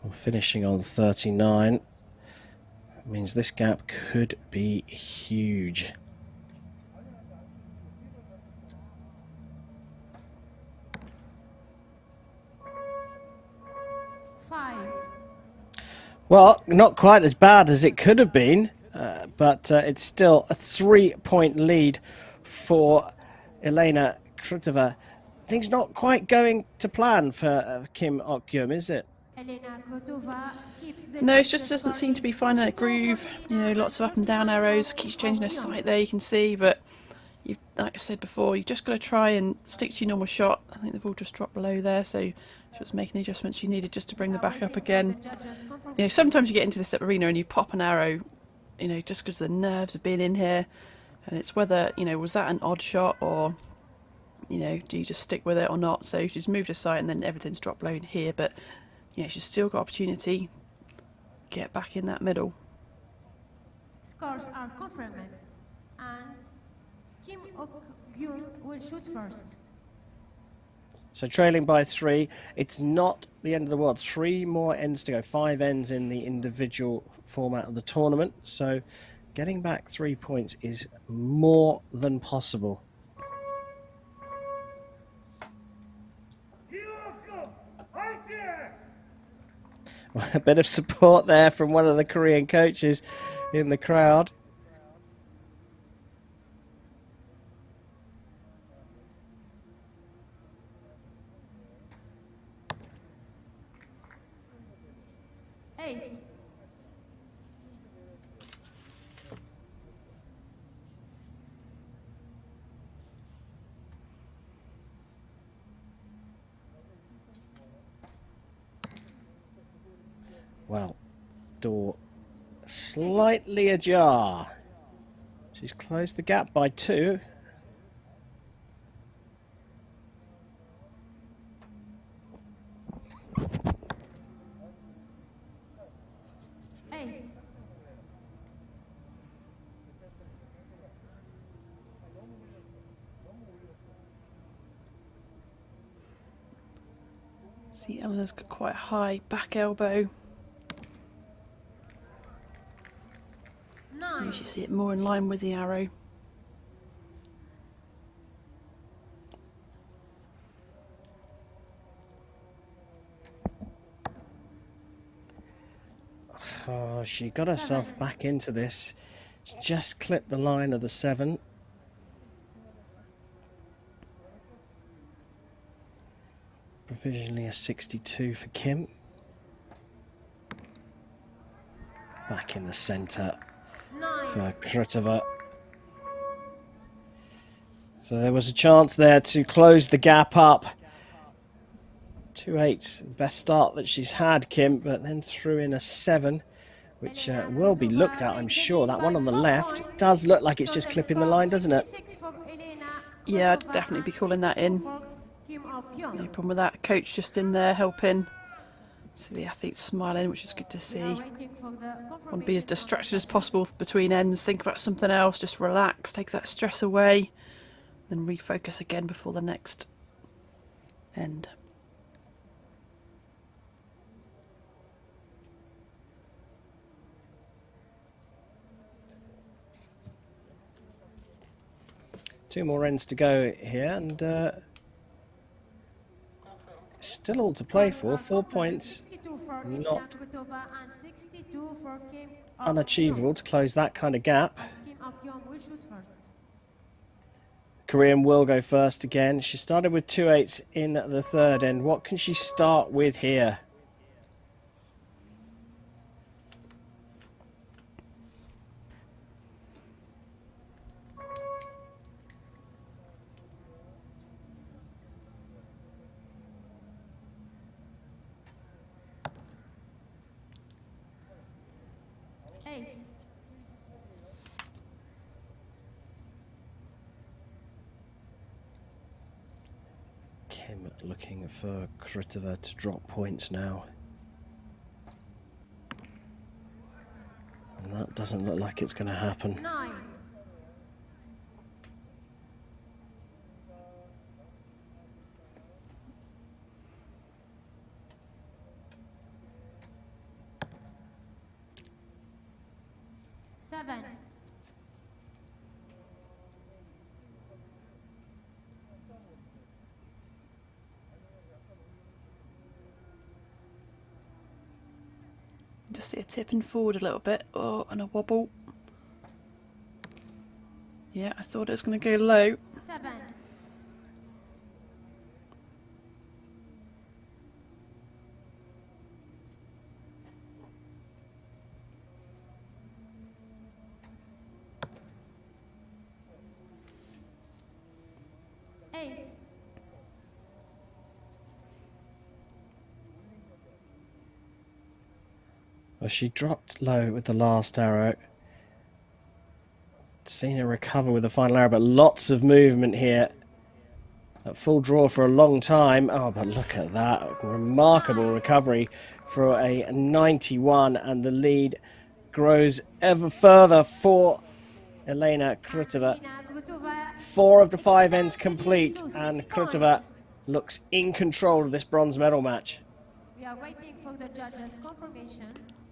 Well, finishing on 39 means this gap could be huge. Well, not quite as bad as it could have been, but it's still a 3-point lead for Elena Krutova. Things not quite going to plan for Kim Ok-yeom, is it? No, it just doesn't seem to be finding a groove. You know, lots of up and down arrows, keeps changing her sight there, you can see, but you've, like I said before, you've just got to try and stick to your normal shot. I think they've all just dropped below there, so she was making the adjustments she needed just to bring the back up again. You know, sometimes you get into this arena and you pop an arrow, you know, just because the nerves have been in here, and it's whether, you know, was that an odd shot or, you know, do you just stick with it or not? So she's moved her sight and then everything's dropped below here, but yeah, she's still got opportunity. Get back in that middle. Scores are confirmed, and Kim Ok-yeom will shoot first. So trailing by 3, it's not the end of the world. 3 more ends to go, 5 ends in the individual format of the tournament. So getting back 3 points is more than possible. A bit of support there from one of the Korean coaches in the crowd. Well, door slightly ajar. She's closed the gap by 2. See, Eleanor's got quite a high back elbow. You usually see it more in line with the arrow. Oh, she got herself back into this. She just clipped the line of the 7. Provisionally a 62 for Kim. Back in the centre for Krutova. So there was a chance there to close the gap up. 2-8, best start that she's had, Kim, but then threw in a 7, which will be looked at, I'm sure. That one on the left does look like it's just clipping the line, doesn't it? Yeah, I'd definitely be calling that in. No problem with that. Coach just in there helping. See the athletes smiling, which is good to see. Want to be as distracted as possible between ends. Think about something else. Just relax. Take that stress away. Then refocus again before the next end. Two more ends to go here, and still all to play for. 4 points, not unachievable to close that kind of gap. Korean will go first again. She started with 2-8s in the third end. What can she start with here? 8. Kim looking for Krutova to drop points now. And that doesn't look like it's going to happen. 9. Seven. Just see a tipping forward a little bit. Oh, and a wobble. Yeah, I thought it was going to go low. 7. Eight. Well, she dropped low with the last arrow. Seen her recover with the final arrow, but lots of movement here. At full draw for a long time. Oh, but look at that. Remarkable recovery for a 91, and the lead grows ever further for Elena Krutova. 4 of the 5 ends complete, and Krutova looks in control of this bronze medal match. We are waiting for the judges' confirmation.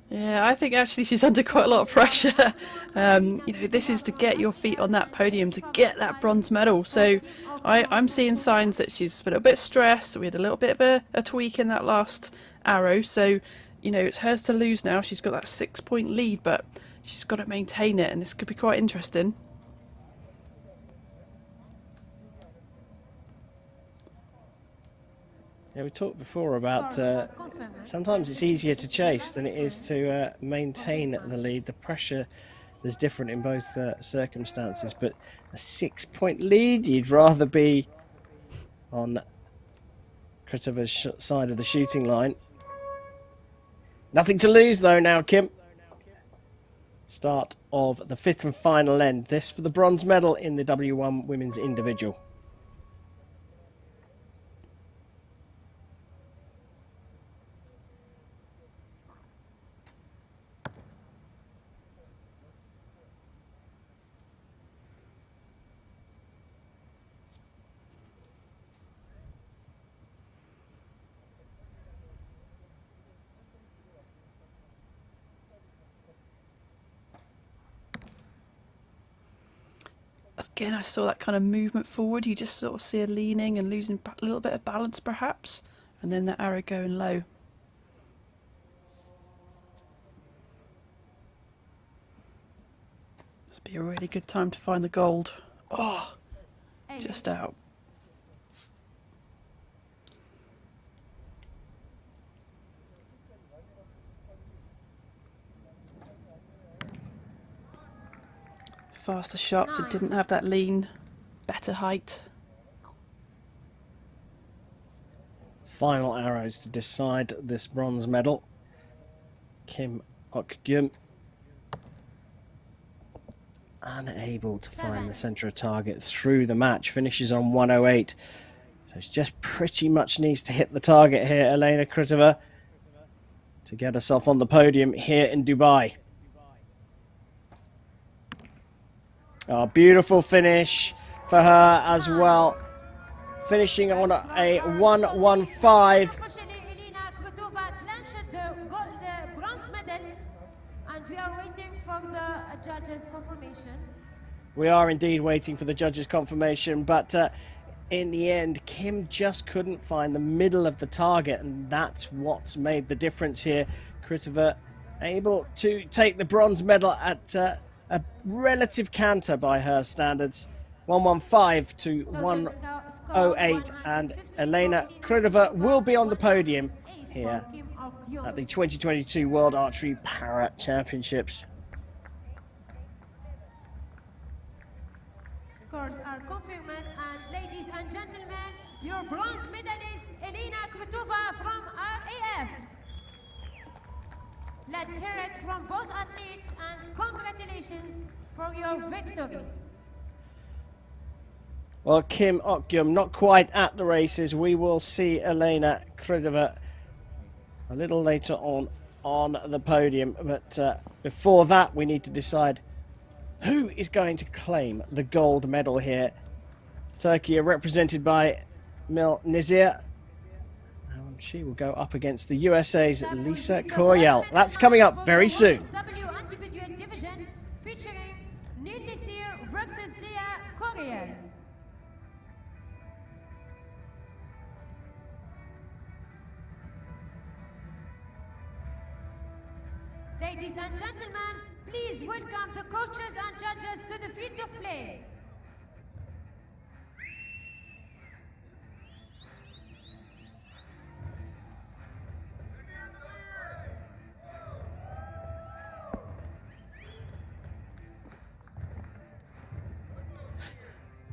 Yeah, I think actually she's under quite a lot of pressure. You know, this is to get your feet on that podium, to get that bronze medal. So I'm seeing signs that she's a little bit stressed. We had a little bit of a tweak in that last arrow. So, you know, it's hers to lose now. She's got that 6-point lead, but she's got to maintain it, and this could be quite interesting. Yeah, we talked before about sometimes it's easier to chase than it is to maintain the lead. The pressure is different in both circumstances, but a 6-point lead, you'd rather be on Krutova's side of the shooting line. Nothing to lose though now, Kim. Start of the 5th and final end. This for the bronze medal in the W1 women's individual. Again, I saw that kind of movement forward. You just sort of see her leaning and losing a little bit of balance perhaps, and then the arrow going low. This would be a really good time to find the gold. Oh, just out. Faster shots, it didn't have that lean, better height. Final arrows to decide this bronze medal. Kim Ok-gyum unable to find the centre of target through the match, finishes on 108. So she just pretty much needs to hit the target here, Elena Krutova, to get herself on the podium here in Dubai. Oh, beautiful finish for her as well. Finishing on a 115. Officially, Elena Krutova clinched the bronze medal, and we are waiting for the judges' confirmation. We are indeed waiting for the judges' confirmation, but in the end, Kim just couldn't find the middle of the target, and that's what's made the difference here. Krutova able to take the bronze medal at a relative canter by her standards, 115 to 108, and Elena Krutova will be on the podium here at the 2022 World Archery Para Championships. Scores are confirmed, and ladies and gentlemen, your bronze medalist Elena Krutova from RAF. Let's hear it from both athletes and congratulations for your victory. Well, Kim Okyum not quite at the races. We will see Elena Krydova a little later on the podium. But before that, we need to decide who is going to claim the gold medal here. Turkey are represented by Mil Nizir. She will go up against the USA's Lisa Coryell. That's coming up very soon. W individual division featuring Nil Nisir versus Leah Coryell. Ladies and gentlemen, please welcome the coaches and judges to the field of play.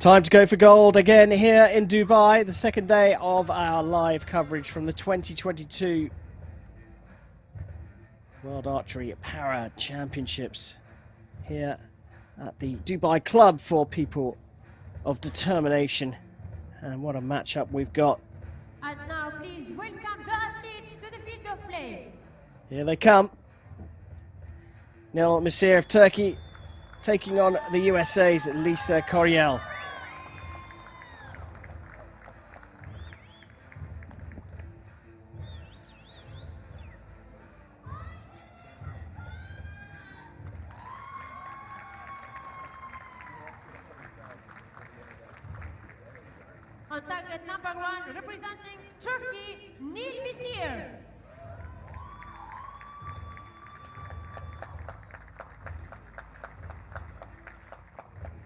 Time to go for gold again here in Dubai, the second day of our live coverage from the 2022 World Archery Para Championships here at the Dubai Club for people of determination. And what a matchup we've got. And now please welcome the athletes to the field of play. Here they come. Nil Misir of Turkey taking on the USA's Lisa Coryell. On target number 1, representing Turkey, Nil Misir.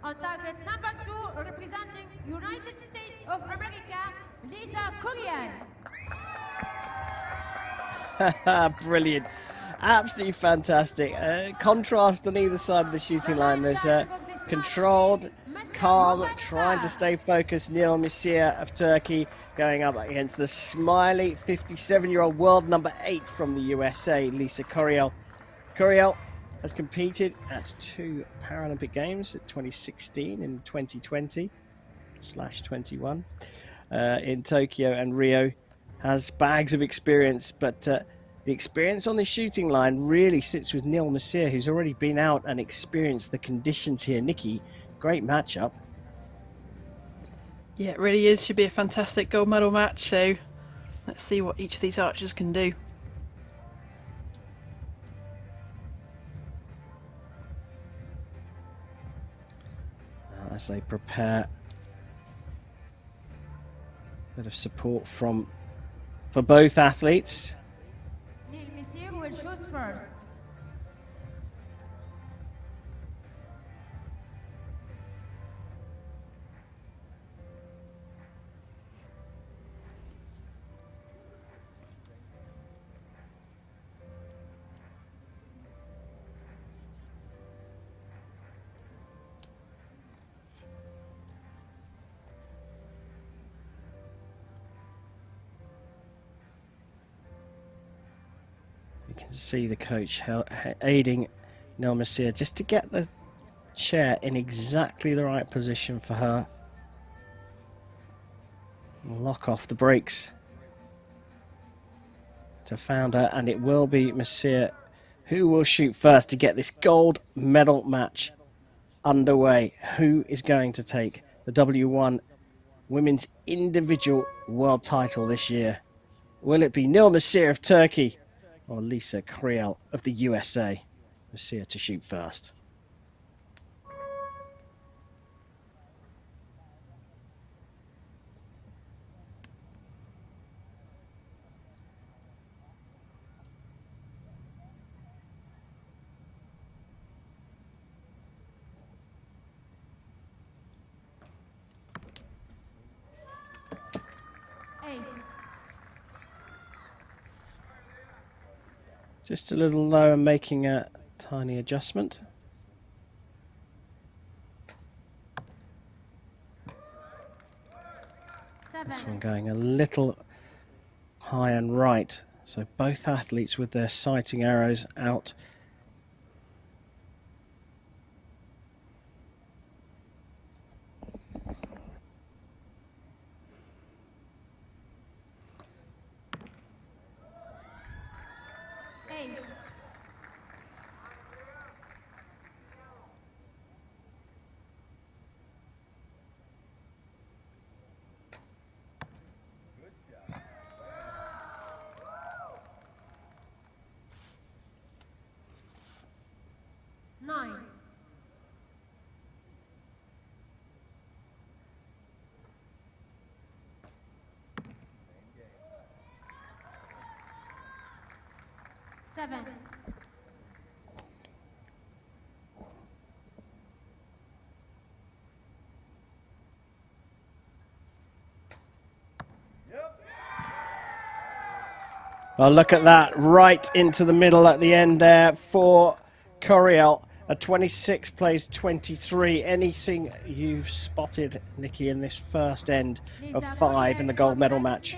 On target number 2, representing United States of America, Lisa Coryell. Brilliant. Absolutely fantastic. Contrast on either side of the shooting line. There's controlled, calm, trying to stay focused. Nil Misir of Turkey going up against the smiley 57-year-old world number 8 from the USA, Lisa Coryell. Coryell has competed at 2 Paralympic Games, at 2016 and 2020/21 in Tokyo and Rio. Has bags of experience, but the experience on the shooting line really sits with Nil Misir, who's already been out and experienced the conditions here. Nikki, great matchup. Yeah, it really is. Should be a fantastic gold medal match. So let's see what each of these archers can do. As they prepare, a bit of support for both athletes. Nil Misir will shoot first. You can see the coach aiding Nil Misir just to get the chair in exactly the right position for her. Lock off the brakes to founder, and it will be Misir who will shoot first to get this gold medal match underway. Who is going to take the W1 women's individual world title this year? Will it be Nil Misir of Turkey or Lisa Coryell of the USA? Misir to shoot first. Just a little low and making a tiny adjustment. This one going a little high and right. So both athletes with their sighting arrows out. Seven. Well, look at that, right into the middle at the end there for Coriel. A 26 plays 23. Anything you've spotted, Nikki, in this first end of 5 in the gold medal match?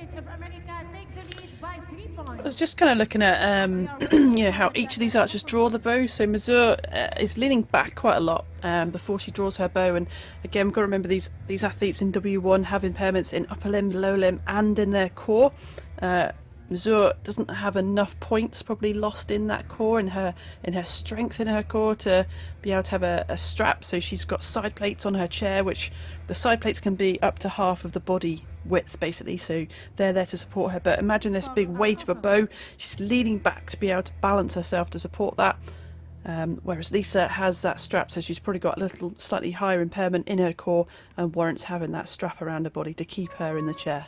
I was just kind of looking at you know, how each of these archers draw the bow. So Mazur is leaning back quite a lot before she draws her bow, and again we've got to remember these athletes in W1 have impairments in upper limb, lower limb and in their core. Mazur doesn't have enough points probably lost in that core, in her strength in her core, to be able to have a strap. So she's got side plates on her chair, which the side plates can be up to half of the body width basically, so they're there to support her. But imagine this big weight of a bow, she's leaning back to be able to balance herself to support that, whereas Lisa has that strap, so she's probably got a little slightly higher impairment in her core and warrants having that strap around her body to keep her in the chair.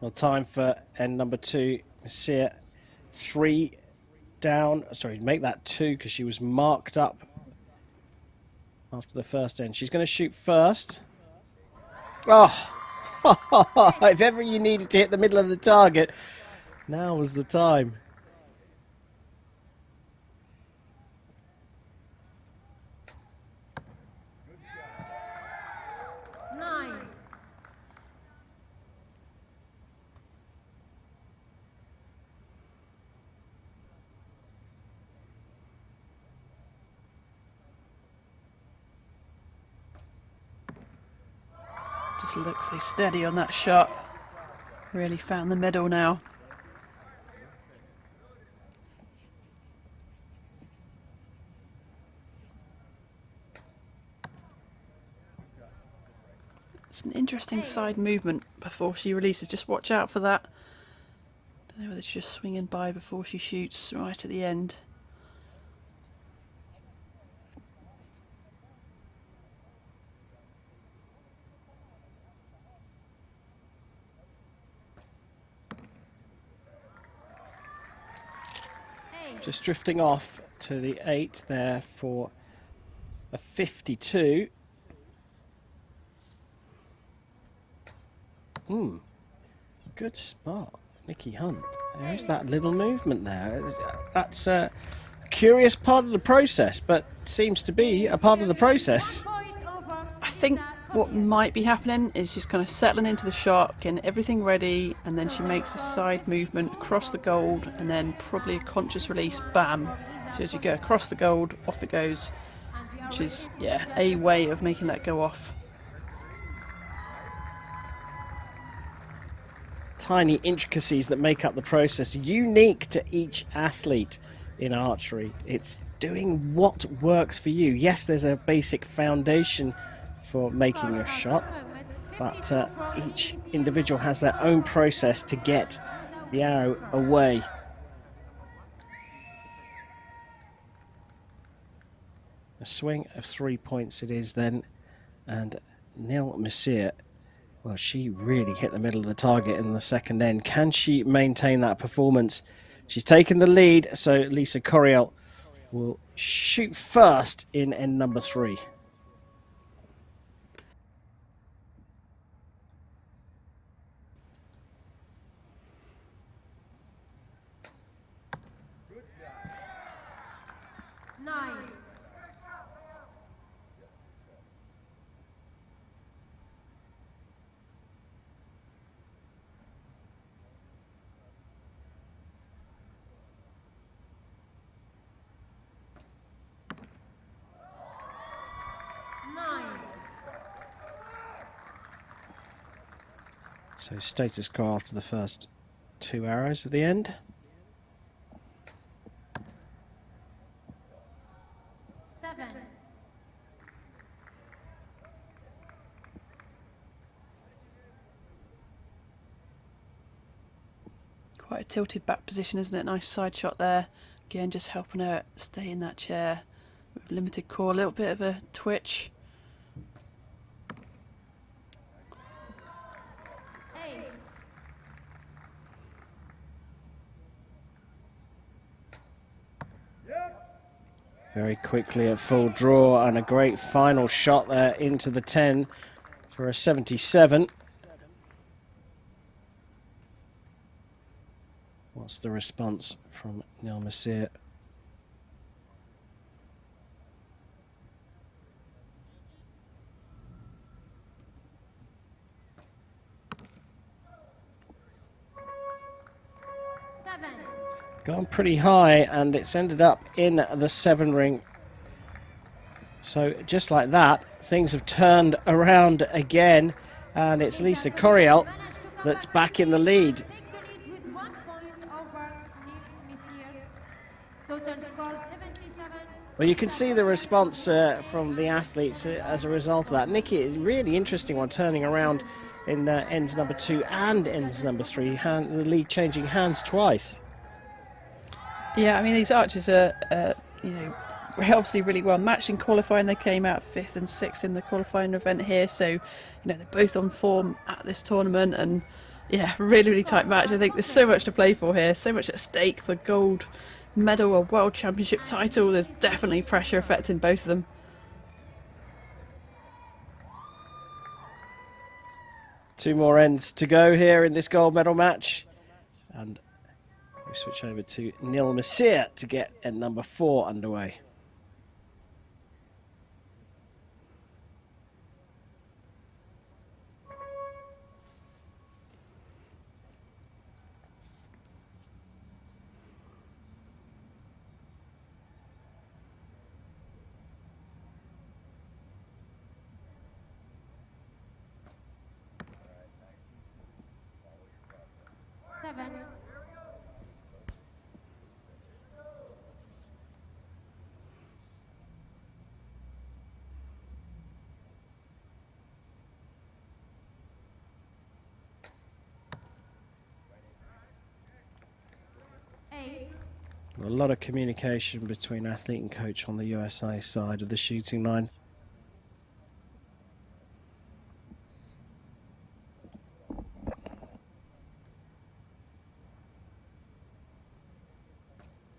Well, time for end number 2. Messia 3 down. Sorry, make that 2 because she was marked up after the first end. She's going to shoot first. Oh, if ever you needed to hit the middle of the target, now was the time. Just looks so steady on that shot. Really found the middle now. It's an interesting side movement before she releases. Just watch out for that. Don't know whether she's just swinging by before she shoots right at the end. Just drifting off to the 8 there for a 52. Good spot, Nikki Hunt. There's that little movement there. That's a curious part of the process, but seems to be a part of the process. I think what might be happening is she's kind of settling into the shot, getting everything ready, and then she makes a side movement across the gold, and then probably a conscious release, bam. So as you go across the gold, off it goes, which is, yeah, a way of making that go off. Tiny intricacies that make up the process, unique to each athlete in archery. It's doing what works for you. Yes, there's a basic foundation for making a shot, but each individual has their own process to get the arrow away. A swing of 3 points it is then, and Nil Messia, well, she really hit the middle of the target in the second end. Can she maintain that performance? She's taken the lead, so Lisa Coriel will shoot first in end number 3. So status quo after the first 2 arrows at the end. Quite a tilted back position, isn't it? Nice side shot there. Again, just helping her stay in that chair with limited core. A little bit of a twitch. Very quickly at full draw, and a great final shot there into the 10 for a 77. What's the response from Neil Messier? Gone pretty high, and it's ended up in the 7 ring. So just like that, things have turned around again, and it's Lisa Coriel that's back in the lead. Well, you can see the response from the athletes as a result of that. Nikki, is a really interesting one, turning around in ends number 2 and ends number 3, the lead changing hands twice. Yeah, I mean, these archers are, you know, obviously really well matched in qualifying. They came out 5th and 6th in the qualifying event here, so, you know, they're both on form at this tournament, and yeah, really, really tight match. I think there's so much to play for here, so much at stake for gold medal or world championship title. There's definitely pressure affecting both of them. Two more ends to go here in this gold medal match, and we switch over to Neil Messier to get end number 4 underway. A lot of communication between athlete and coach on the USA side of the shooting line.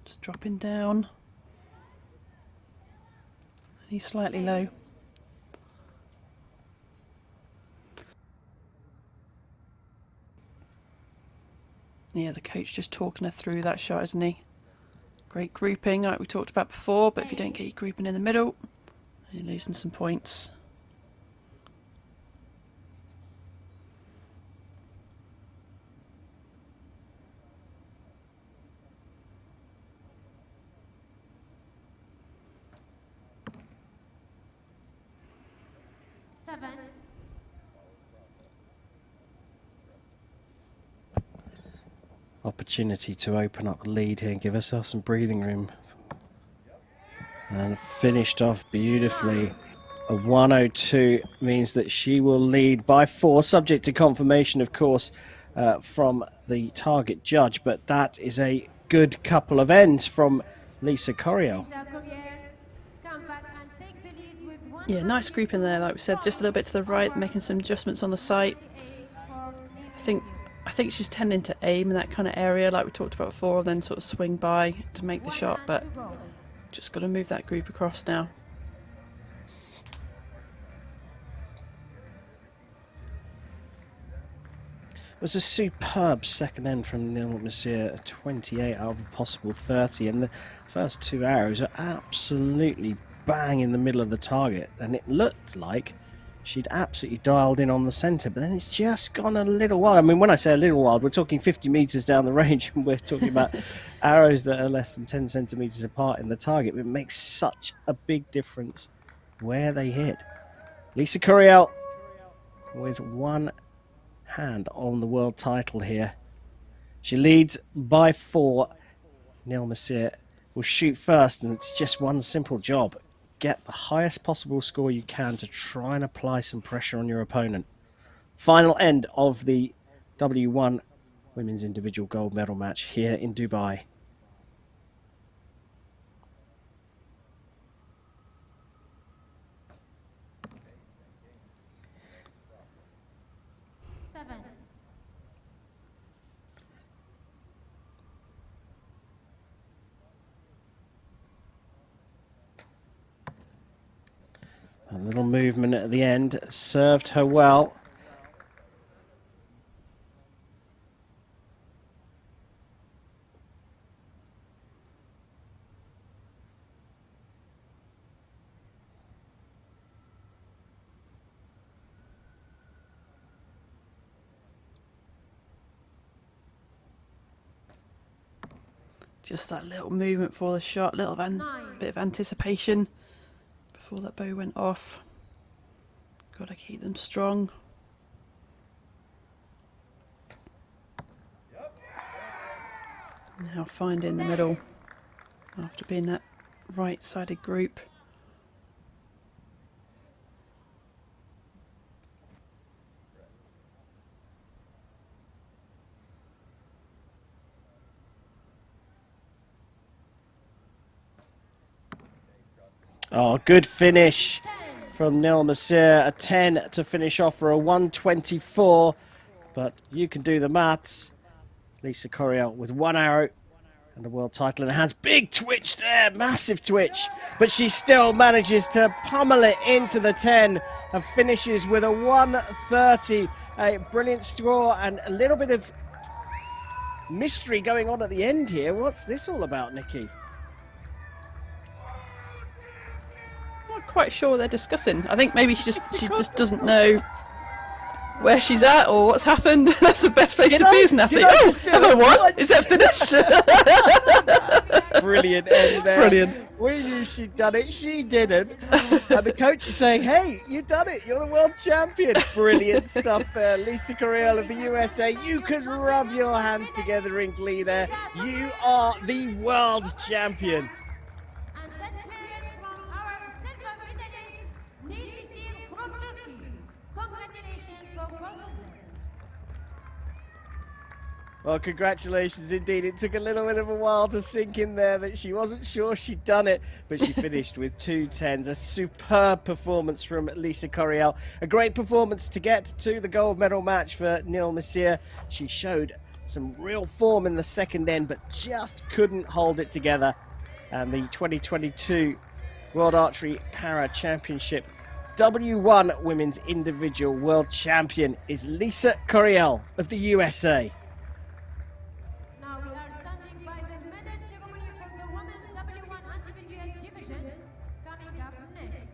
Just dropping down. He's slightly low. Yeah, the coach just talking her through that shot, isn't he? Great grouping, like we talked about before, but if you don't get your grouping in the middle, you're losing some points. Opportunity to open up a lead here and give herself some breathing room. And finished off beautifully. A 102 means that she will lead by 4, subject to confirmation, of course, from the target judge. But that is a good couple of ends from Lisa Coriel. Yeah, nice group in there, like we said, just a little bit to the right, making some adjustments on the sight. I think she's tending to aim in that kind of area, like we talked about before, then sort of swing by to make the shot, but just got to move that group across now. It was a superb second end from Neil Messier, 28 out of a possible 30, and the first 2 arrows are absolutely bang in the middle of the target, and it looked like she'd absolutely dialed in on the centre, but then it's just gone a little wild. I mean, when I say a little wild, we're talking 50 metres down the range, and we're talking about arrows that are less than 10 centimetres apart in the target. It makes such a big difference where they hit. Lisa Coriel with one hand on the world title here. She leads by 4. Neil Messier will shoot first, and it's just one simple job. Get the highest possible score you can to try and apply some pressure on your opponent. Final end of the W1 women's individual gold medal match here in Dubai. A little movement at the end served her well. Just that little movement for the shot, little bit of anticipation before that bow went off. Got to keep them strong. Now finding the middle after being that right-sided group. Oh, good finish from Neil Messier. A 10 to finish off for a 124. But you can do the maths. Lisa Coriel with 1 arrow and the world title in the hands. Big twitch there, massive twitch. But she still manages to pummel it into the 10 and finishes with a 130. A brilliant score and a little bit of mystery going on at the end here. What's this all about, Nikki? Quite sure they're discussing. I think maybe she just doesn't know where she's at or what's happened. That's the best place to be as an athlete. Oh, have I won? Is that finished? Brilliant end there. Brilliant. We knew she'd done it. She didn't. And the coach is saying, hey, you've done it. You're the world champion. Brilliant stuff there. Lisa Coriel of the USA. You can rub your hands together in glee there. You are the world champion. And let's hear it from our silver medalist, Newbury from Turkey. Congratulations for both of them. Well, congratulations indeed. It took a little bit of a while to sink in there that she wasn't sure she'd done it, but she finished with 2 10s. A superb performance from Lisa Coriel. A great performance to get to the gold medal match for Neil Messier. She showed some real form in the second end, but just couldn't hold it together. And the 2022 World Archery Para Championship W1 Women's Individual World Champion is Lisa Coriel of the USA. Now we are standing by the medal ceremony for the women's W1 individual division coming up next.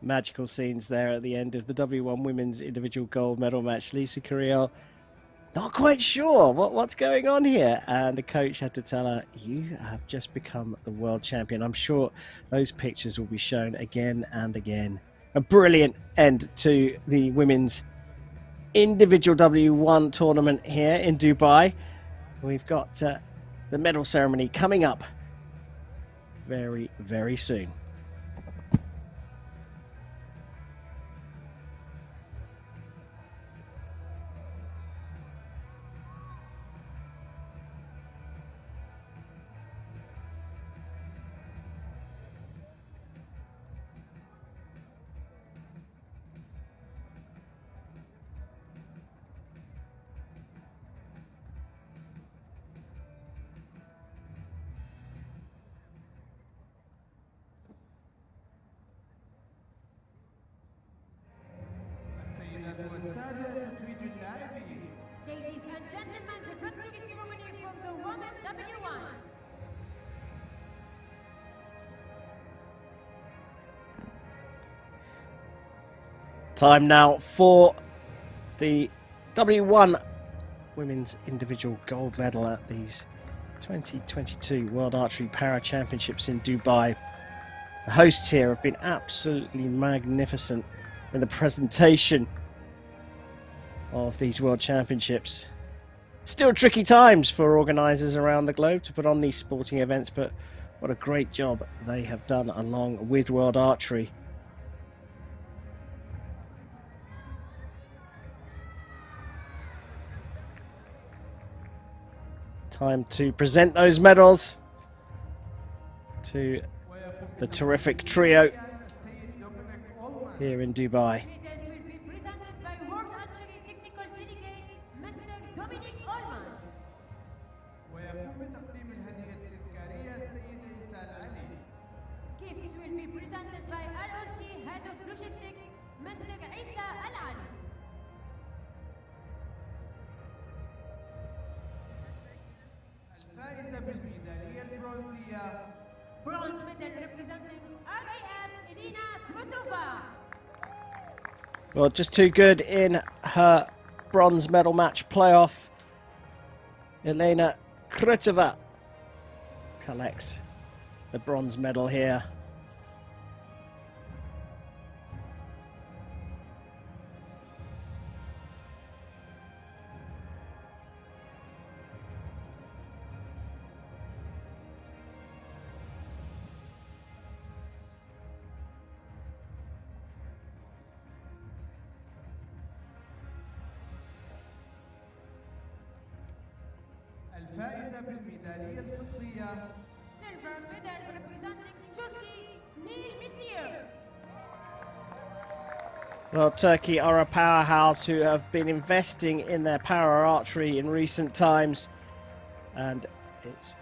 Magical scenes there at the end of the W1 Women's Individual Gold Medal match. Lisa Coriel not quite sure what's going on here, and the coach had to tell her, you have just become the world champion. I'm sure those pictures will be shown again and again. A brilliant end to the women's individual W1 tournament here in Dubai. We've got the medal ceremony coming up very, very soon. والسادة تتويج اللاعبين. Ladies and gentlemen, the victory ceremony for the women W1. Time now for the W1 women's individual gold medal at these 2022 World Archery Para Championships in Dubai. The hosts here have been absolutely magnificent in the presentation of these World Championships. Still tricky times for organisers around the globe to put on these sporting events, but what a great job they have done along with World Archery. Time to present those medals to the terrific trio here in Dubai. Medals will be presented by World Archery Technical Delegate, Mr. Dominic Allman. ويقوم بتقديم الهدية التذكارية السيد عيسى العلي. Gifts will be presented by ROC Head of Logistics, Mr. Isa Al-Ali. الفائزة بالميدالية البرونزية. Bronze medal representing RAF Elena Krutova. Well, just too good in her bronze medal match playoff. Elena Krutova collects the bronze medal here. الفائزة بالميدالية الفضية. Silver medal representing Turkey, Neil Messier. Well, Turkey are a powerhouse who have been investing in their para archery in recent times, and it's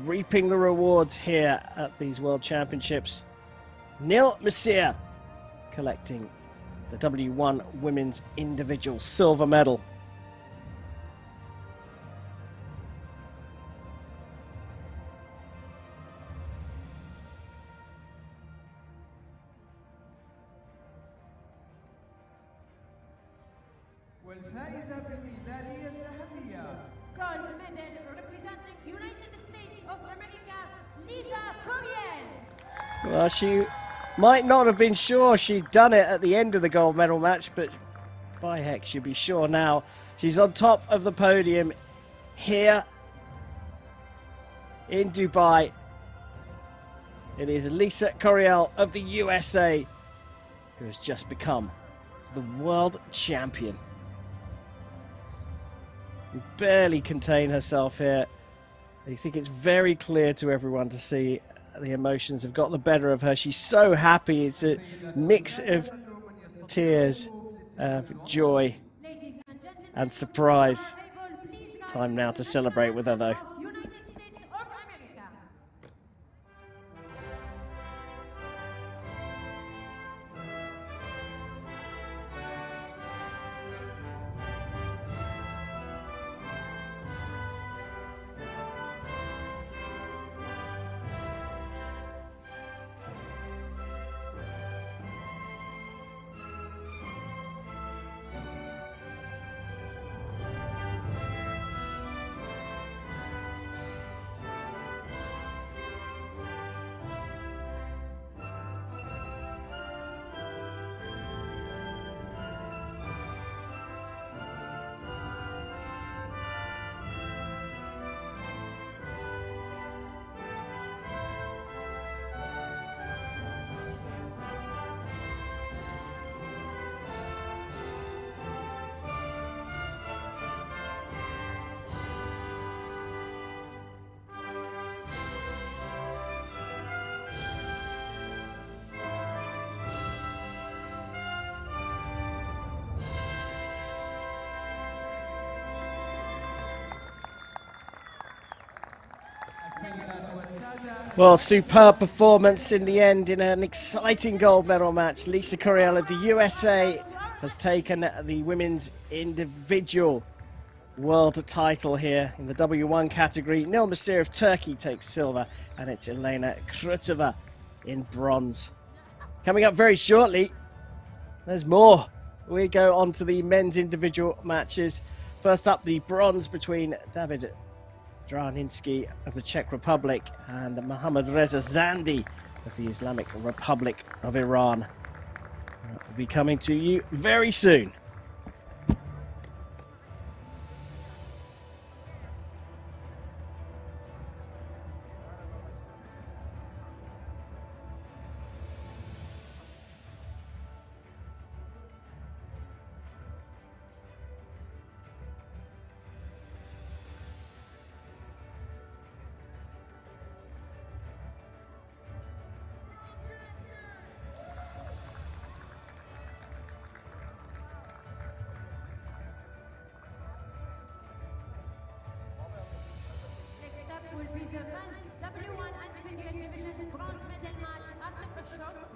reaping the rewards here at these World Championships. Neil Messier collecting the W1 Women's Individual Silver Medal. والفائزة بالميدالية الذهبية. Gold medal representing United States of America, Lisa Coriel. Well, she might not have been sure she'd done it at the end of the gold medal match, but by heck, she'll be sure now. She's on top of the podium here in Dubai. It is Lisa Coriel of the USA who has just become the world champion. Barely contain herself here. I think it's very clear to everyone to see the emotions have got the better of her. She's so happy. It's a mix of tears, of joy and surprise. Time now to celebrate with her though. United States of America. Well, superb performance in the end in an exciting gold medal match. Lisa Coriel of the USA has has taken the women's individual world title here in the W1 category. Nilmasir of Turkey takes silver, and it's Elena Krutova in bronze. Coming up very shortly, there's more. We go on to the men's individual matches. First up, the bronze between David Draninsky of the Czech Republic and Mohammad Reza Zandi of the Islamic Republic of Iran. That will be coming to you very soon. Will be the men's W1 individual division bronze medal match after a short break.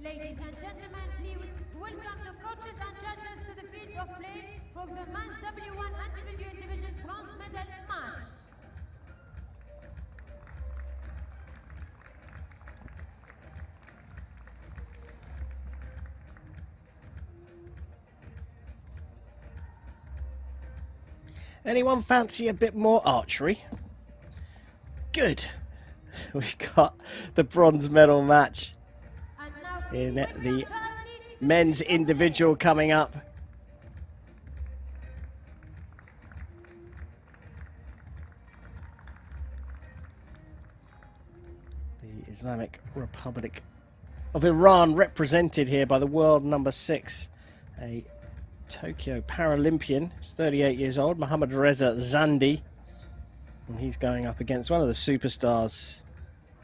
Ladies and gentlemen, please welcome the coaches and judges to the field of play for the men's W1 individual division bronze medal match. Anyone fancy a bit more archery? Good. We've got the bronze medal match in the men's individual coming up. The Islamic Republic of Iran, represented here by the world number 6, a Tokyo Paralympian, who's 38 years old, Mohammad Reza Zandi. And he's going up against one of the superstars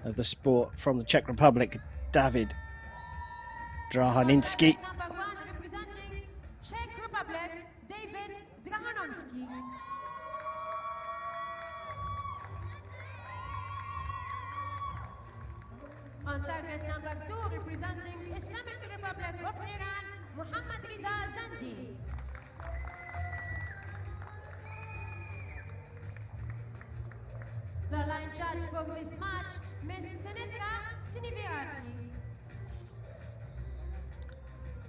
of the sport from the Czech Republic, David Draninsky. Number 1 representing Czech Republic, David Draninsky. On target number 2 representing Islamic Republic of Iran, Mohammad Reza Zandi. The line judge for this match, Ms. Tanitra Sinivirati.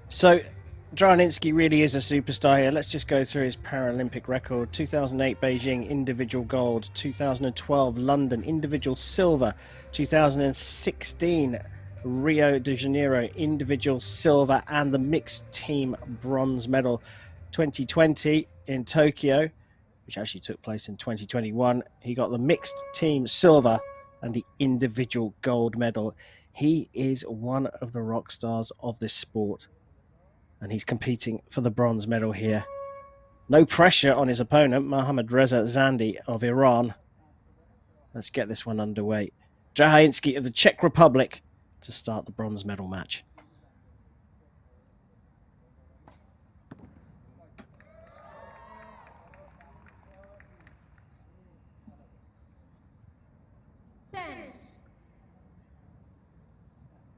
So, Draninsky really is a superstar here. Let's just go through his Paralympic record. 2008 Beijing, individual gold. 2012 London, individual silver. 2016 Rio de Janeiro individual silver and the mixed team bronze medal. 2020 in Tokyo, which actually took place in 2021, he got the mixed team silver and the individual gold medal. He is one of the rock stars of this sport, and he's competing for the bronze medal here. No pressure on his opponent, Mohammad Reza Zandi of Iran. Let's get this one underway. Draninsky of the Czech Republic to start the bronze medal match.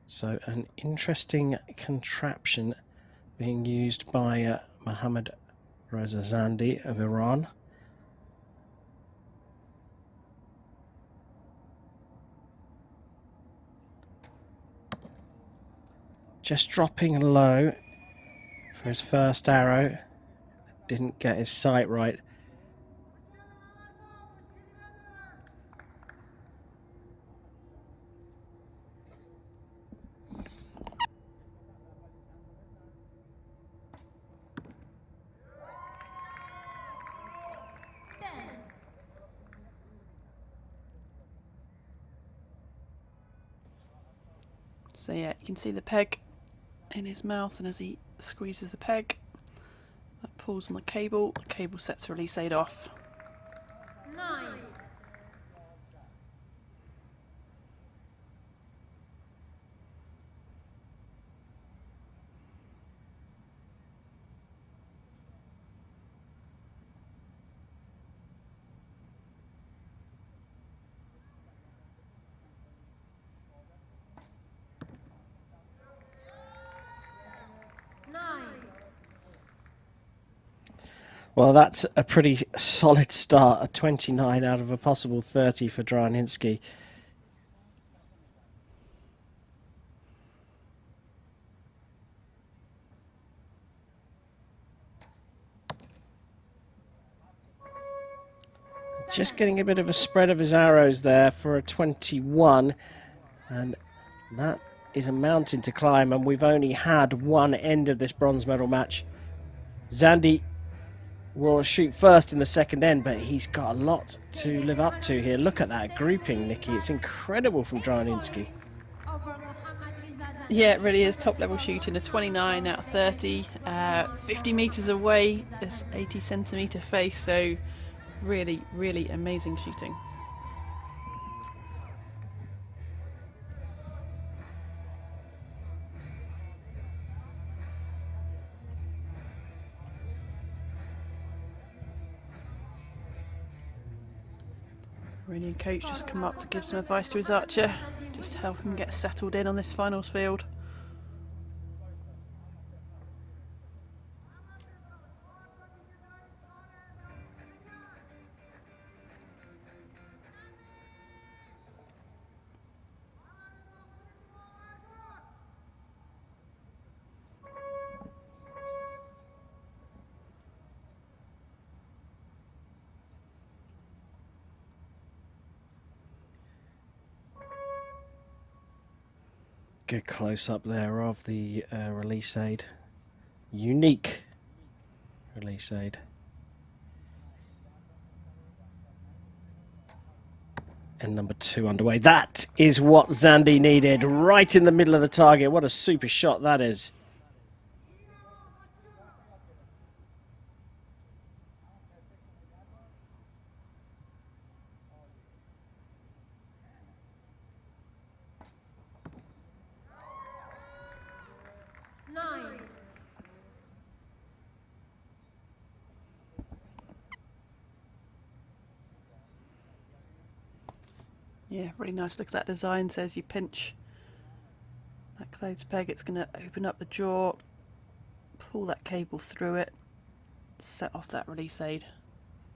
So an interesting contraption being used by Mohammad Reza Zandi of Iran. Just dropping low for his first arrow. Didn't get his sight right. So yeah, you can see the peg in his mouth, and as he squeezes the peg, that pulls on the cable sets the release aid off. 9. Well, that's a pretty solid start, a 29 out of a possible 30 for Draninsky. Just getting a bit of a spread of his arrows there for a 21, and that is a mountain to climb, and we've only had one end of this bronze medal match. Zandi will shoot first in the second end, but he's got a lot to live up to here. Look at that grouping, Nikki. It's incredible from Draninsky. Yeah, it really is top level shooting. A 29 out of 30, 50 metres away, this 80 centimetre face, so really, really amazing shooting. Iranian coach just come up to give some advice to his archer, just help him get settled in on this finals field. Good close up there of the release aid. Unique release aid. And number 2 underway. That is what Zandi needed, right in the middle of the target. What a super shot that is. Yeah, really nice. Look at that design. So as you pinch that clothes peg, it's going to open up the jaw, pull that cable through it, set off that release aid.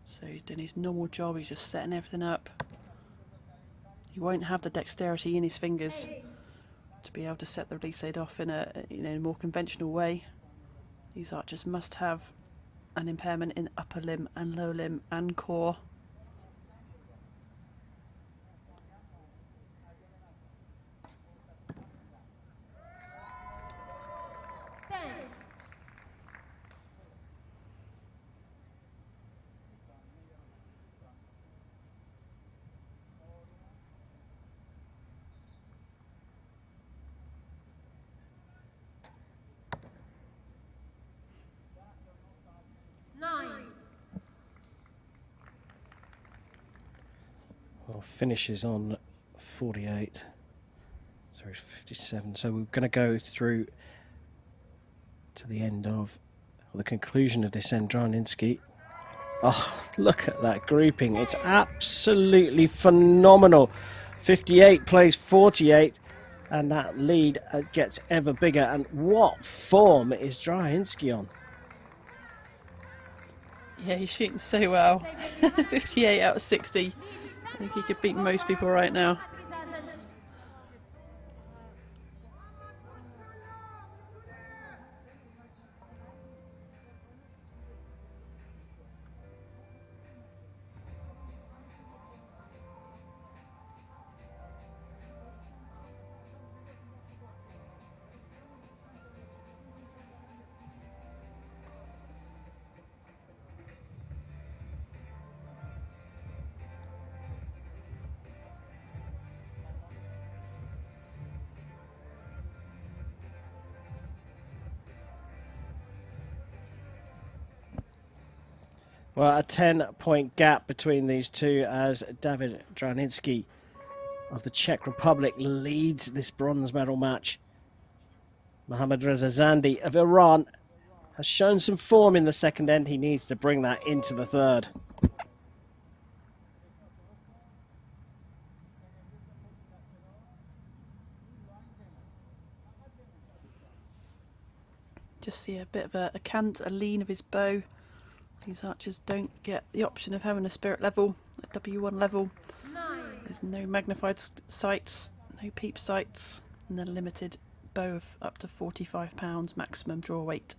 So he's doing his normal job, he's just setting everything up. He won't have the dexterity in his fingers to be able to set the release aid off in a more conventional way. These archers must have an impairment in upper limb and lower limb and core. Well, finishes on 48. Sorry, 57. So we're going to go through to the end of, or the conclusion of this end. Draninsky. Oh, look at that grouping. It's absolutely phenomenal. 58 plays 48, and that lead gets ever bigger. And what form is Draninsky on? Yeah, he's shooting so well. 58 out of 60. I think he could beat most people right now. Well, a 10-point gap between these two as David Draninsky of the Czech Republic leads this bronze medal match. Mohammad Reza Zandi of Iran has shown some form in the second end. He needs to bring that into the third. Just see a bit of a cant, a lean of his bow. These archers don't get the option of having a spirit level, a W1 level. There's no magnified sights, no peep sights, and then a limited bow of up to 45 pounds maximum draw weight.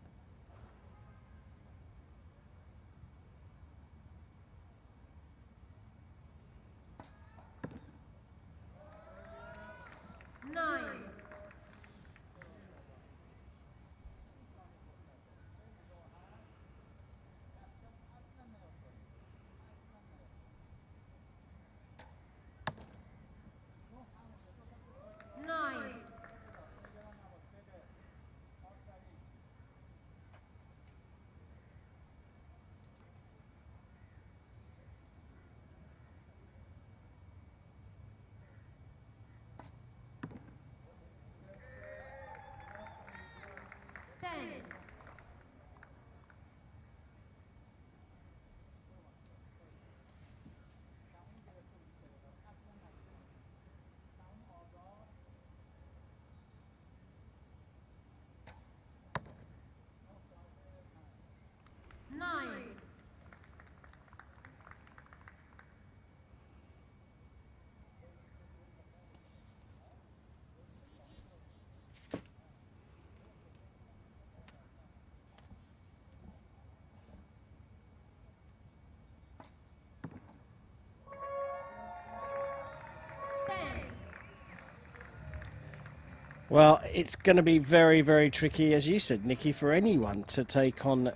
Well, it's going to be very, very tricky, as you said, Nikki, for anyone to take on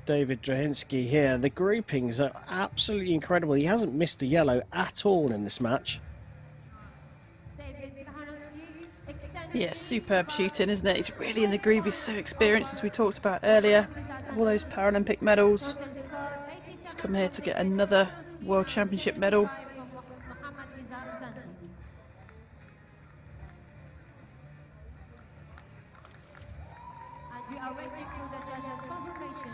David Draninsky here. The groupings are absolutely incredible. He hasn't missed a yellow at all in this match. Yeah, superb shooting, isn't it? He's really in the groove. He's so experienced, as we talked about earlier. All those Paralympic medals. He's come here to get another World Championship medal. We are waiting for the judges' confirmation.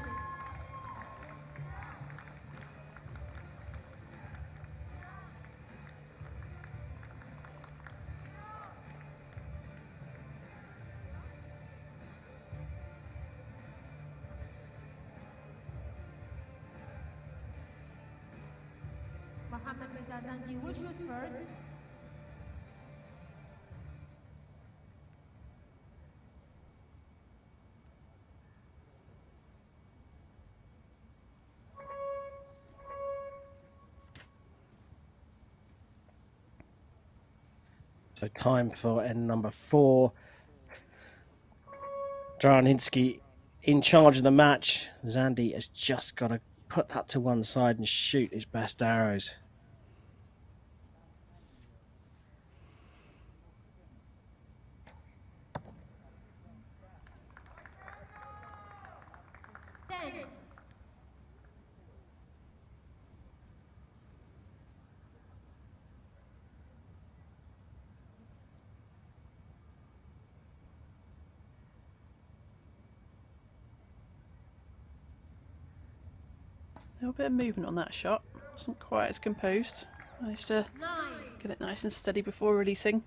Mohammad Reza Zandi will shoot first. So time for end number 4. Draninsky in charge of the match. Zandi has just got to put that to one side and shoot his best arrows. A little bit of movement on that shot. Wasn't quite as composed. Managed to 9. get it nice and steady before releasing.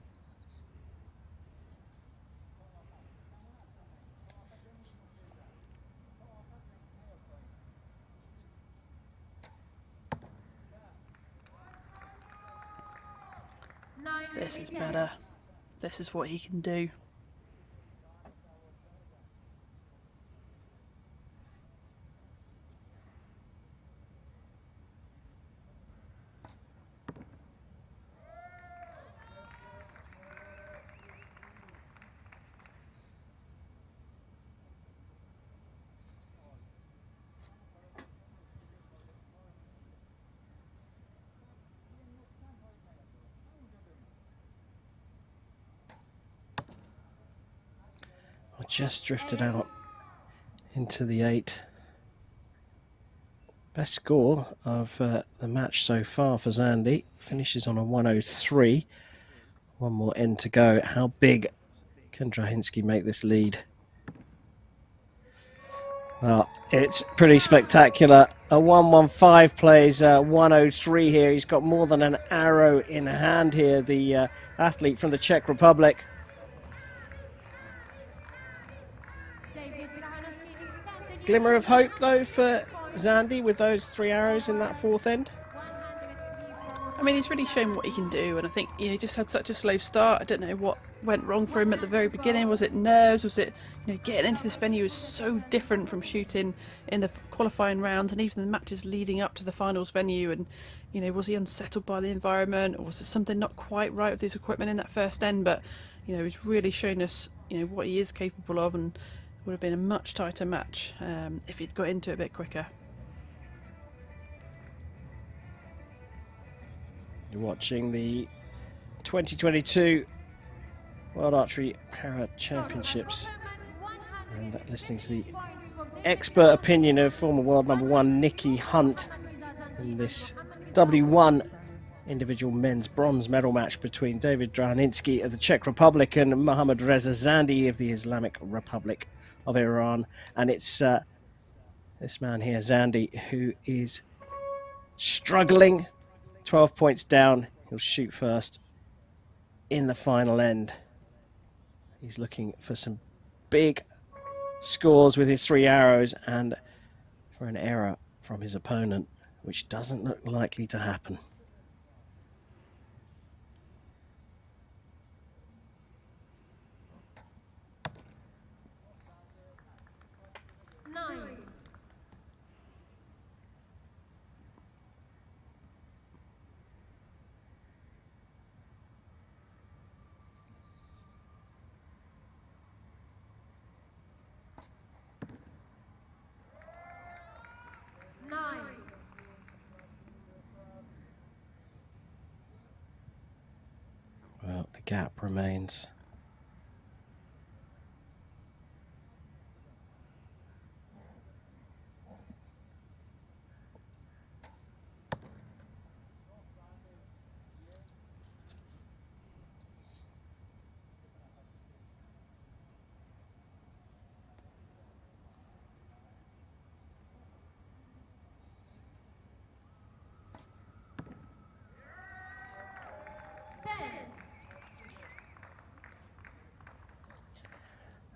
This is better. This is what he can do. Just drifted out into the 8. Best score of the match so far for Zandi. Finishes on a 103. One more end to go. How big can Draninsky make this lead? Well, it's pretty spectacular. A 115 plays 103 here. He's got more than an arrow in hand here, the athlete from the Czech Republic. Glimmer of hope, though, for Zandi with those 3 arrows in that 4th end. I mean, he's really shown what he can do, and I think he just had such a slow start. I don't know what went wrong for him at the very beginning. Was it nerves? Was it, getting into this venue is so different from shooting in the qualifying rounds and even the matches leading up to the finals venue. And was he unsettled by the environment, or was there something not quite right with his equipment in that first end? But he's really shown us what he is capable of, and would have been a much tighter match if he'd got into it a bit quicker. You're watching the 2022 World Archery Para Championships and listening to the expert opinion of former world #1 Nicky Hunt in this W1 individual men's bronze medal match between David Draninsky of the Czech Republic and Mohammad Reza Zandi of the Islamic Republic of Iran. And it's this man here, Zandi, who is struggling. 12 points down. He'll shoot first in the final end. He's looking for some big scores with his 3 arrows and for an error from his opponent, which doesn't look likely to happen. Well, the gap remains.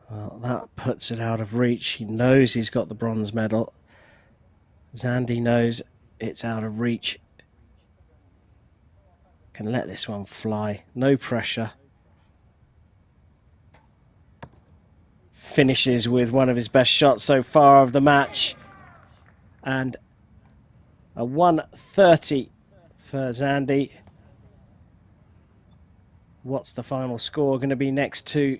Well, that puts it out of reach. He knows he's got the bronze medal. Zandi knows it's out of reach. Can let this one fly. No pressure. Finishes with one of his best shots so far of the match. And a 130 for Zandi. What's the final score going to be next to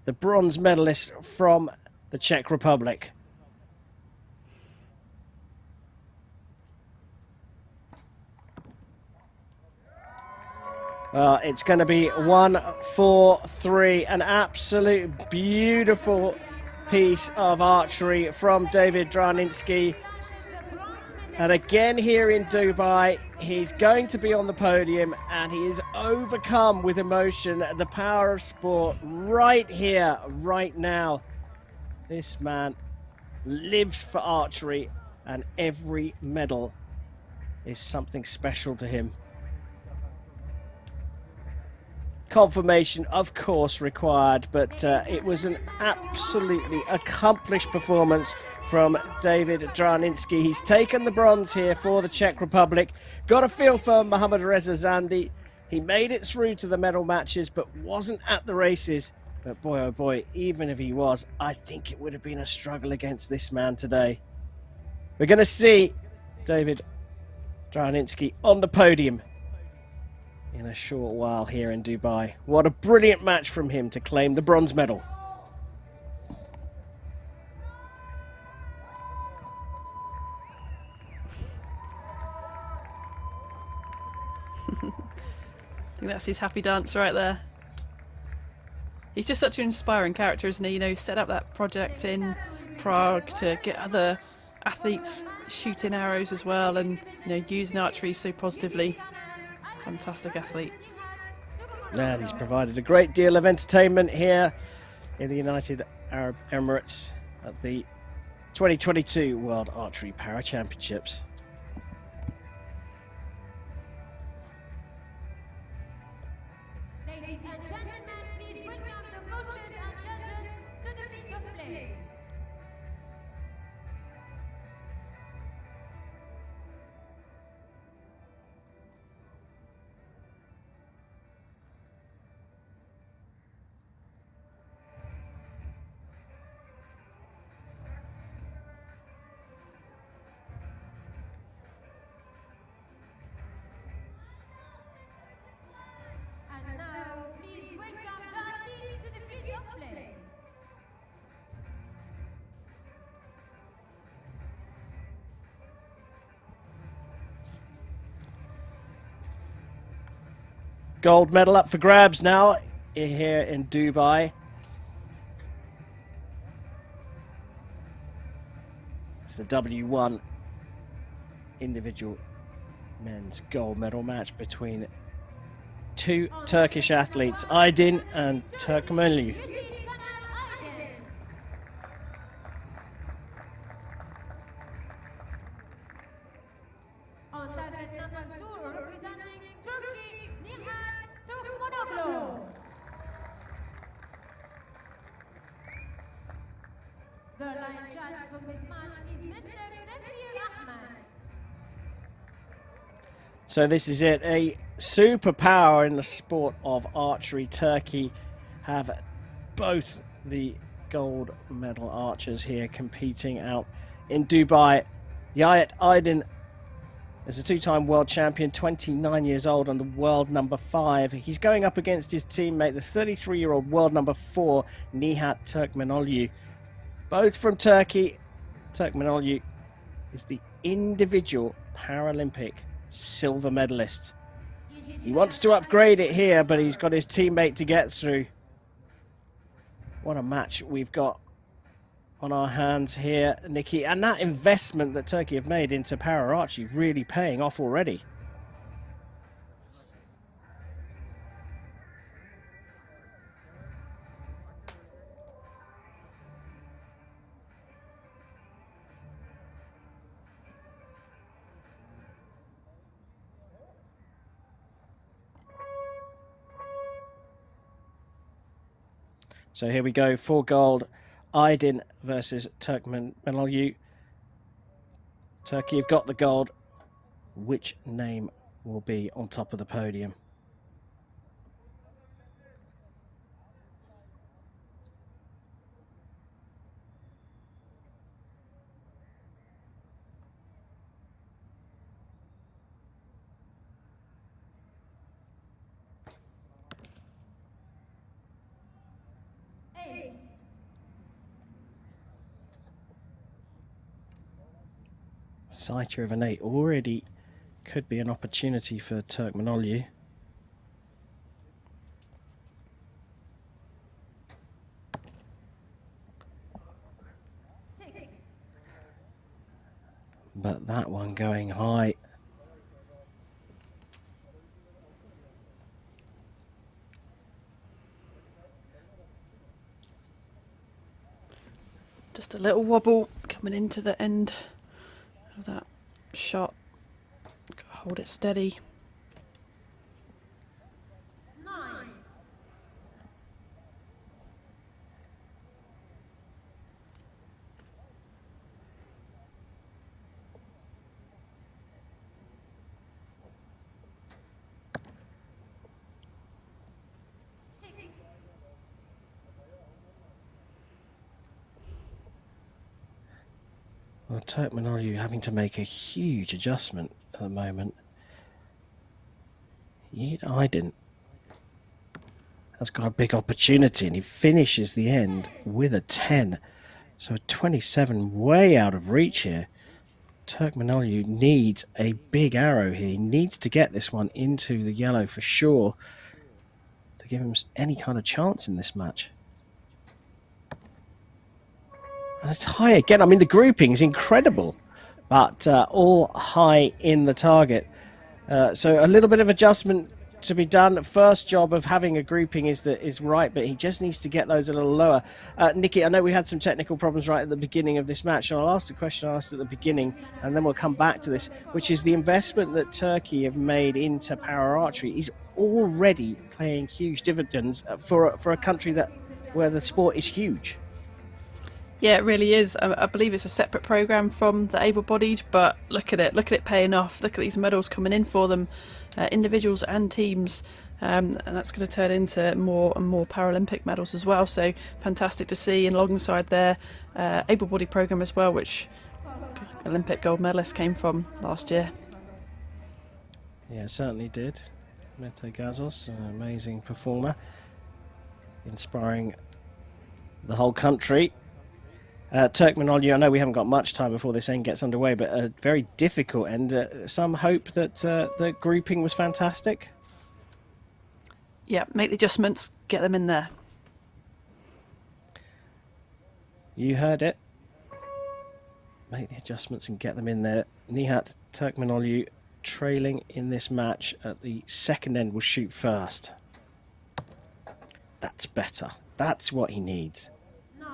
the bronze medalist from the Czech Republic? It's going to be 1-4-3. An absolute beautiful piece of archery from David Draninsky. And again here in Dubai, he's going to be on the podium, and he is overcome with emotion. The power of sport right here, right now. This man lives for archery, and every medal is something special to him. Confirmation, of course, required, but it was an absolutely accomplished performance from David Draninsky. He's taken the bronze here for the Czech Republic. Got a feel for Mohammad Reza Zandi. He made it through to the medal matches, but wasn't at the races. But boy, oh boy, even if he was, I think it would have been a struggle against this man today. We're going to see David Draninsky on the podium in a short while here in Dubai. What a brilliant match from him to claim the bronze medal. I think that's his happy dance right there. He's just such an inspiring character, isn't he? You know, set up that project in Prague to get other athletes shooting arrows as well, and you know, using archery so positively. Fantastic athlete. And he's provided a great deal of entertainment here in the United Arab Emirates at the 2022 World Archery Para Championships. Ladies and gentlemen, please welcome the coaches and judges to the field of play. And now, please welcome the athletes to the field of play. Gold medal up for grabs now here in Dubai. It's the W1 individual men's gold medal match between two Turkish athletes, Aydin and Turkmenli. On target number 2, representing Turkey, Nihat Turkmenoglu. The line judge for this match is Mr. Tafir Ahmed. So this is it, a superpower in the sport of archery. Turkey have both the gold medal archers here competing out in Dubai. Yayat Aydin is a two-time world champion, 29 years old and the world number 5. He's going up against his teammate, the 33-year-old world number 4, Nihat Turkmenoglu. Both from Turkey. Turkmenoglu is the individual Paralympic silver medalist. He wants to upgrade it here, but he's got his teammate to get through. What a match we've got on our hands here, Nikki. And that investment that Turkey have made into para archery really paying off already. So here we go, 4 gold, Aydin versus Turkmenoglu. Turkey have got the gold. Which name will be on top of the podium? Sighter of an 8 already could be an opportunity for Turkmenoglu. But that one going high. Just a little wobble coming into the end That shot. Gotta hold it steady. 9. Well, Turkmenoglu having to make a huge adjustment at the moment. Aydin has got a big opportunity, and he finishes the end with a 10. So a 27 way out of reach here. Turkmenoglu needs a big arrow here. He needs to get this one into the yellow for sure to give him any kind of chance in this match. And it's high again. I mean, the grouping is incredible, but all high in the target. So a little bit of adjustment to be done. The first job of having a grouping is right, but he just needs to get those a little lower. Nikki, I know we had some technical problems right at the beginning of this match, and I'll ask the question I asked at the beginning, and then we'll come back to this, which is the investment that Turkey have made into para archery is already paying huge dividends for a country where the sport is huge. Yeah, it really is. I believe it's a separate programme from the able-bodied, but look at it paying off. Look at these medals coming in for them, individuals and teams, and that's going to turn into more and more Paralympic medals as well. So fantastic to see, and alongside their able-bodied programme as well, which Olympic gold medalist came from last year. Yeah, it certainly did. Mete Gazos, an amazing performer, inspiring the whole country. Turkmenoglu, I know we haven't got much time before this end gets underway, but a very difficult end. Some hope that the grouping was fantastic. Yeah, make the adjustments, get them in there. You heard it. Make the adjustments and get them in there. Nihat Turkmenoglu trailing in this match at the second end will shoot first. That's better. That's what he needs. 9.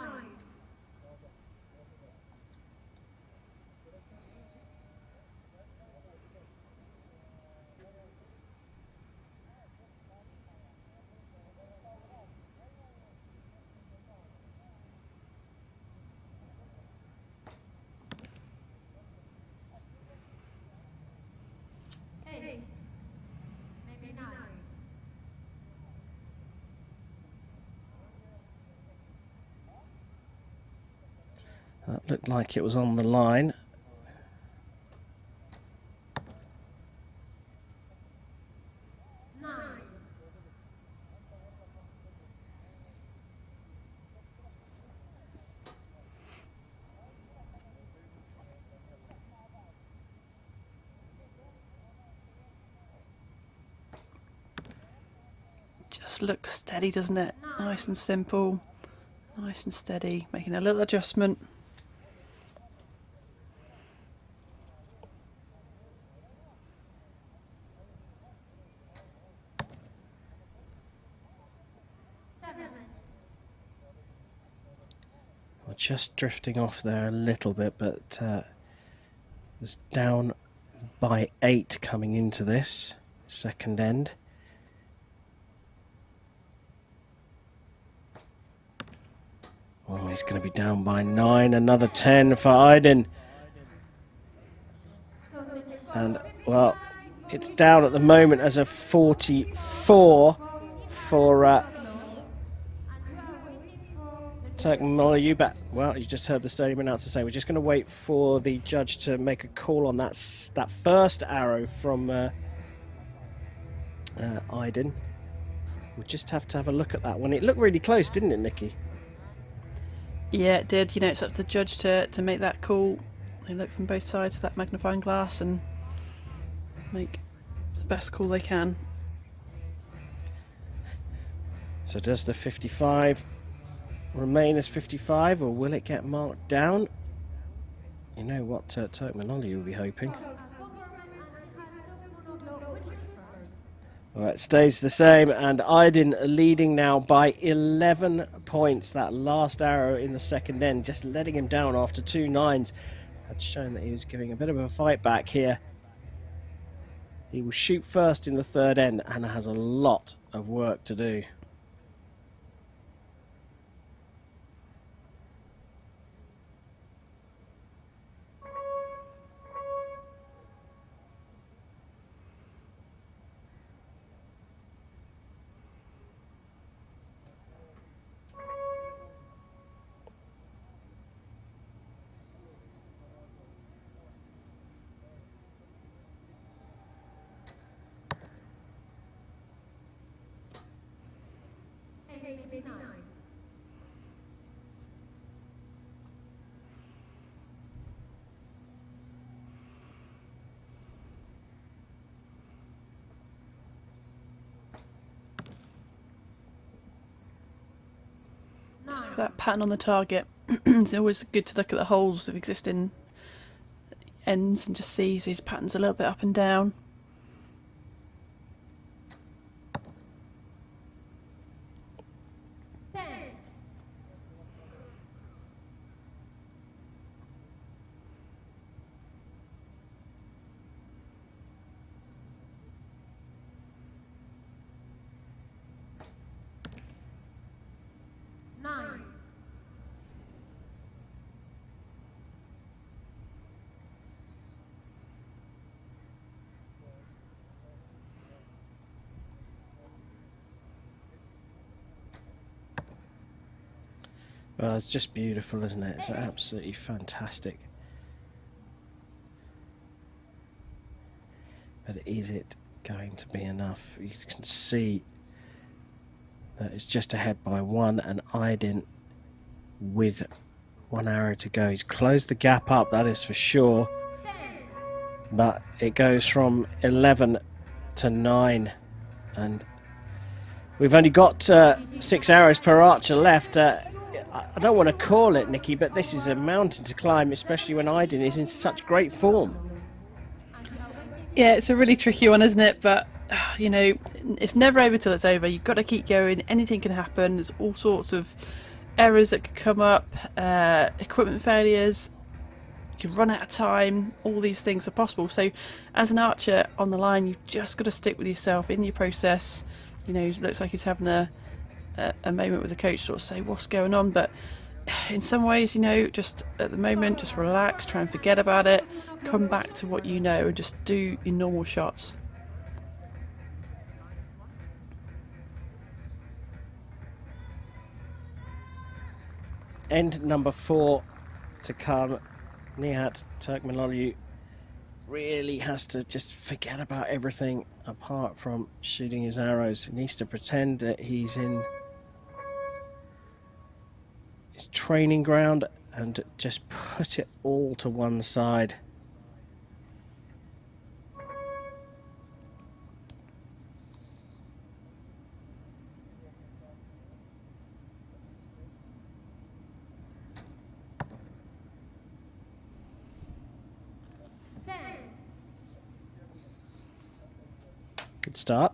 Maybe 9. That looked like it was on the line. Just looks steady, doesn't it? Nice and simple, nice and steady, making a little adjustment. We're just drifting off there a little bit, but was down by 8 coming into this second end. Oh, he's going to be down by 9. Another 10 for Aydin. And, well, it's down at the moment as a 44 for Turkmenoglu. But, well, you just heard the stadium announcer say we're just going to wait for the judge to make a call on that first arrow from Aydin. We'll just have to have a look at that one. It looked really close, didn't it, Nikki? Yeah, it did. You know, it's up to the judge to make that call. They look from both sides of that magnifying glass and make the best call they can. So does the 55 remain as 55, or will it get marked down? You know what Turkmenoglu will be hoping. Well, it stays the same, and Aydin leading now by 11 points. That last arrow in the second end, just letting him down after 2 9s. had shown that he was giving a bit of a fight back here. He will shoot first in the third end and has a lot of work to do. Just look at that pattern on the target. It's always good to look at the holes of existing ends and just see these patterns a little bit up and down. Well, it's just beautiful, isn't it? It's absolutely fantastic. But is it going to be enough? You can see that it's just ahead by one, and Aydin with one arrow to go. He's closed the gap up, that is for sure. But it goes from 11 to 9, and we've only got 6 arrows per archer left. I don't want to call it, Nikki, but this is a mountain to climb, especially when Aydin is in such great form. Yeah, it's a really tricky one, isn't it? But, you know, it's never over till it's over. You've got to keep going. Anything can happen. There's all sorts of errors that could come up, equipment failures. You can run out of time. All these things are possible. So, as an archer on the line, you've just got to stick with yourself in your process. You know, it looks like he's having a moment with the coach, sort of say what's going on, but in some ways, you know, just at the moment, just relax, try and forget about it, come back to what you know and just do your normal shots. End number 4 to come. Nihat Turkmenoglu really has to just forget about everything apart from shooting his arrows. He needs to pretend that he's in his training ground and just put it all to one side. Good start.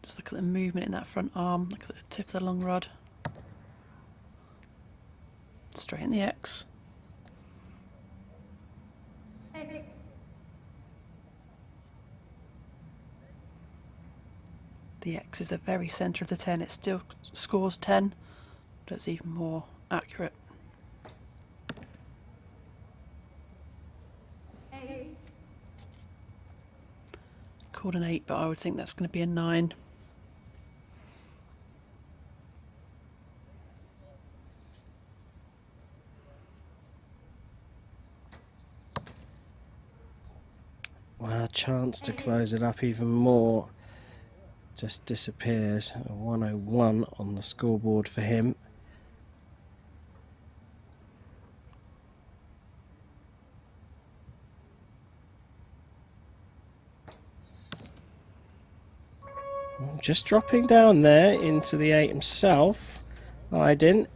Just look at the movement in that front arm, look at the tip of the long rod. Straight in the X. The X is the very centre of the 10. It still scores 10, but it's even more accurate. Called an 8, but I would think that's going to be a 9. Well, chance to close it up even more just disappears. A 101 on the scoreboard for him. just dropping down there into the 8 himself. Aydin.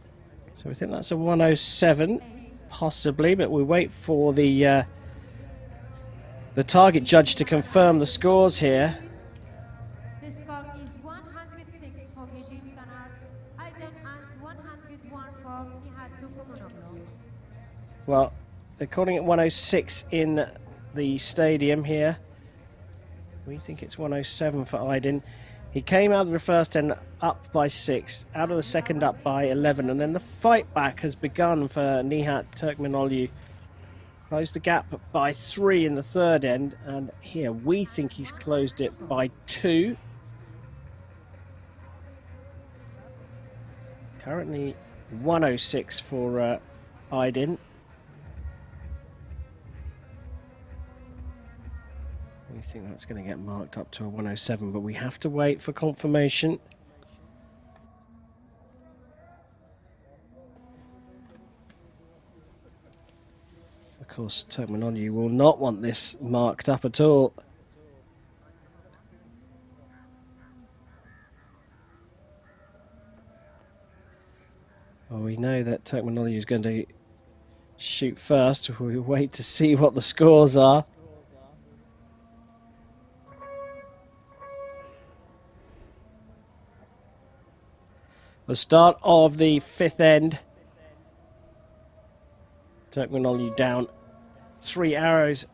So we think that's a 107, possibly, but we wait for the target judge to confirm the scores here. The score is 106 for Gejit Kanar, Aydin, and 101 for Nihat Tukumonoglu. Well, they're calling it 106 in the stadium here. We think it's 107 for Aydin. He came out of the first end up by 6, out of the second up by 11, and then the fight back has begun for Nihat Turkmenoglu. Closed the gap by 3 in the third end, and here we think he's closed it by 2. Currently 106 for Aydin. We think that's going to get marked up to a 107, but we have to wait for confirmation. Of course, Turkmenoglu will not want this marked up at all. Well, we know that Turkmenoglu is going to shoot first. We'll wait to see what the scores are. The start of the 5th end. Turkmenoglu down 3 arrows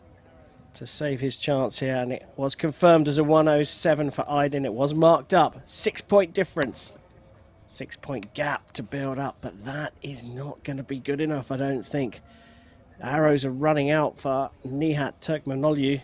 to save his chance here, and it was confirmed as a 107 for Aydin. It was marked up. 6-point difference. 6-point gap to build up, but that is not going to be good enough, I don't think. Arrows are running out for Nihat Turkmenoglu.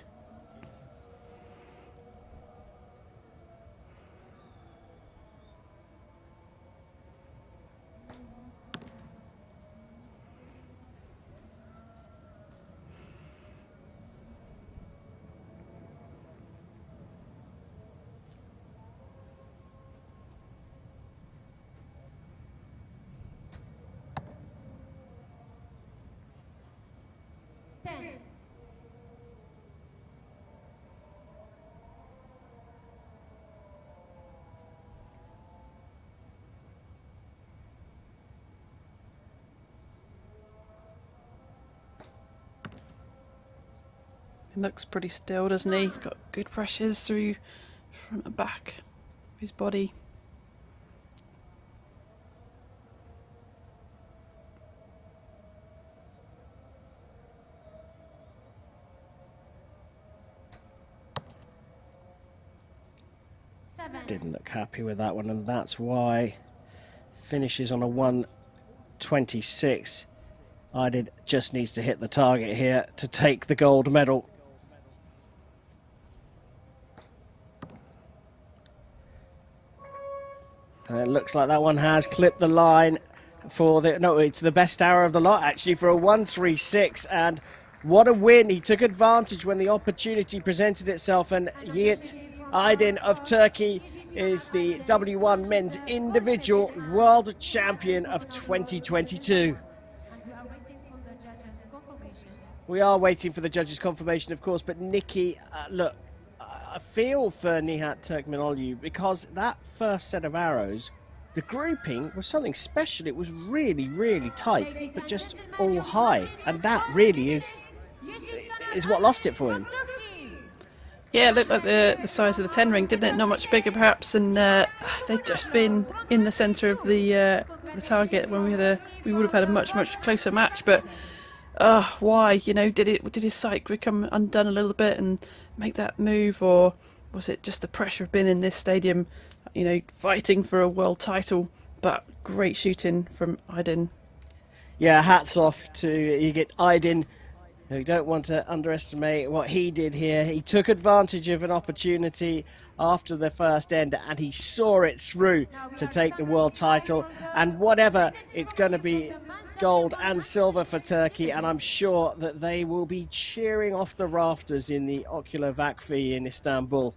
He looks pretty still, doesn't he? Got good pressures through front and back of his body. Didn't look happy with that one, and that's why finishes on a 126. Aydin just needs to hit the target here to take the gold medal. And it looks like that one has clipped the line for the... No, it's the best arrow of the lot, actually, for a 136. And what a win. He took advantage when the opportunity presented itself. And Yiğit Aydin of Turkey is the W1 Men's Individual World Champion of 2022. We are waiting for the judges' confirmation, of course. But Nikki, look, I feel for Nihat Turkmenoglu because that first set of arrows, the grouping was something special. It was really, really tight, but just all high. And that really is what lost it for him. Yeah, it looked like the size of the 10 ring, didn't it? Not much bigger, perhaps, and they'd just been in the centre of the target when we would have had a much closer match. But why? You know, did his sight become undone a little bit and make that move, or was it just the pressure of being in this stadium, you know, fighting for a world title? But great shooting from Aydin. Yeah, hats off to Yiğit Aydin. You don't want to underestimate what he did here. He took advantage of an opportunity after the first end, and he saw it through to take the world title. And whatever, it's going to be gold and silver for Turkey, and I'm sure that they will be cheering off the rafters in the Ocular Vakfi in Istanbul.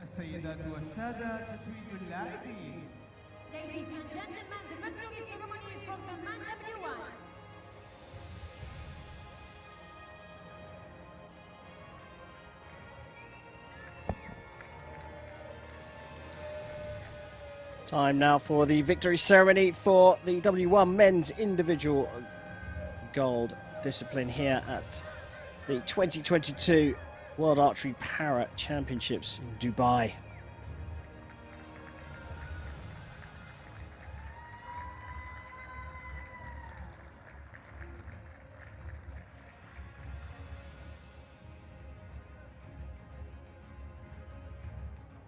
السيدات والسادة تتويج اللاعبين. Ladies and gentlemen, the victory ceremony from the man W1. Time now for the victory ceremony for the W1 men's individual gold discipline here at the 2022 World Archery Para Championships in Dubai.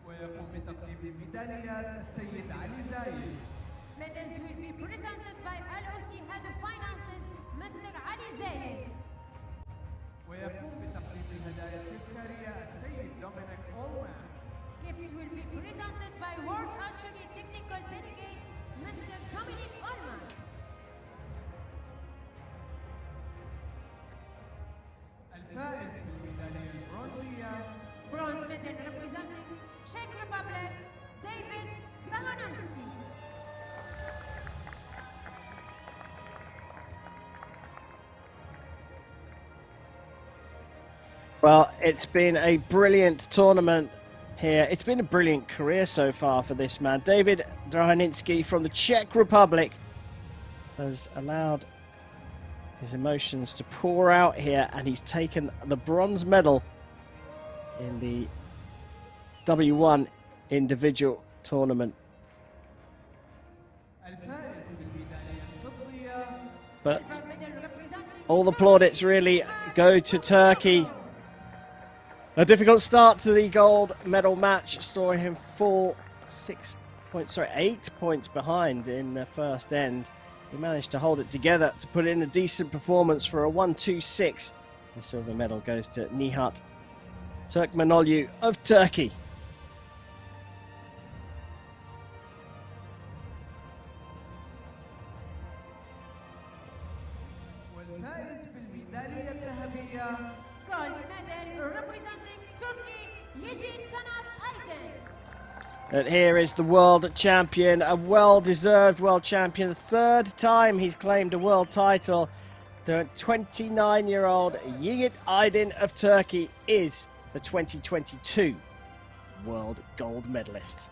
ويقوم بتقديم الميداليات السيد علي زايد. Medals will be presented by LOC Head of Finances, Mr. Ali Zayed. ويقوم بتقديم الهدايا التذكارية السيد دومينيك أولمان. Gifts will be presented by World Archery Technical Delegate, Mr. Dominic Orman. الفائز بالميدالية البرونزية Bronze medal representing Czech Republic, David Draninsky. Well, it's been a brilliant tournament here. It's been a brilliant career so far for this man. David Draninsky from the Czech Republic has allowed his emotions to pour out here, and he's taken the bronze medal in the W1 individual tournament. الفائز بالميدالية الفضية But Silver medal representing all the plaudits really go to Turkey. A difficult start to the gold medal match saw him fall 8 points behind in the first end. He managed to hold it together to put in a decent performance for a 1-2-6. The silver medal goes to Nihat Turkmenoglu of Turkey. والفائز بالميدالية الذهبية gold medal representing Turkey, Yejid Kanar Aydin. And here is the world champion, a well-deserved world champion. The third time he's claimed a world title. The 29-year-old Yiğit Aydin of Turkey is the 2022 world gold medalist.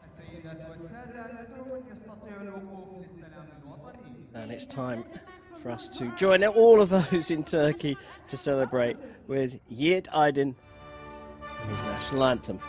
السيدات والسادة ندعو من يستطيع الوقوف للسلام الوطني. And it's time for us to join all of those in Turkey to celebrate with Yiğit Aydin and his national anthem.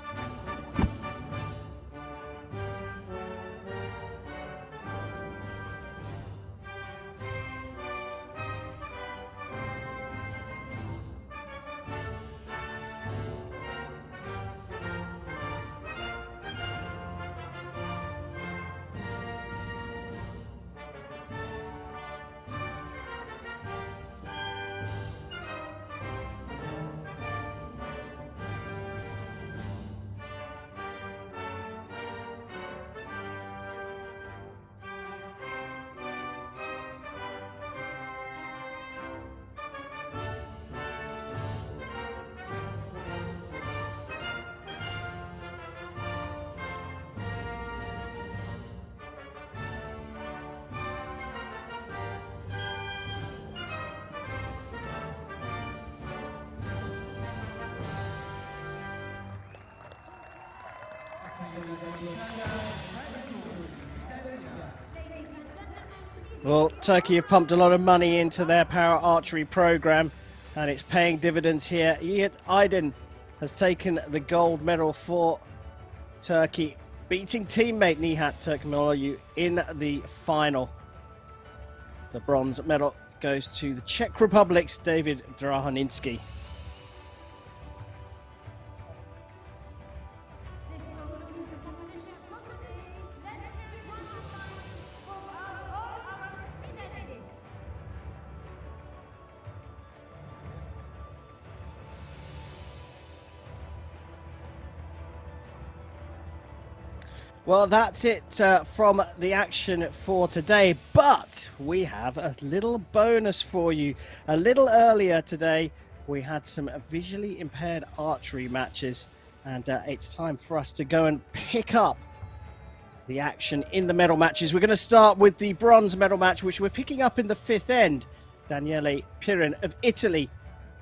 Ladies and gentlemen, please. Well, Turkey have pumped a lot of money into their para archery program, and it's paying dividends here. Yiğit Aydin has taken the gold medal for Turkey, beating teammate Nihat Turkmenoglu in the final. The bronze medal goes to the Czech Republic's David Draninsky. This concludes the competition for today. Let's hear it one more time from all our medalists. Well, that's it from the action for today, but we have a little bonus for you. A little earlier today, we had some visually impaired archery matches, and it's time for us to go and pick up the action in the medal matches. We're going to start with the bronze medal match, which we're picking up in the fifth end. Daniele Pirin of Italy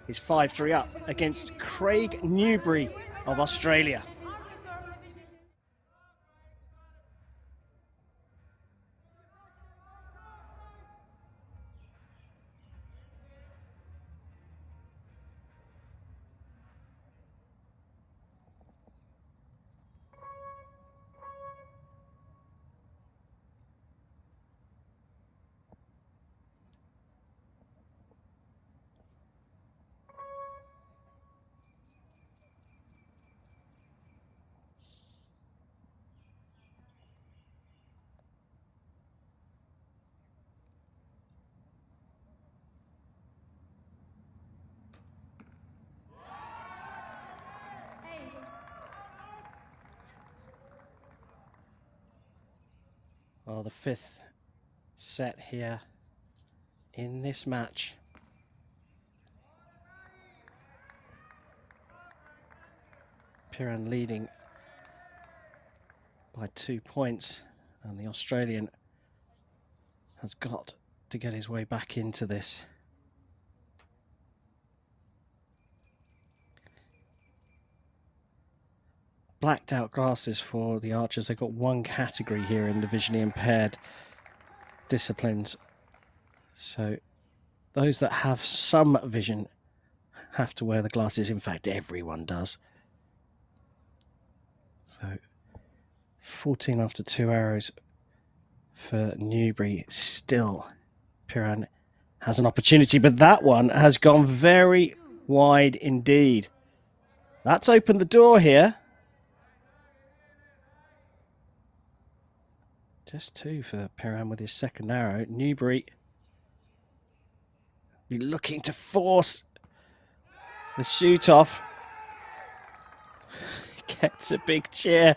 is 5-3 up against Craig Newbury of Australia. Well, the fifth set here in this match. Pirin leading by 2 points, and the Australian has got to get his way back into this. Blacked out glasses for the archers. They've got one category here in the visually impaired disciplines. So those that have some vision have to wear the glasses. In fact, everyone does. So 14 after 2 arrows for Newbury. Still, Pirin has an opportunity, but that one has gone very wide indeed. That's opened the door here. Just 2 for Pirin with his second arrow. Newbury be looking to force the shoot off. Gets a big cheer.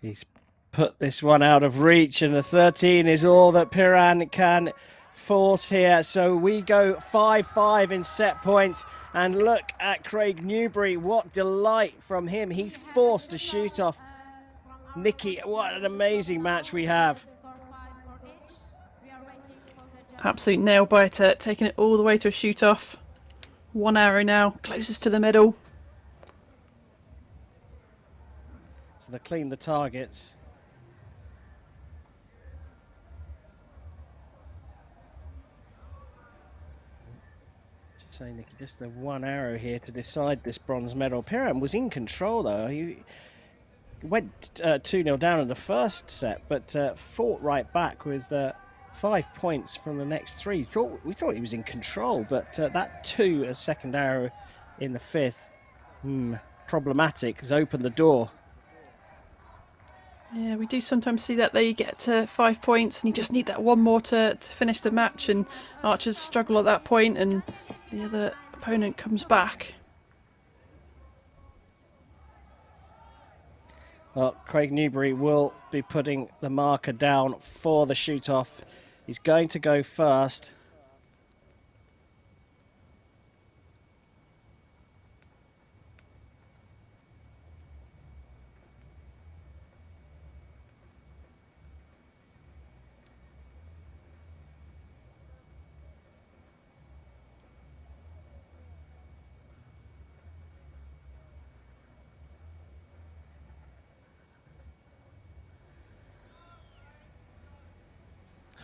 He's put this one out of reach, and a 13 is all that Pirin can force here. So we go 5-5 in set points, and look at Craig Newbury. What delight from him. He's forced to shoot off Nicky. What an amazing match we have. Absolute nail biter, taking it all the way to a shoot off. 1 arrow now, closest to the middle. So they clean the targets. Saying Nicky, just the 1 arrow here to decide this bronze medal. Pirin was in control though. He went 2-0 down in the first set, but fought right back with 5 points from the next 3. We thought he was in control, but that 2 a second arrow in the fifth, problematic, has opened the door. Yeah, we do sometimes see that they get to 5 points and you just need that one more to finish the match, and archers struggle at that point and the other opponent comes back. Well, Craig Newbury will be putting the marker down for the shoot-off. He's going to go first.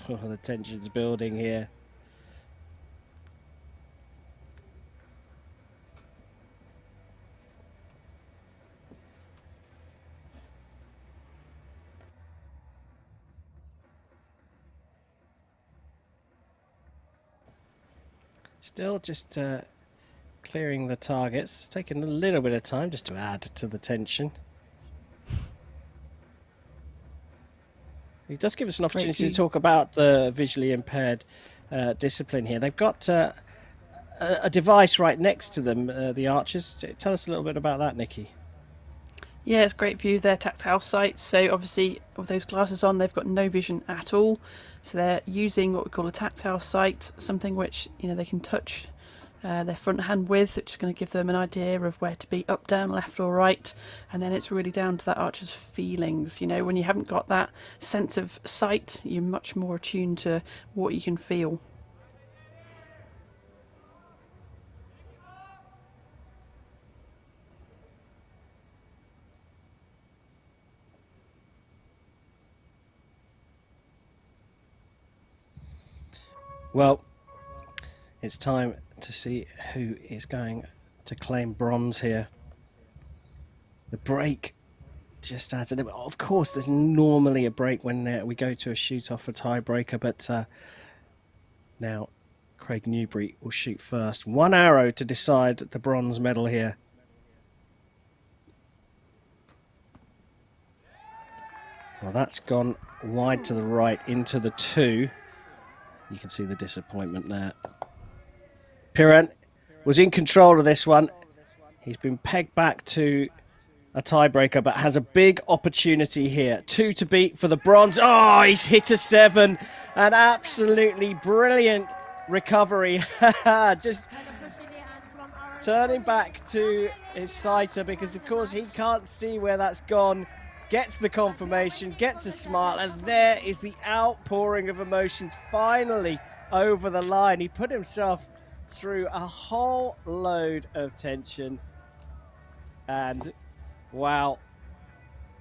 Oh, the tension's building here. Still just clearing the targets. It's taken a little bit of time just to add to the tension. It does give us an opportunity to talk about the visually impaired discipline here. They've got a device right next to them, the archers. Tell us a little bit about that, Nikki. Yeah, it's a great view of their tactile sights. So obviously with those glasses on, they've got no vision at all. So they're using what we call a tactile sight, something which, you know, they can touch their front hand with, which is going to give them an idea of where to be, up, down, left or right. And then it's really down to that archer's feelings. You know, when you haven't got that sense of sight, you're much more attuned to what you can feel. Well, it's time to see who is going to claim bronze here. The break just adds a little bit. Of course, there's normally a break when we go to a shoot-off for tiebreaker, but now Craig Newbury will shoot first. One arrow to decide the bronze medal here. Well, that's gone wide to the right into the 2. You can see the disappointment there. Pirin was in control of this one. He's been pegged back to a tiebreaker, but has a big opportunity here. 2 to beat for the bronze. Oh, he's hit a 7. An absolutely brilliant recovery. Just turning back to his sighter because, of course, he can't see where that's gone. Gets the confirmation, gets a smile, and there is the outpouring of emotions finally over the line. He put himself through a whole load of tension, and wow,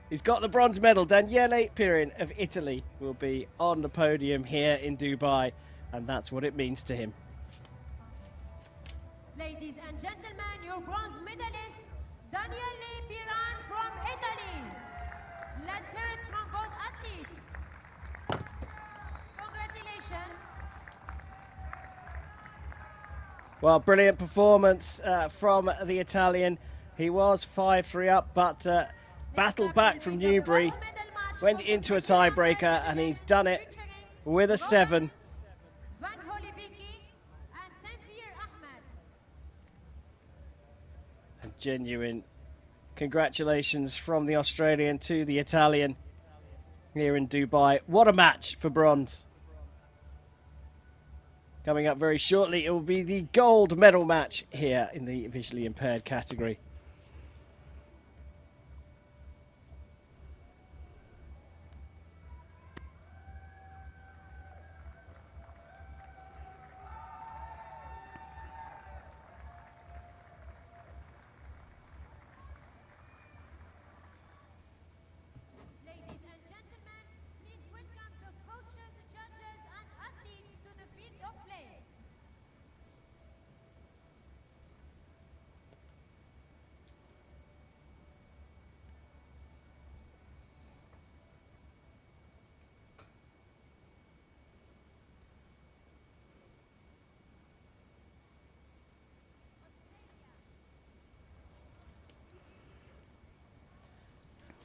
he's got the bronze medal. Daniele Pirin of Italy will be on the podium here in Dubai, and that's what it means to him. Ladies and gentlemen, your bronze medalist, Daniele Pirin from Italy. Let's hear it from both athletes. Congratulations. Well, brilliant performance from the Italian. He was 5-3 up, but battled back from Newbury, went into a tiebreaker, and he's done it with a 7. A genuine congratulations from the Australian to the Italian here in Dubai. What a match for bronze. Coming up very shortly, it will be the gold medal match here in the visually impaired category.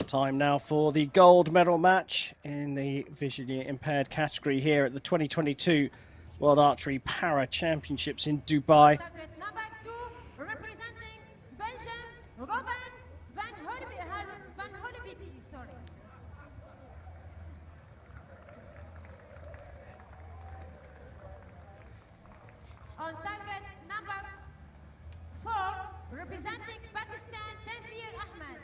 Time now for the gold medal match in the visually impaired category here at the 2022 World Archery Para Championships in Dubai. Number 2, representing Belgium, Robin van Hollebeek, sorry. On target number 4, representing Pakistan, Tanveer Ahmed.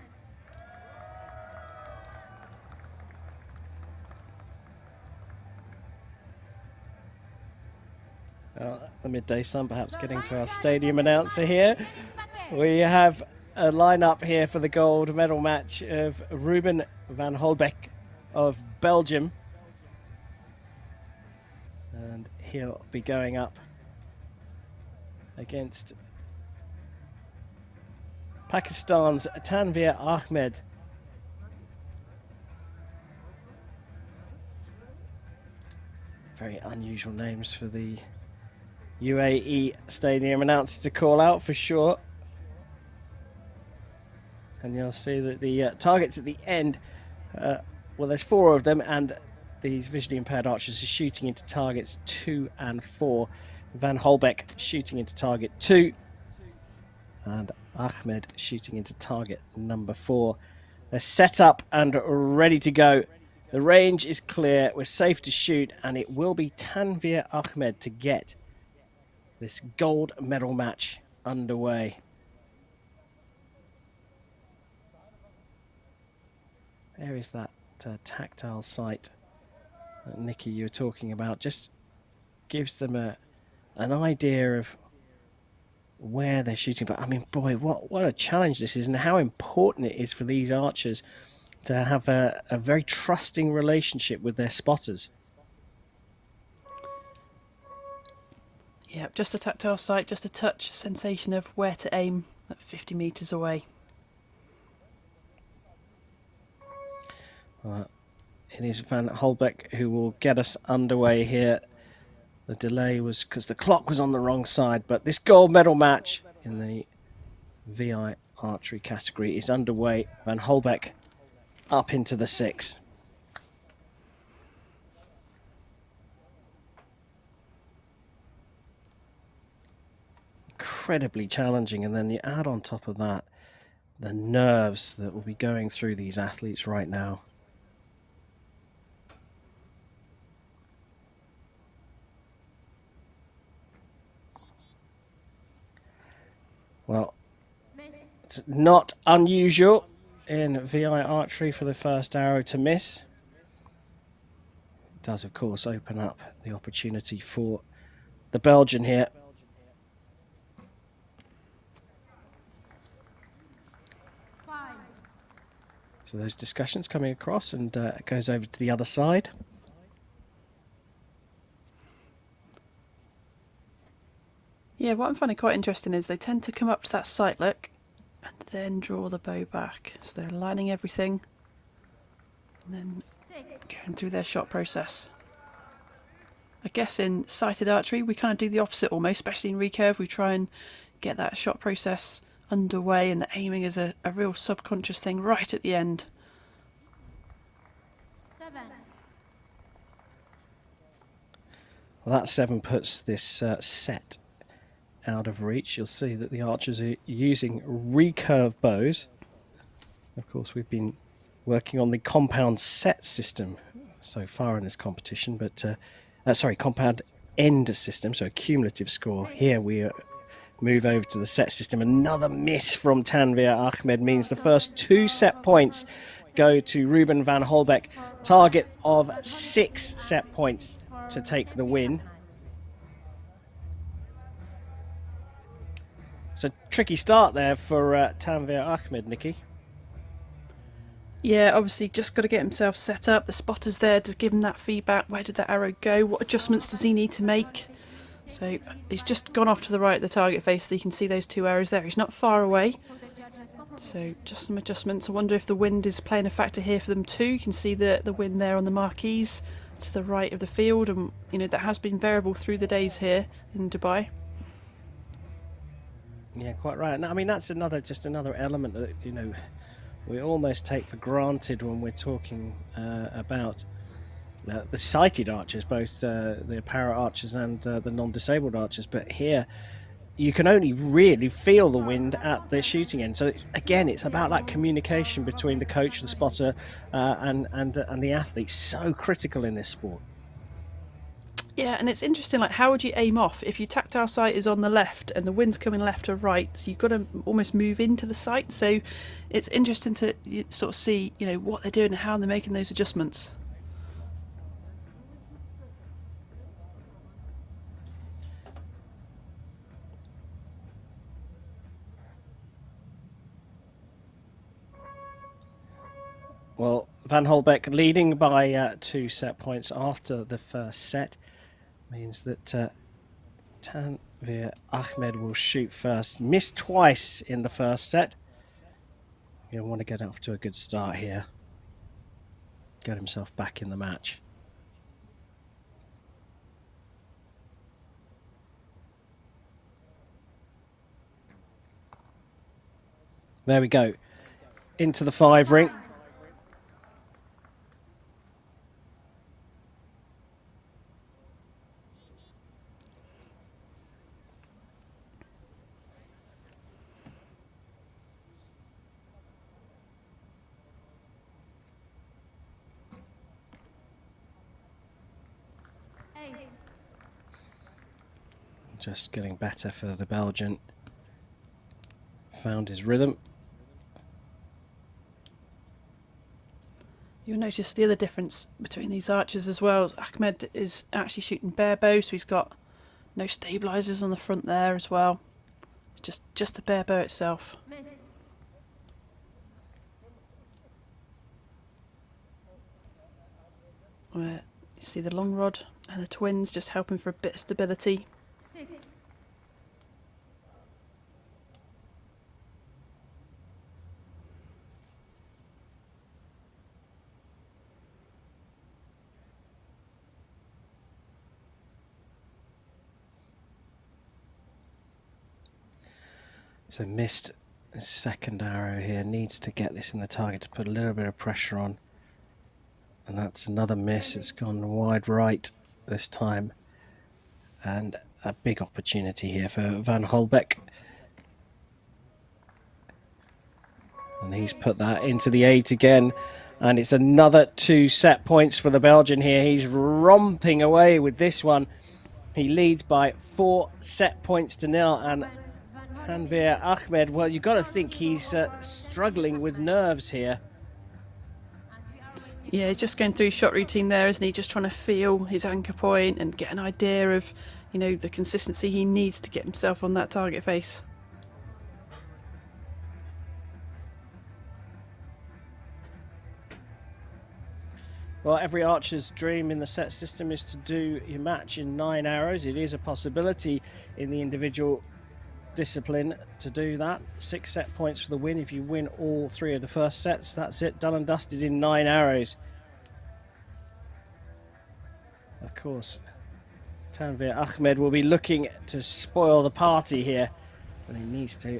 The midday sun perhaps getting to our stadium announcer here. We have a lineup here for the gold medal match of Ruben van Hollebeek of Belgium. And he'll be going up against Pakistan's Tanveer Ahmed. Very unusual names for the UAE stadium announcer to call out for sure. And you'll see that the targets at the end, well, there's 4 of them, and these visually impaired archers are shooting into targets 2 and 4. Van Holbeck shooting into target 2. And Ahmed shooting into target number 4. They're set up and ready to go. The range is clear. We're safe to shoot. And it will be Tanvir Ahmed to get this gold medal match underway. There is that tactile sight that Nikki you were talking about. Just gives them an idea of where they're shooting. But I mean, boy, what a challenge this is, and how important it is for these archers to have a very trusting relationship with their spotters. Yeah, just a tactile sight, just a touch sensation of where to aim at 50 metres away. It is Van Holbeck who will get us underway here. The delay was because the clock was on the wrong side, but this gold medal match in the VI archery category is underway. Van Holbeck up into the 6. Incredibly challenging, and then you add on top of that the nerves that will be going through these athletes right now. Well, it's not unusual in VI archery for the first arrow to miss. It does, of course, open up the opportunity for the Belgian here. So those discussions coming across, and it goes over to the other side. Yeah, what I'm finding quite interesting is they tend to come up to that sight look and then draw the bow back. So they're aligning everything and then going through their shot process. I guess in sighted archery we kind of do the opposite almost, especially in recurve. We try and get that shot process underway, and the aiming is a real subconscious thing right at the end. 7. Well, that 7 puts this set out of reach. You'll see that the archers are using recurve bows. Of course, we've been working on the compound set system so far in this competition, but compound end system, so a cumulative score. Here we move over to the set system. Another miss from Tanvir Ahmed means the first 2 set points go to Ruben van Holbeck. Target of 6 set points to take the win. So tricky start there for Tanvir Ahmed, Nikki. Yeah, obviously just got to get himself set up. The spotter's there to give him that feedback. Where did that arrow go? What adjustments does he need to make? So he's just gone off to the right of the target face, so you can see those 2 arrows there. He's not far away. So just some adjustments. I wonder if the wind is playing a factor here for them too. You can see the wind there on the marquees to the right of the field, and you know that has been variable through the days here in Dubai. Yeah, quite right. And I mean, that's another element that, you know, we almost take for granted when we're talking about the sighted archers, both the para archers and the non-disabled archers. But here, you can only really feel the wind at the shooting end. So again, it's about that communication between the coach, the spotter, and the athlete. So critical in this sport. Yeah, and it's interesting, like, how would you aim off if your tactile sight is on the left and the wind's coming left to right? So you've got to almost move into the sight. So it's interesting to sort of see, you know, what they're doing and how they're making those adjustments. Well, Van Holbeck leading by 2 set points after the first set means that Tanvir Ahmed will shoot first. Missed twice in the first set. He'll want to get off to a good start here. Get himself back in the match. There we go. Into the 5 ring. 8. Just getting better for the Belgian. Found his rhythm. You'll notice the other difference between these archers as well. Ahmed is actually shooting bare bow, so he's got no stabilisers on the front there as well. It's just the bare bow itself. Miss. Where you see the long rod and the twins just helping for a bit of stability. 6. So missed his second arrow here. Needs to get this in the target to put a little bit of pressure on. And that's another miss. It's gone wide right this time. And a big opportunity here for Van Holbeck. And he's put that into the 8 again. And it's another 2 set points for the Belgian here. He's romping away with this one. He leads by 4 set points to 0. And Tanveer Ahmed, well, you've got to think he's struggling with nerves here. Yeah, he's just going through shot routine there, isn't he? Just trying to feel his anchor point and get an idea of, you know, the consistency he needs to get himself on that target face. Well, every archer's dream in the set system is to do your match in 9 arrows. It is a possibility in the individual discipline to do that. 6 set points for the win. If you win all 3 of the first sets, that's it, done and dusted in 9 arrows. Of course, Tanveer Ahmed will be looking to spoil the party here, but he needs to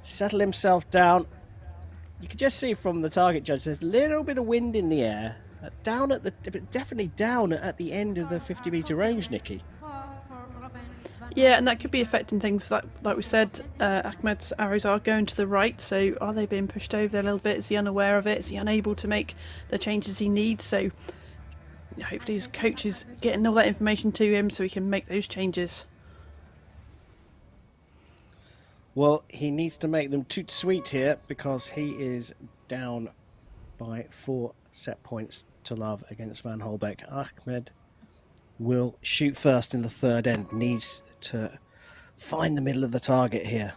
settle himself down. You can just see from the target judge there's a little bit of wind in the air, down at the, definitely down at the end of the 50-meter range, Nikki. Yeah, and that could be affecting things like we said. Ahmed's arrows are going to the right, so are they being pushed over a little bit? Is he unaware of it? Is he unable to make the changes he needs? So hopefully his coach is getting all that information to him so he can make those changes. Well, he needs to make them toot sweet here because he is down by 4 set points to love against Van Holbeck. Ahmed will shoot first in the third end. Needs to find the middle of the target here.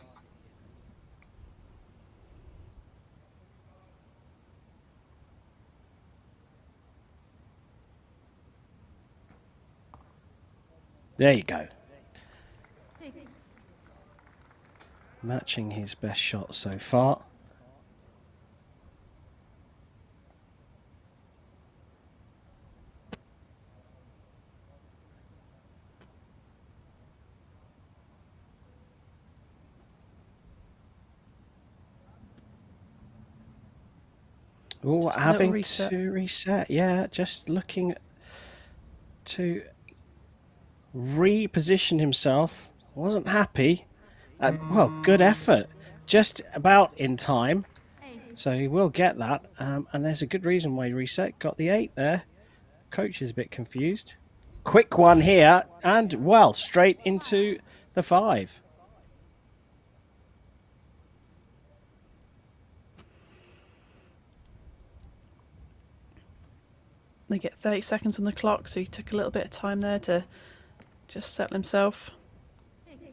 There you go. 6. Matching his best shot so far. Oh, having to reset. Yeah, just looking to reposition himself. Wasn't happy. Well, good effort. Just about in time. 8. So he will get that. And there's a good reason why he reset. Got the 8 there. Coach is a bit confused. Quick one here. And, well, straight into the 5. They get 30 seconds on the clock, so he took a little bit of time there to just settle himself. 6.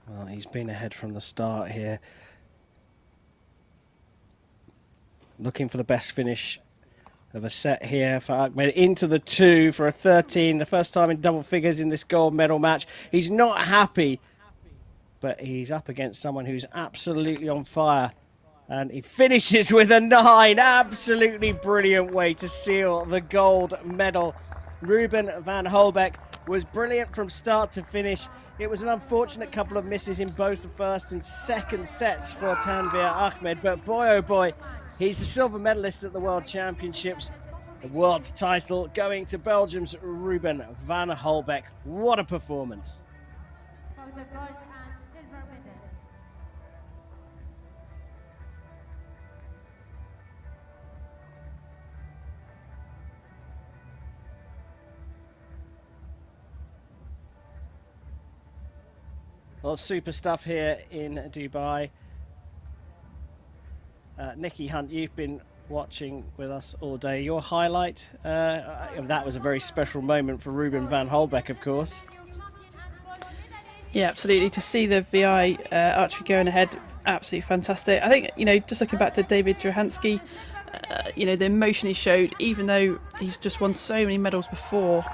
Well, he's been ahead from the start here. Looking for the best finish of a set here for Ahmed. Into the 2 for a 13. The first time in double figures in this gold medal match. He's not happy, but he's up against someone who's absolutely on fire. And he finishes with a 9. Absolutely brilliant way to seal the gold medal. Ruben van Holbeck was brilliant from start to finish. It was an unfortunate couple of misses in both the first and second sets for Tanveer Ahmed. But boy, oh boy, he's the silver medalist at the World Championships. The world's title going to Belgium's Ruben van Holbeck. What a performance. For the gold and silver medal. Well, super stuff here in Dubai. Nikki Hunt, you've been watching with us all day. Your highlight? That was a very special moment for Ruben van Holbeck, of course. Yeah, absolutely. To see the VI archery going ahead, absolutely fantastic. I think, you know, just looking back to David Draninsky, you know, the emotion he showed, even though he's just won so many medals before,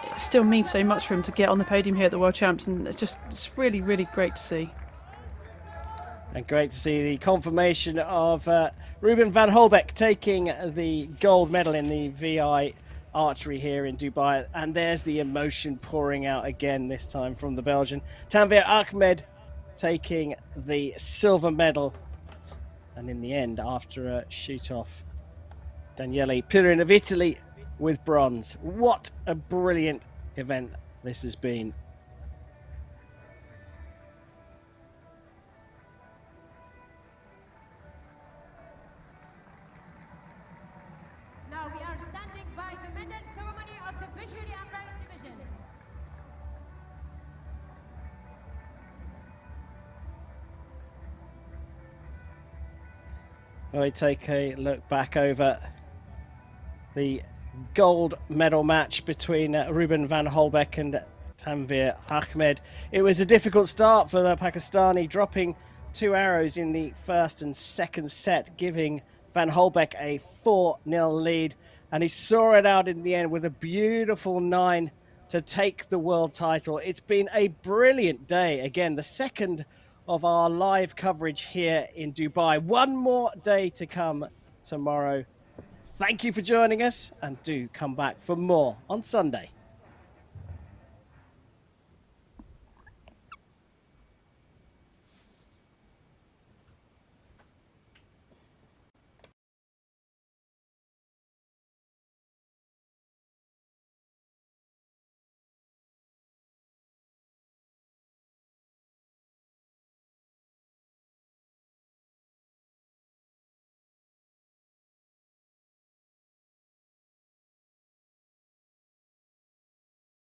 it still means so much for him to get on the podium here at the World Champs, and it's really, really great to see. And great to see the confirmation of Ruben van Holbeck taking the gold medal in the VI archery here in Dubai. And there's the emotion pouring out again, this time from the Belgian. Tanveer Ahmed taking the silver medal. And in the end, after a shoot-off, Daniele Pirin of Italy with bronze. What a brilliant event this has been. Now we are standing by the medal ceremony of the Visually Upright Division. We take a look back over the gold medal match between Ruben van Holbeck and Tanveer Ahmed. It was a difficult start for the Pakistani, dropping 2 arrows in the first and second set, giving Van Holbeck a 4-0 lead. And he saw it out in the end with a beautiful 9 to take the world title. It's been a brilliant day. Again, the second of our live coverage here in Dubai. One more day to come tomorrow. Thank you for joining us, and do come back for more on Sunday.